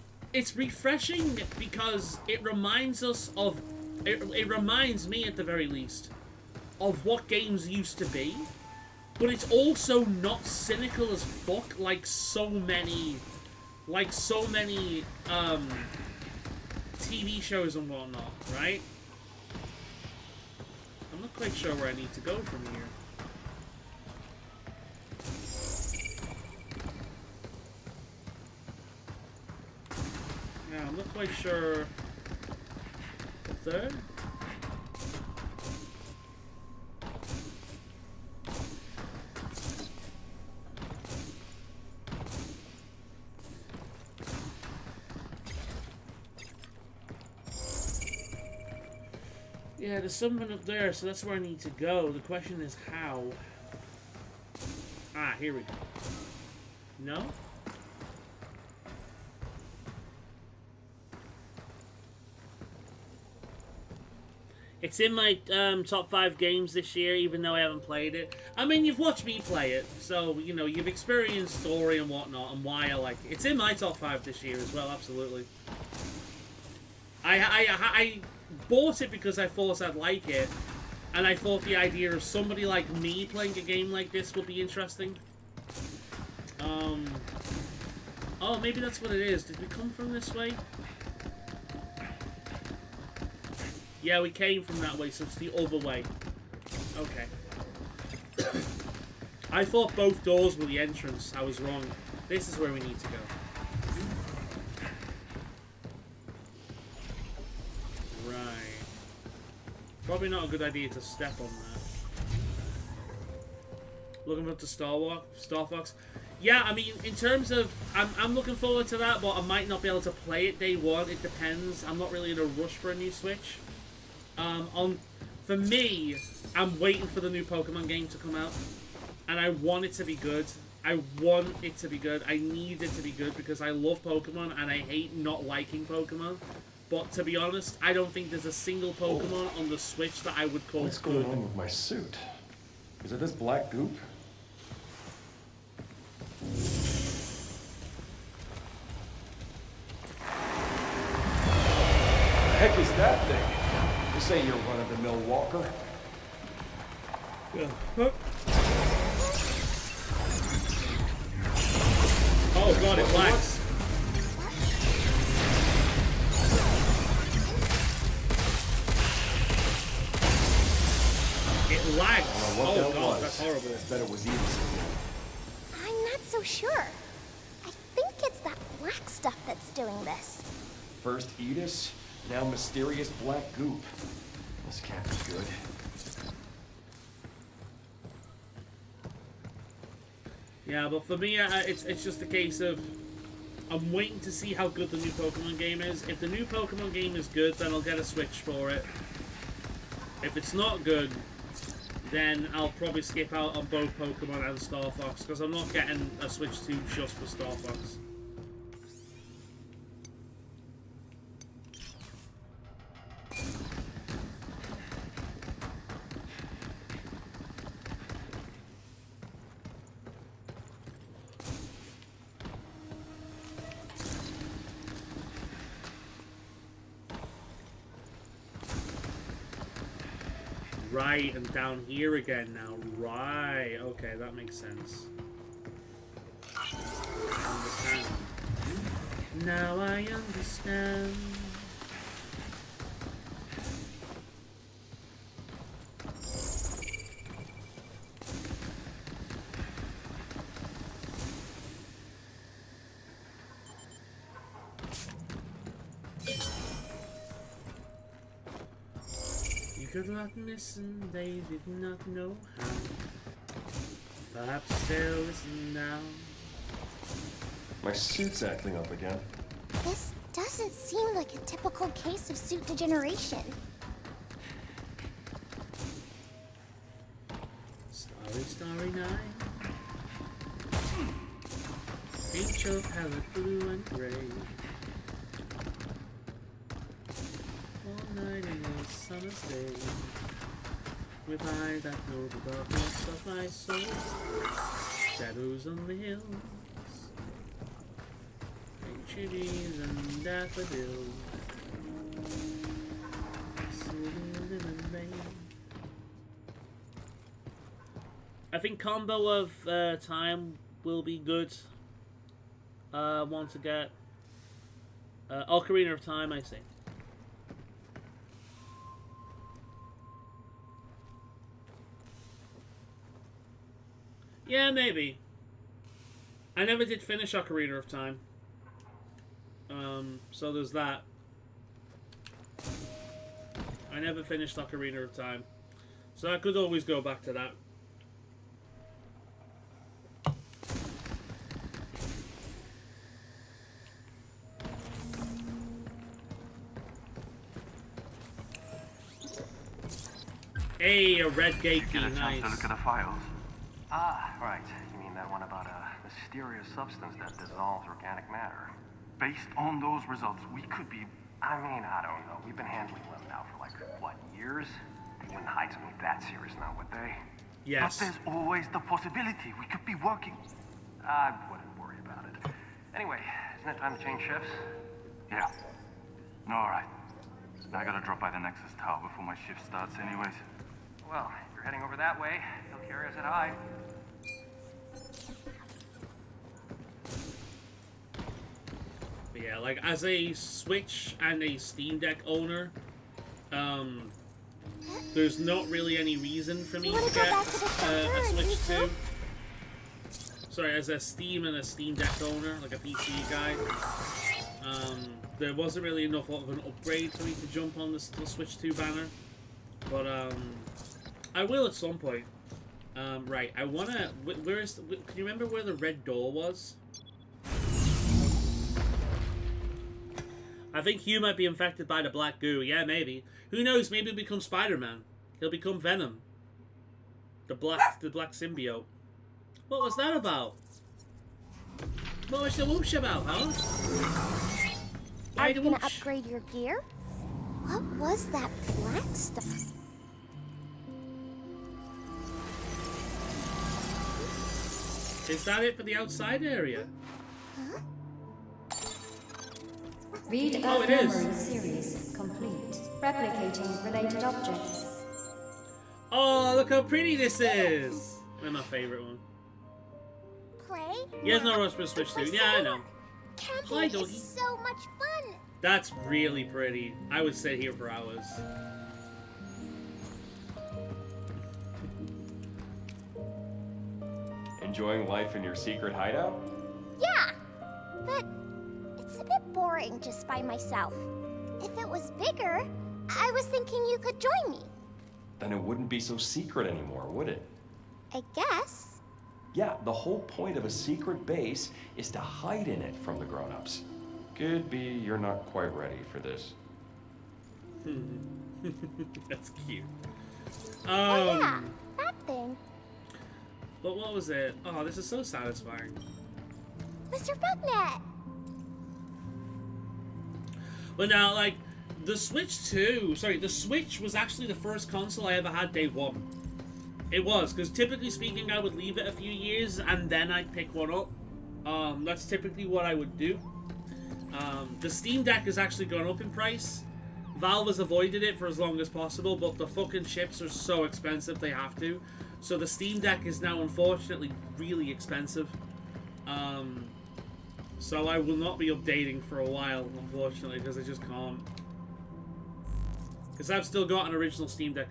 refreshing because it reminds us of... It reminds me, at the very least, of what games used to be. But it's also not cynical as fuck like so many TV shows and whatnot, right? I'm not quite sure where I need to go from here. Yeah, I'm not quite sure. Up there? Yeah, there's something up there, so that's where I need to go. The question is how. Ah, here we go. No? It's in my top 5 games this year, even though I haven't played it. I mean, you've watched me play it, so, you know, you've experienced story and whatnot, and why I like it. It's in my top 5 this year as well, absolutely. I bought it because I thought I'd like it, And I thought the idea of somebody like me playing a game like this would be interesting. Oh, maybe that's what it is. Did we come from this way? Yeah, we came from that way, so it's the other way. Okay. I thought both doors were the entrance. I was wrong. This is where we need to go. Right. Probably not a good idea to step on that. Looking forward to Star Fox. Yeah, I mean, in terms of... I'm looking forward to that, but I might not be able to play it day one. It depends. I'm not really in a rush for a new Switch. For me, I'm waiting for the new Pokemon game to come out. And I want it to be good. I want it to be good. I need it to be good because I love Pokemon and I hate not liking Pokemon. But to be honest, I don't think there's a single Pokemon on the Switch that I would call What's good. going on with my suit? Is it this black goop? The heck is that thing? This ain't your run-of-the-mill walker. Yeah. Huh? Oh god, it lags. It lags. Oh god, that's horrible. I bet it was Edith's. I'm not so sure. I think it's that black stuff that's doing this. First Edis, now mysterious black goop. This can't be good. Yeah, but for me, it's just a case of I'm waiting to see how good the new Pokemon game is. If the new Pokemon game is good, then I'll get a Switch for it. If it's not good, then I'll probably skip out on both Pokemon and Star Fox, because I'm not getting a Switch 2 just for Star Fox. Right, and down here again now. Right, okay, that makes sense. Understand. Now I understand. Could not listen, they did not know how. Perhaps they'll listen now. My suit's acting up again. This doesn't seem like a typical case of suit degeneration. Starry, starry night. Paint your palette blue and gray. All night in a summer's day, with eyes that know the darkness of my soul, shadows on the hills, and trees and daffodils, soothing in the rain. I think combo of time will be good. Want to get Ocarina of Time, I think. Yeah, maybe. I never did finish Ocarina of Time. So there's that. I never finished Ocarina of Time. So I could always go back to that. Hey, a red gate key, Get a chance nice. to look at the files. Ah, right. You mean that one about a mysterious substance that dissolves organic matter? Based on those results, we could be... I mean, I don't know. We've been handling them now for like, what, years? They wouldn't hide something that serious now, would they? Yes. But there's always the possibility we could be working. I wouldn't worry about it. Anyway, isn't it time to change shifts? Yeah. All right. I gotta drop by the Nexus Tower before my shift starts anyways. Well, if you're heading over that way, he'll carry us at high. But yeah, like as a Switch and a Steam Deck owner, there's not really any reason for me to get a Switch 2. Sorry, as a Steam and a Steam Deck owner, like a PC guy, there wasn't really enough of an upgrade for me to jump on the Switch 2 banner. But I will at some point. Right, I wanna. Where is? Can you remember where the red door was? I think Hugh might be infected by the black goo. Yeah, maybe. Who knows? Maybe he'll become Spider-Man. He'll become Venom. The black symbiote. What was that about? What was the whoosh about, huh? Are you gonna upgrade your gear? What was that black stuff? Is that it for the outside area? Huh? Read Oh, Earth it is. Memory series complete. Replicating related objects. Oh, look how pretty this is! That's my favorite one. Play? Yeah, there's no rush for Switch 2. Yeah, I know. Camping Hi, doggy. is so much fun. That's really pretty. I would sit here for hours. Enjoying life in your secret hideout? Yeah, but it's a bit boring just by myself. If it was bigger, I was thinking you could join me. Then it wouldn't be so secret anymore, would it? I guess. Yeah, the whole point of a secret base is to hide in it from the grown-ups. Could be you're not quite ready for this. That's cute. Oh yeah, that thing. But what was it? Oh, this is so satisfying. Mr. Bugnet! But now, like, the Switch 2, sorry, the Switch was actually the first console I ever had day one. It was, because typically speaking, I would leave it a few years and then I'd pick one up. That's typically what I would do. The Steam Deck has actually gone up in price. Valve has avoided it for as long as possible, but the fucking chips are so expensive they have to. So the Steam Deck is now unfortunately really expensive. So I will not be updating for a while, unfortunately, because I just can't. Because I've still got an original Steam Deck.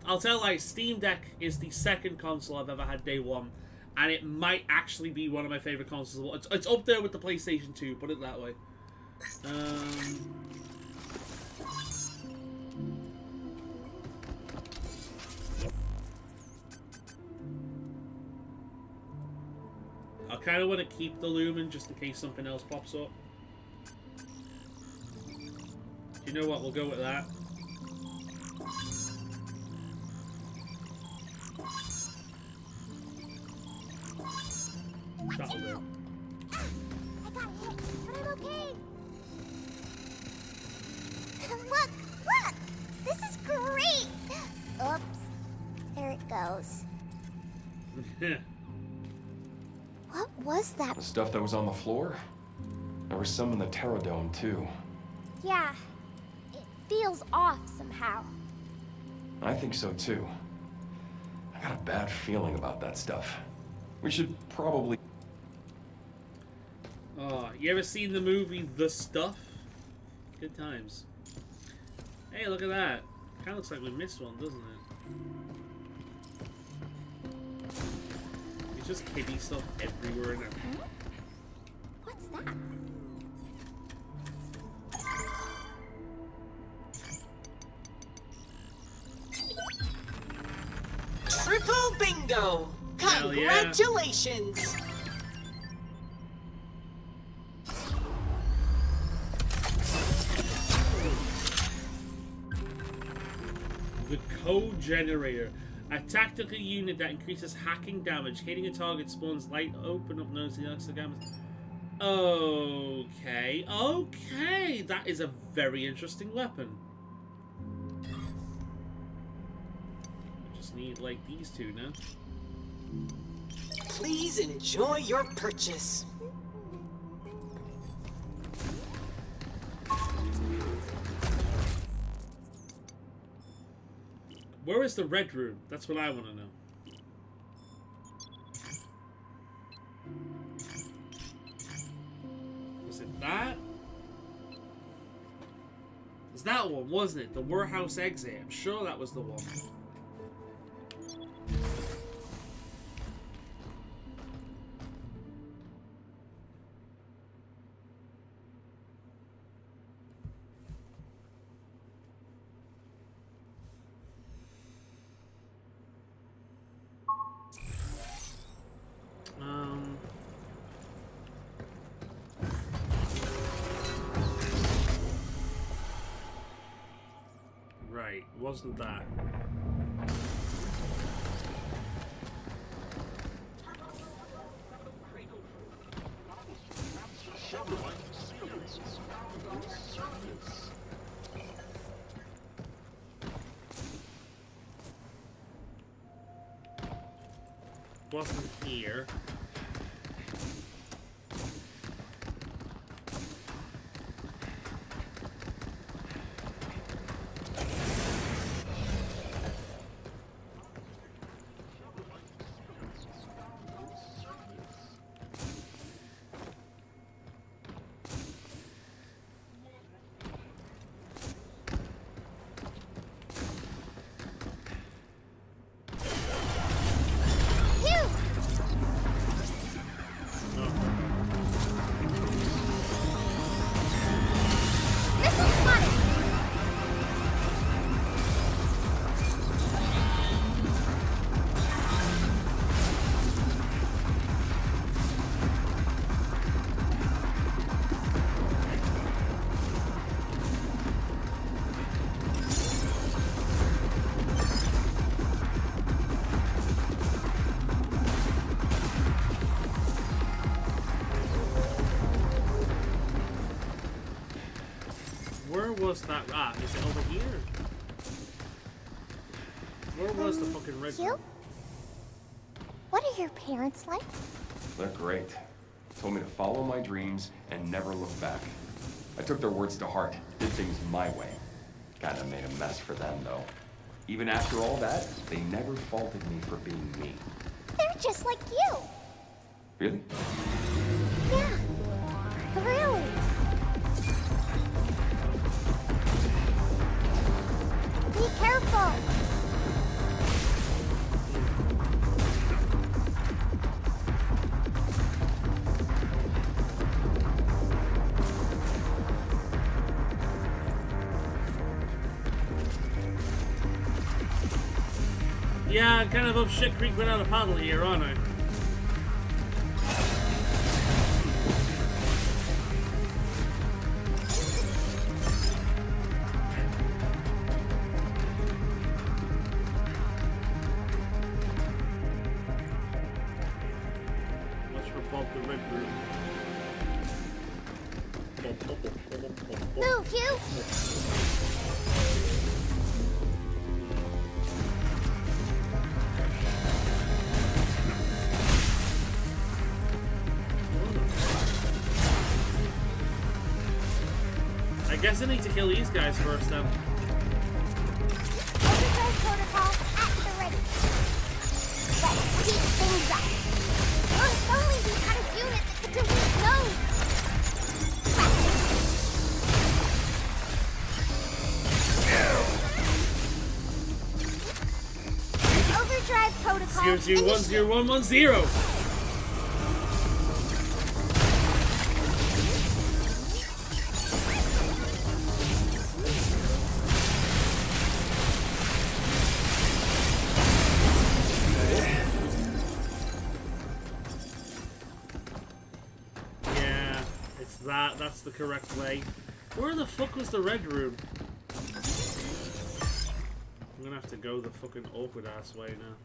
I'll tell you, Steam Deck is the second console I've ever had day one. And it might actually be one of my favorite consoles. It's up there with the PlayStation 2, put it that way. I kind of want to keep the Lumen just in case something else pops up. You know what? We'll go with that. That'll do. I got hit, but I'm okay. Look! Look! This is great! Oops. There it goes. What was that? The stuff that was on the floor? There was some in the Terradome, too. Yeah. It feels off somehow. I think so, too. I got a bad feeling about that stuff. We should probably... Oh, you ever seen the movie The Stuff? Good times. Hey, look at that. Kind of looks like we missed one, doesn't it? It's just kiddie stuff everywhere now. What's that? Triple bingo! Hell yeah. Congratulations! The Code Generator. A tactical unit that increases hacking damage. Hitting a target spawns light open up nodes in the extra damage. Okay. Okay. That is a very interesting weapon. I just need, like, these two now. Please enjoy your purchase. Where is the red room? That's what I want to know. Was it that? It was that one, wasn't it? The warehouse exit. I'm sure that was the one. Right, wasn't that? Wasn't here. Where was that? Ah, is it over here? Where was the fucking red You? room? What are your parents like? They're great. Told me to follow my dreams and never look back. I took their words to heart, did things my way. Kinda made a mess for them, though. Even after all that, they never faulted me for being me. They're just like you. Really? Yeah. Really. Be careful. Yeah, I'm kind of up shit creek without a paddle here, aren't I? Watch for Bob the Red Room. Move, you. I guess I need to kill these guys first, then. Overdrive protocol at the ready. Let's speed things up. If only we had a unit that could delete nodes. Overdrive protocol 0010110. Yeah, it's that. That's the correct way. Where the fuck was the red room? I'm gonna have to go the fucking awkward ass way now.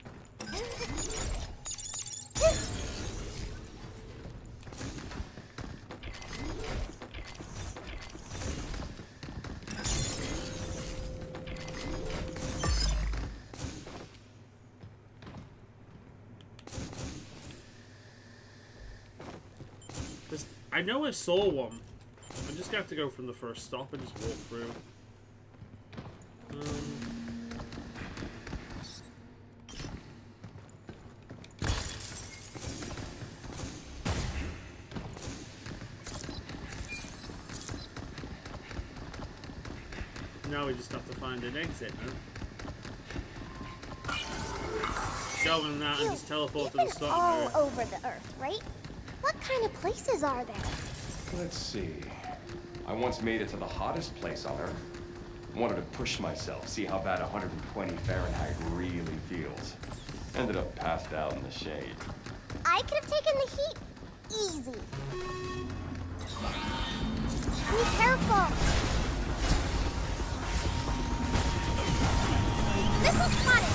I know I saw one. I'm just gonna have to go from the first stop and just walk through. Now we just have to find an exit now. Go on that and just teleport to the You've been starting all area. over the Earth, right? What kind of places are there? Let's see. I once made it to the hottest place on Earth. Wanted to push myself, see how bad 120 Fahrenheit really feels. Ended up passed out in the shade. I could have taken the heat easy. Be careful. Missile spotted.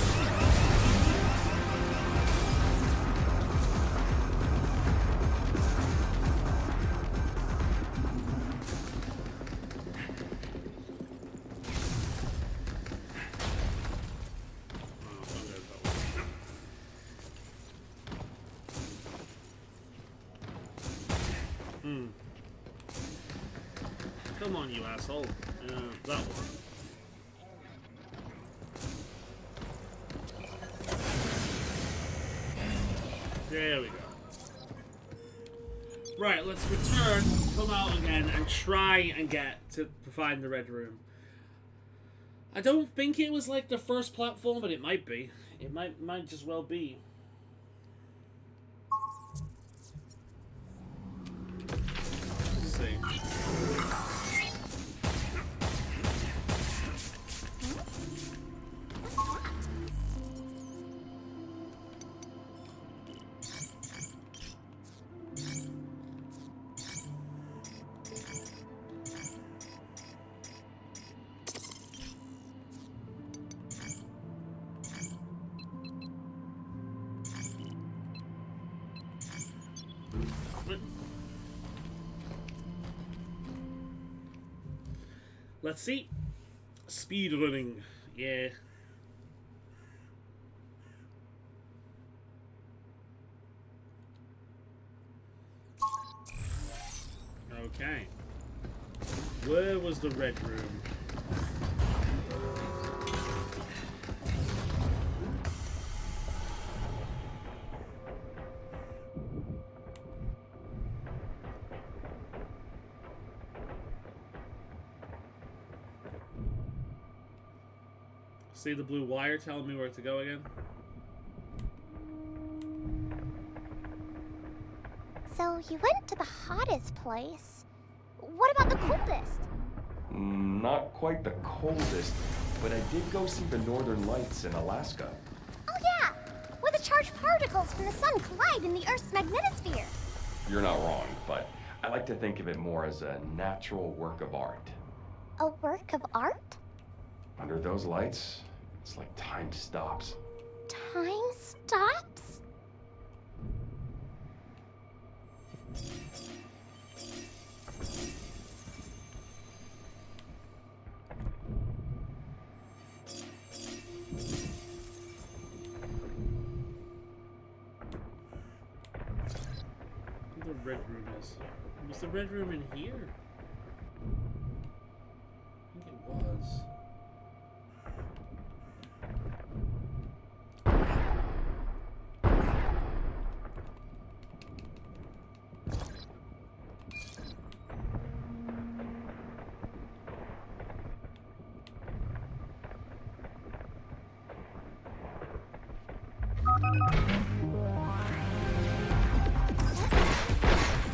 Come on, you asshole. That one. There we go. Right, let's return, come out again, and try and get to find the red room. I don't think it was like the first platform, but it might be. It might just well be. Let's see. Let's see. Speed running. Yeah. Okay. Where was the red room? See the blue wire telling me where to go again? So you went to the hottest place. What about the coldest? Not quite the coldest, but I did go see the northern lights in Alaska. Oh yeah, where the charged particles from the sun collide in the Earth's magnetosphere. You're not wrong, but I like to think of it more as a natural work of art. A work of art? Under those lights, it's like time stops. Time stops? Where the red room is. Was the red room in here? I think it was.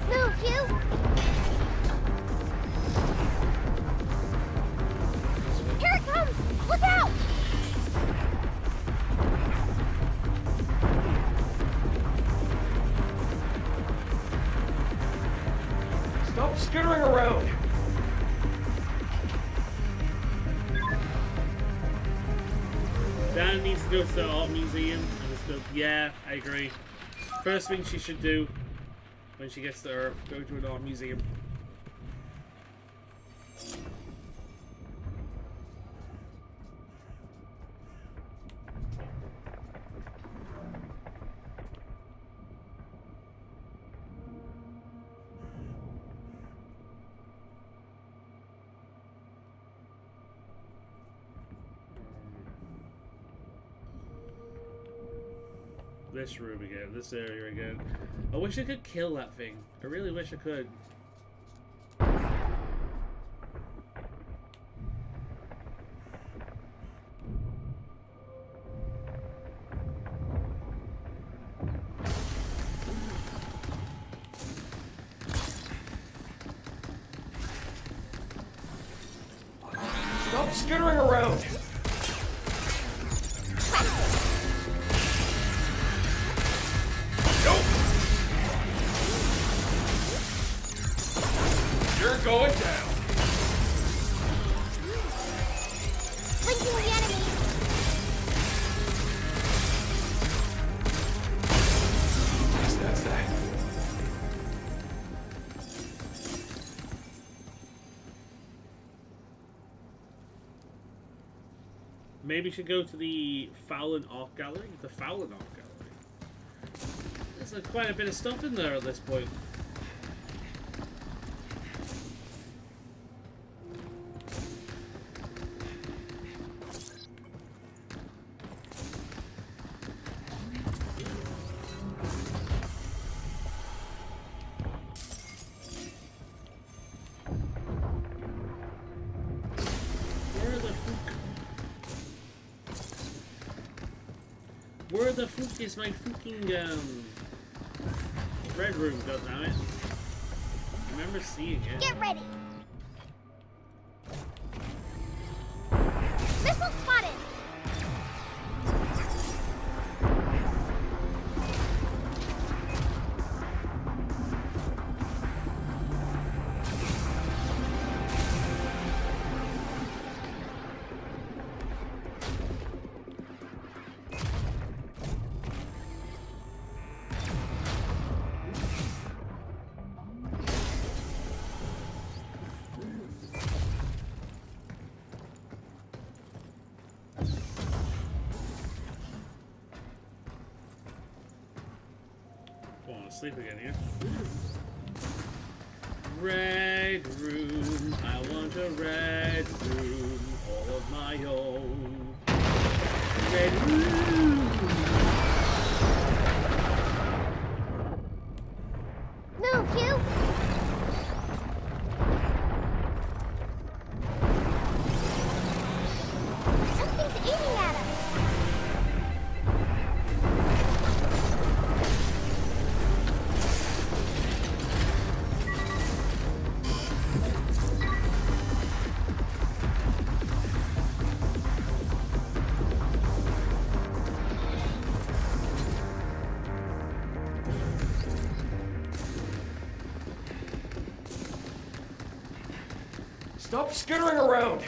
Move, you! Here it comes! Look out! Stop skittering around! Dan needs to go to the art museum and just go. Yeah, I agree. First thing she should do when she gets to Earth, go to an art museum. This room again, this area again. I wish I could kill that thing. I really wish I could. skittering around! Nope! You're going down! Blinking the enemy. Yes, that's that. Maybe we should go to the Faolan Art Gallery? The Faolan Art Gallery. There's quite a bit of stuff in there at this point. Where the fuck is my fucking red room, goddammit? I remember seeing it. Get ready. Missile spotted. Sleep again here. Red room, I want a red room, all of my own. Red room. Move, you. Something's eating at us. Stop skittering around!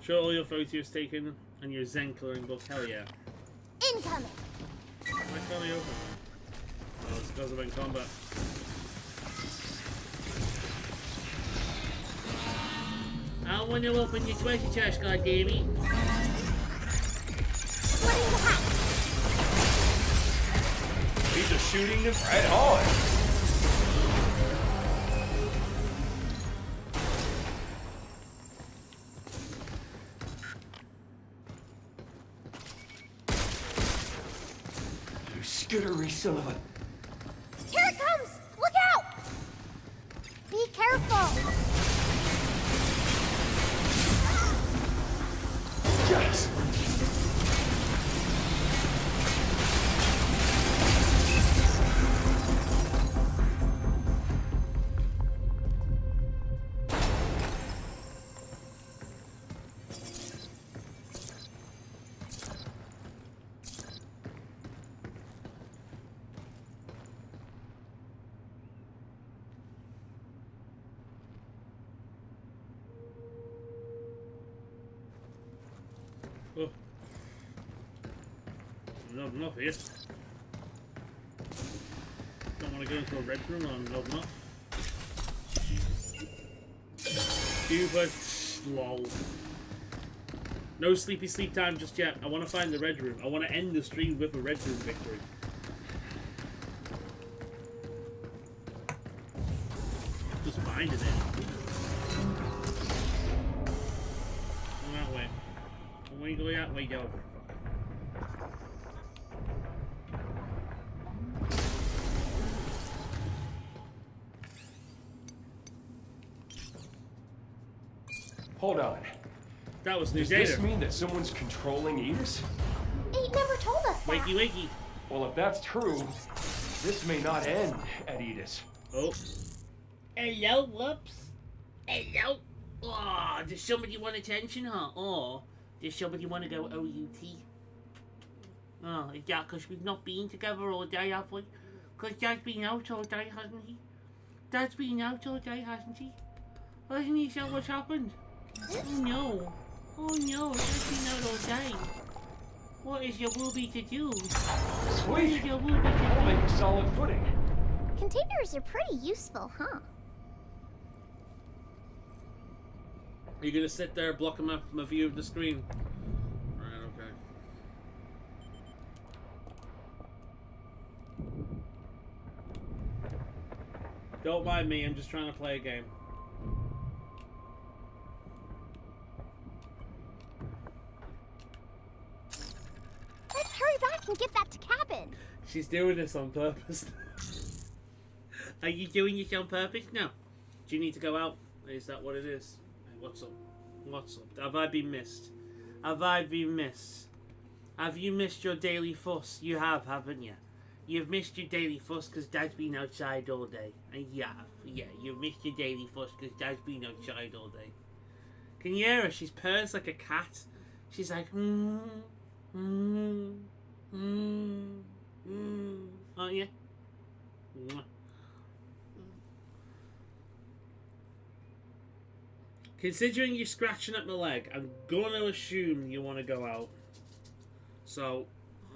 Show all your photos taken and your Zen coloring book, hell yeah. Incoming. Why can't I open? Oh, it's because I'm in combat. I want to open your treasure chest, goddammit. Splitting the hat. He's just shooting them right on! You skittery son of a... Here it comes! Look out! Be careful! Yes! Oh. Nothing up here. Don't want to go into a red room, I'm nothing up. Stupid. Lol. No sleepy sleep time just yet. I want to find the red room. I want to end the stream with a red room victory. Just finding it. Go that way. When you go that way, go. Hold on. That was new Does data. this mean that someone's controlling Edis? He never told us that. Wakey wakey. Well, if that's true, this may not end at Edis. Oh. Hello, whoops. Hello. Oh, does somebody want attention, huh? Or does somebody want to go OUT? Oh, is that because we've not been together all day, have we? Because Dad's been out all day, hasn't he? Dad's been out all day, hasn't he? Hasn't he? So what's happened? Oh no. Oh no, Dad's been out all day. What is your wooby to do? What Sweet! is your wooby That'll to make do? solid footing. Containers are pretty useful, huh? You're gonna sit there blocking my view of the screen. Right, okay. Don't mind me, I'm just trying to play a game. Let's hurry back and get back to cabin. She's doing this on purpose. Are you doing this on purpose? No. Do you need to go out? Is that what it is? Hey, what's up? What's up? Have I been missed? Have I been missed? Have you missed your daily fuss? You have, haven't you? You've missed your daily fuss because Dad's been outside all day. And yeah, you've missed your daily fuss because Dad's been outside all day. Can you hear her? She's purrs like a cat. She's like, aren't you? Considering you're scratching at my leg, I'm gonna assume you want to go out. So,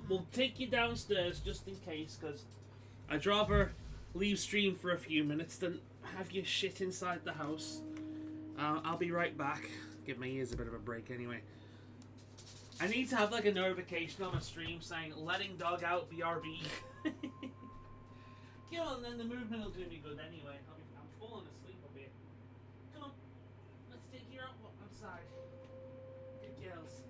we'll take you downstairs just in case, because I'd rather leave stream for a few minutes than have you shit inside the house. I'll be right back. Give my ears a bit of a break anyway. I need to have like a notification on my stream saying, letting dog out, BRB. Come on, then the movement will do me good anyway. I'm falling asleep up here. Come on, let's take you out outside. Good girls.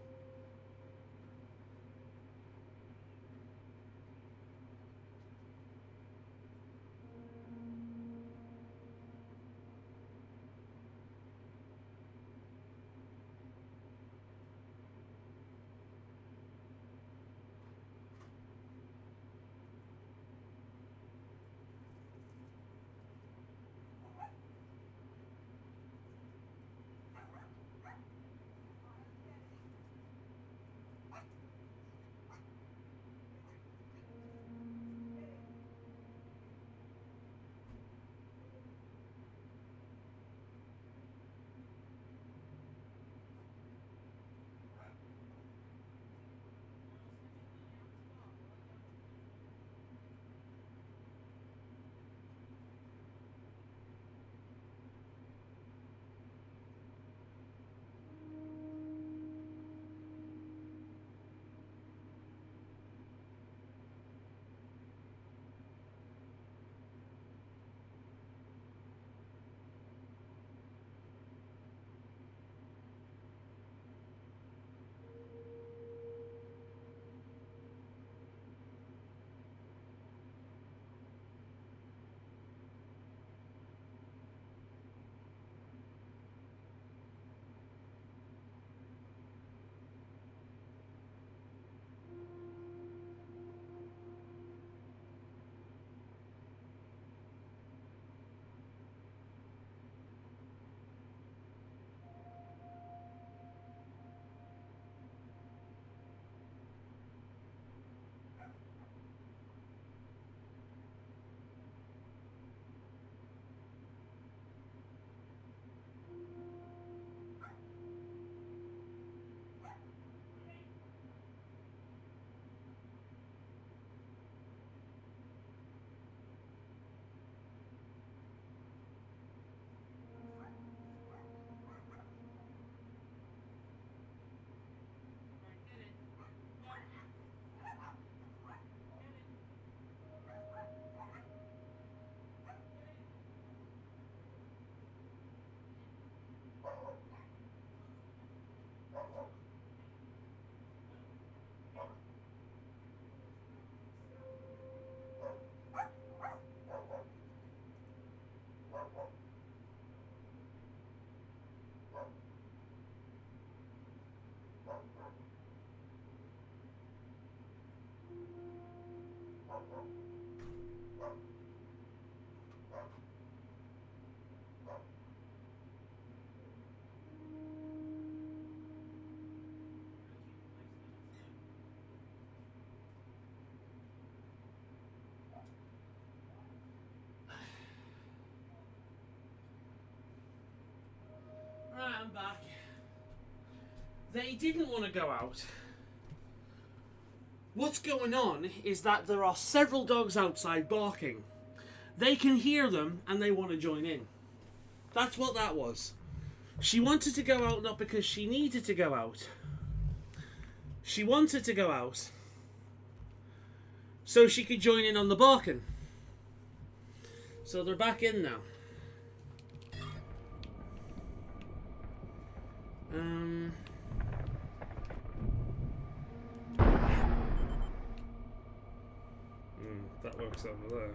I'm back. They didn't want to go out. What's going on is that there are several dogs outside barking. They can hear them and they want to join in. That's what that was. She wanted to go out not because she needed to go out. She wanted to go out so she could join in on the barking. So they're back in now. That works over there.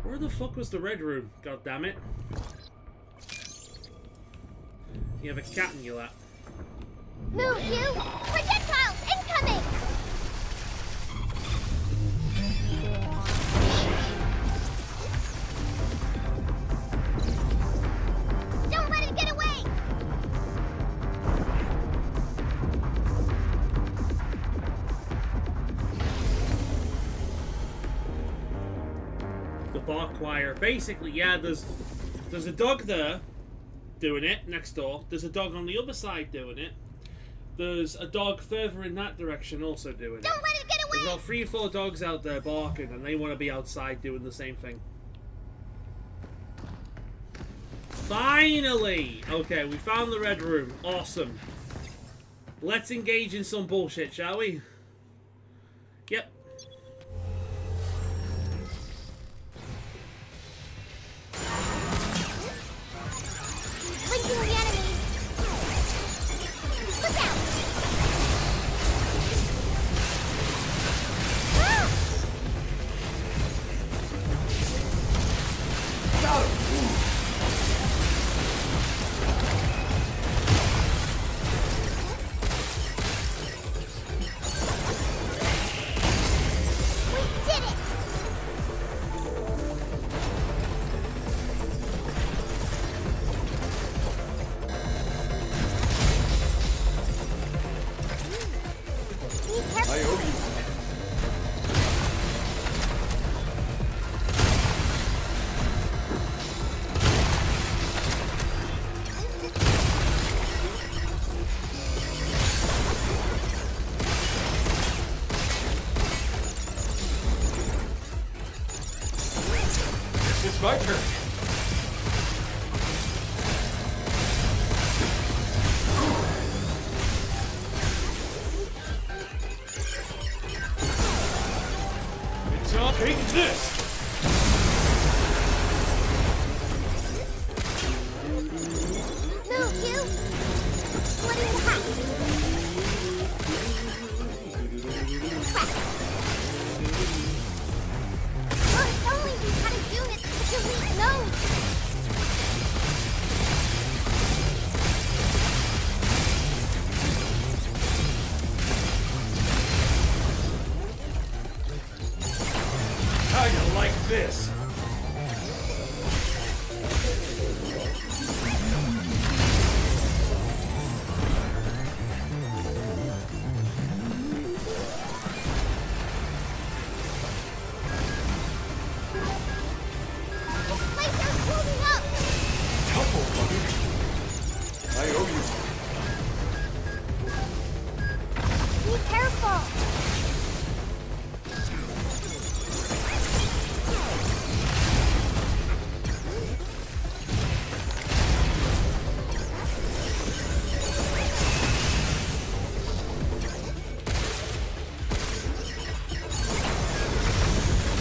Where the fuck was the red room? God damn it. You have a cat in your lap. Move, you! Projectiles incoming! Don't let it get away! The bark choir. Basically, yeah, there's a dog there doing it next door. There's a dog on the other side doing it. There's a dog further in that direction also doing it. Don't let it get away! There's about 3 or 4 dogs out there barking and they want to be outside doing the same thing. Finally! Okay, we found the red room. Awesome. Let's engage in some bullshit, shall we? Yep. Blinking the enemy! Look out! Ah! Got him! We did it! Be careful! I owe you. It's my turn. It's all take this. Move, you! Splitting the hat! Well, if only we had a unit with a weak nose! How you like this? Laser's holding up! Couple, buddy. I owe you. Be careful!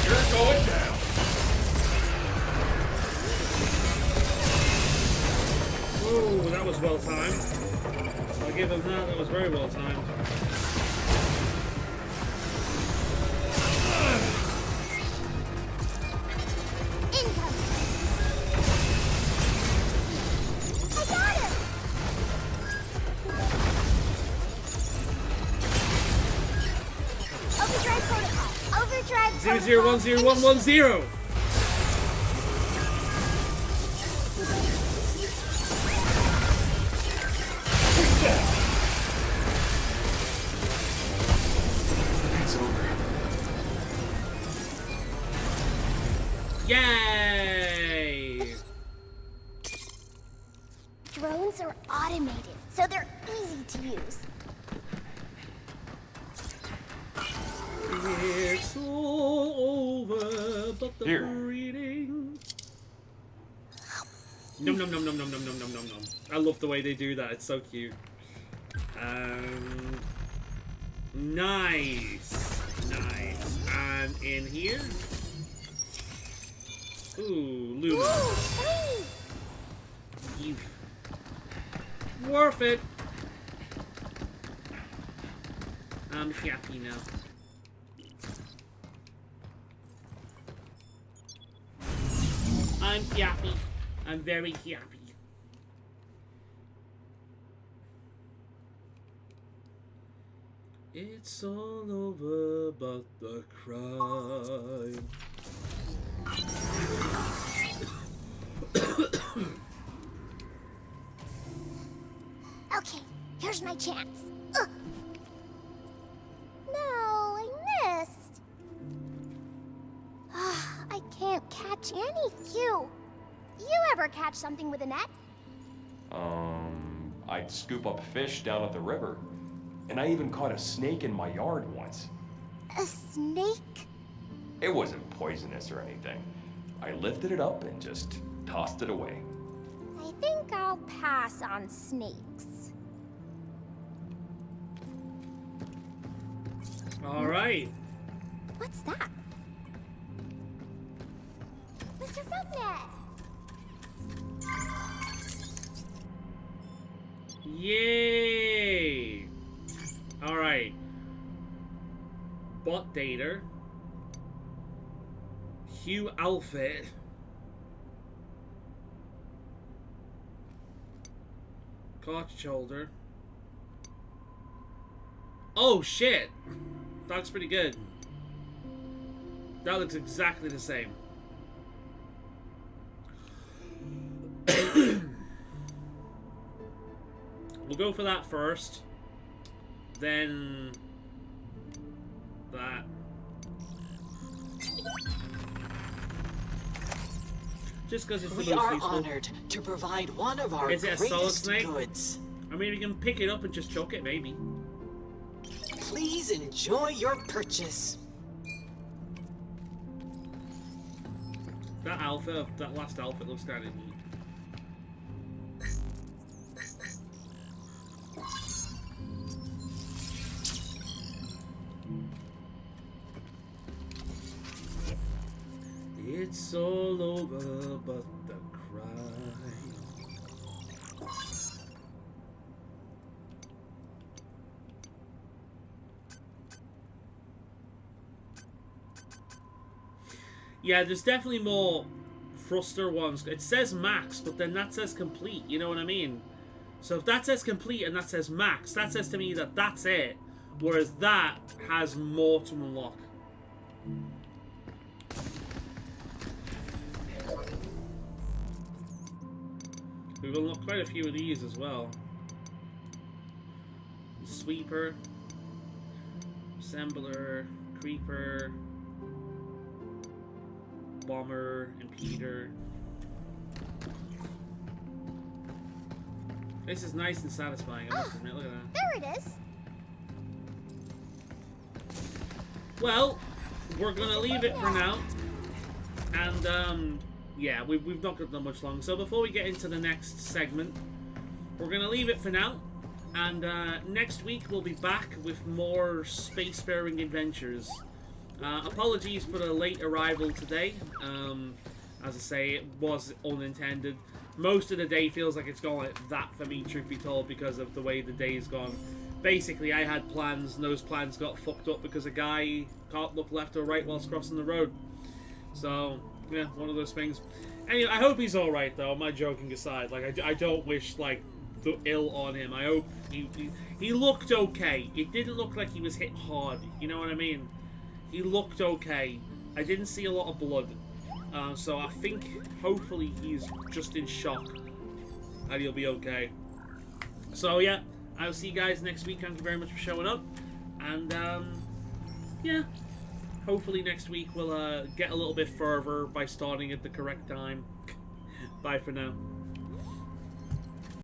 You're going down. Ooh, that was well timed. I'll give him that. That was very well timed. Incoming! I got him! Overdrive protocol! Overdrive protocol! 00101110. It's over. Yay! things are automated, so they're easy to use. It's all over, but the Here. breeding. Nom nom nom nom nom nom nom nom nom nom. I love the way they do that. It's so cute. Nice, nice. And in here. Ooh, Luna. Ooh, shiny! You've worth it. I'm happy now. I'm happy. I'm very happy. It's all over but the crime. Okay, here's my chance. Ugh. No, I missed. I can't catch any. You ever catch something with a net? I'd scoop up fish down at the river. And I even caught a snake in my yard once. A snake? It wasn't poisonous or anything. I lifted it up and just tossed it away. I think I'll pass on snakes. All right. What's that? Mr. Footnet! Yay! All right. Bot Dater. Hue outfit. Cartridge holder. Oh shit! That looks pretty good. That looks exactly the same. We'll go for that first. Then that. Just because it's the We most are useful. honored to provide one of our Is it a solid greatest snake? goods. I mean, we can pick it up and just chuck it, maybe. Please enjoy your purchase. That outfit, that last outfit looks kind of neat. It's all over but the crime. Yeah, there's definitely more Thruster ones. It says max, but then that says complete, you know what I mean? So if that says complete and that says max, that says to me that that's it. Whereas that has more to unlock. We've unlocked quite a few of these as well. Sweeper, Assembler, Creeper, Bomber, Impeder. This is nice and satisfying, I must admit. Look at that. There it is. Well, we're gonna leave it for now. And, yeah, we've not got that much long. So before we get into the next segment, we're going to leave it for now. And next week we'll be back with more spacefaring adventures. Apologies for the late arrival today. As I say, it was unintended. Most of the day feels like it's gone like that for me, truth be told, because of the way the day's gone. Basically, I had plans, and those plans got fucked up because a guy can't look left or right whilst crossing the road. So, yeah, one of those things. Anyway, I hope he's alright, though, my joking aside. Like, I don't wish, like, the ill on him. I hope he looked okay. It didn't look like he was hit hard, you know what I mean? He looked okay. I didn't see a lot of blood. So I think, hopefully, he's just in shock. And he'll be okay. So, yeah, I'll see you guys next week. Thank you very much for showing up. And, yeah. Hopefully next week we'll get a little bit further by starting at the correct time. Bye for now.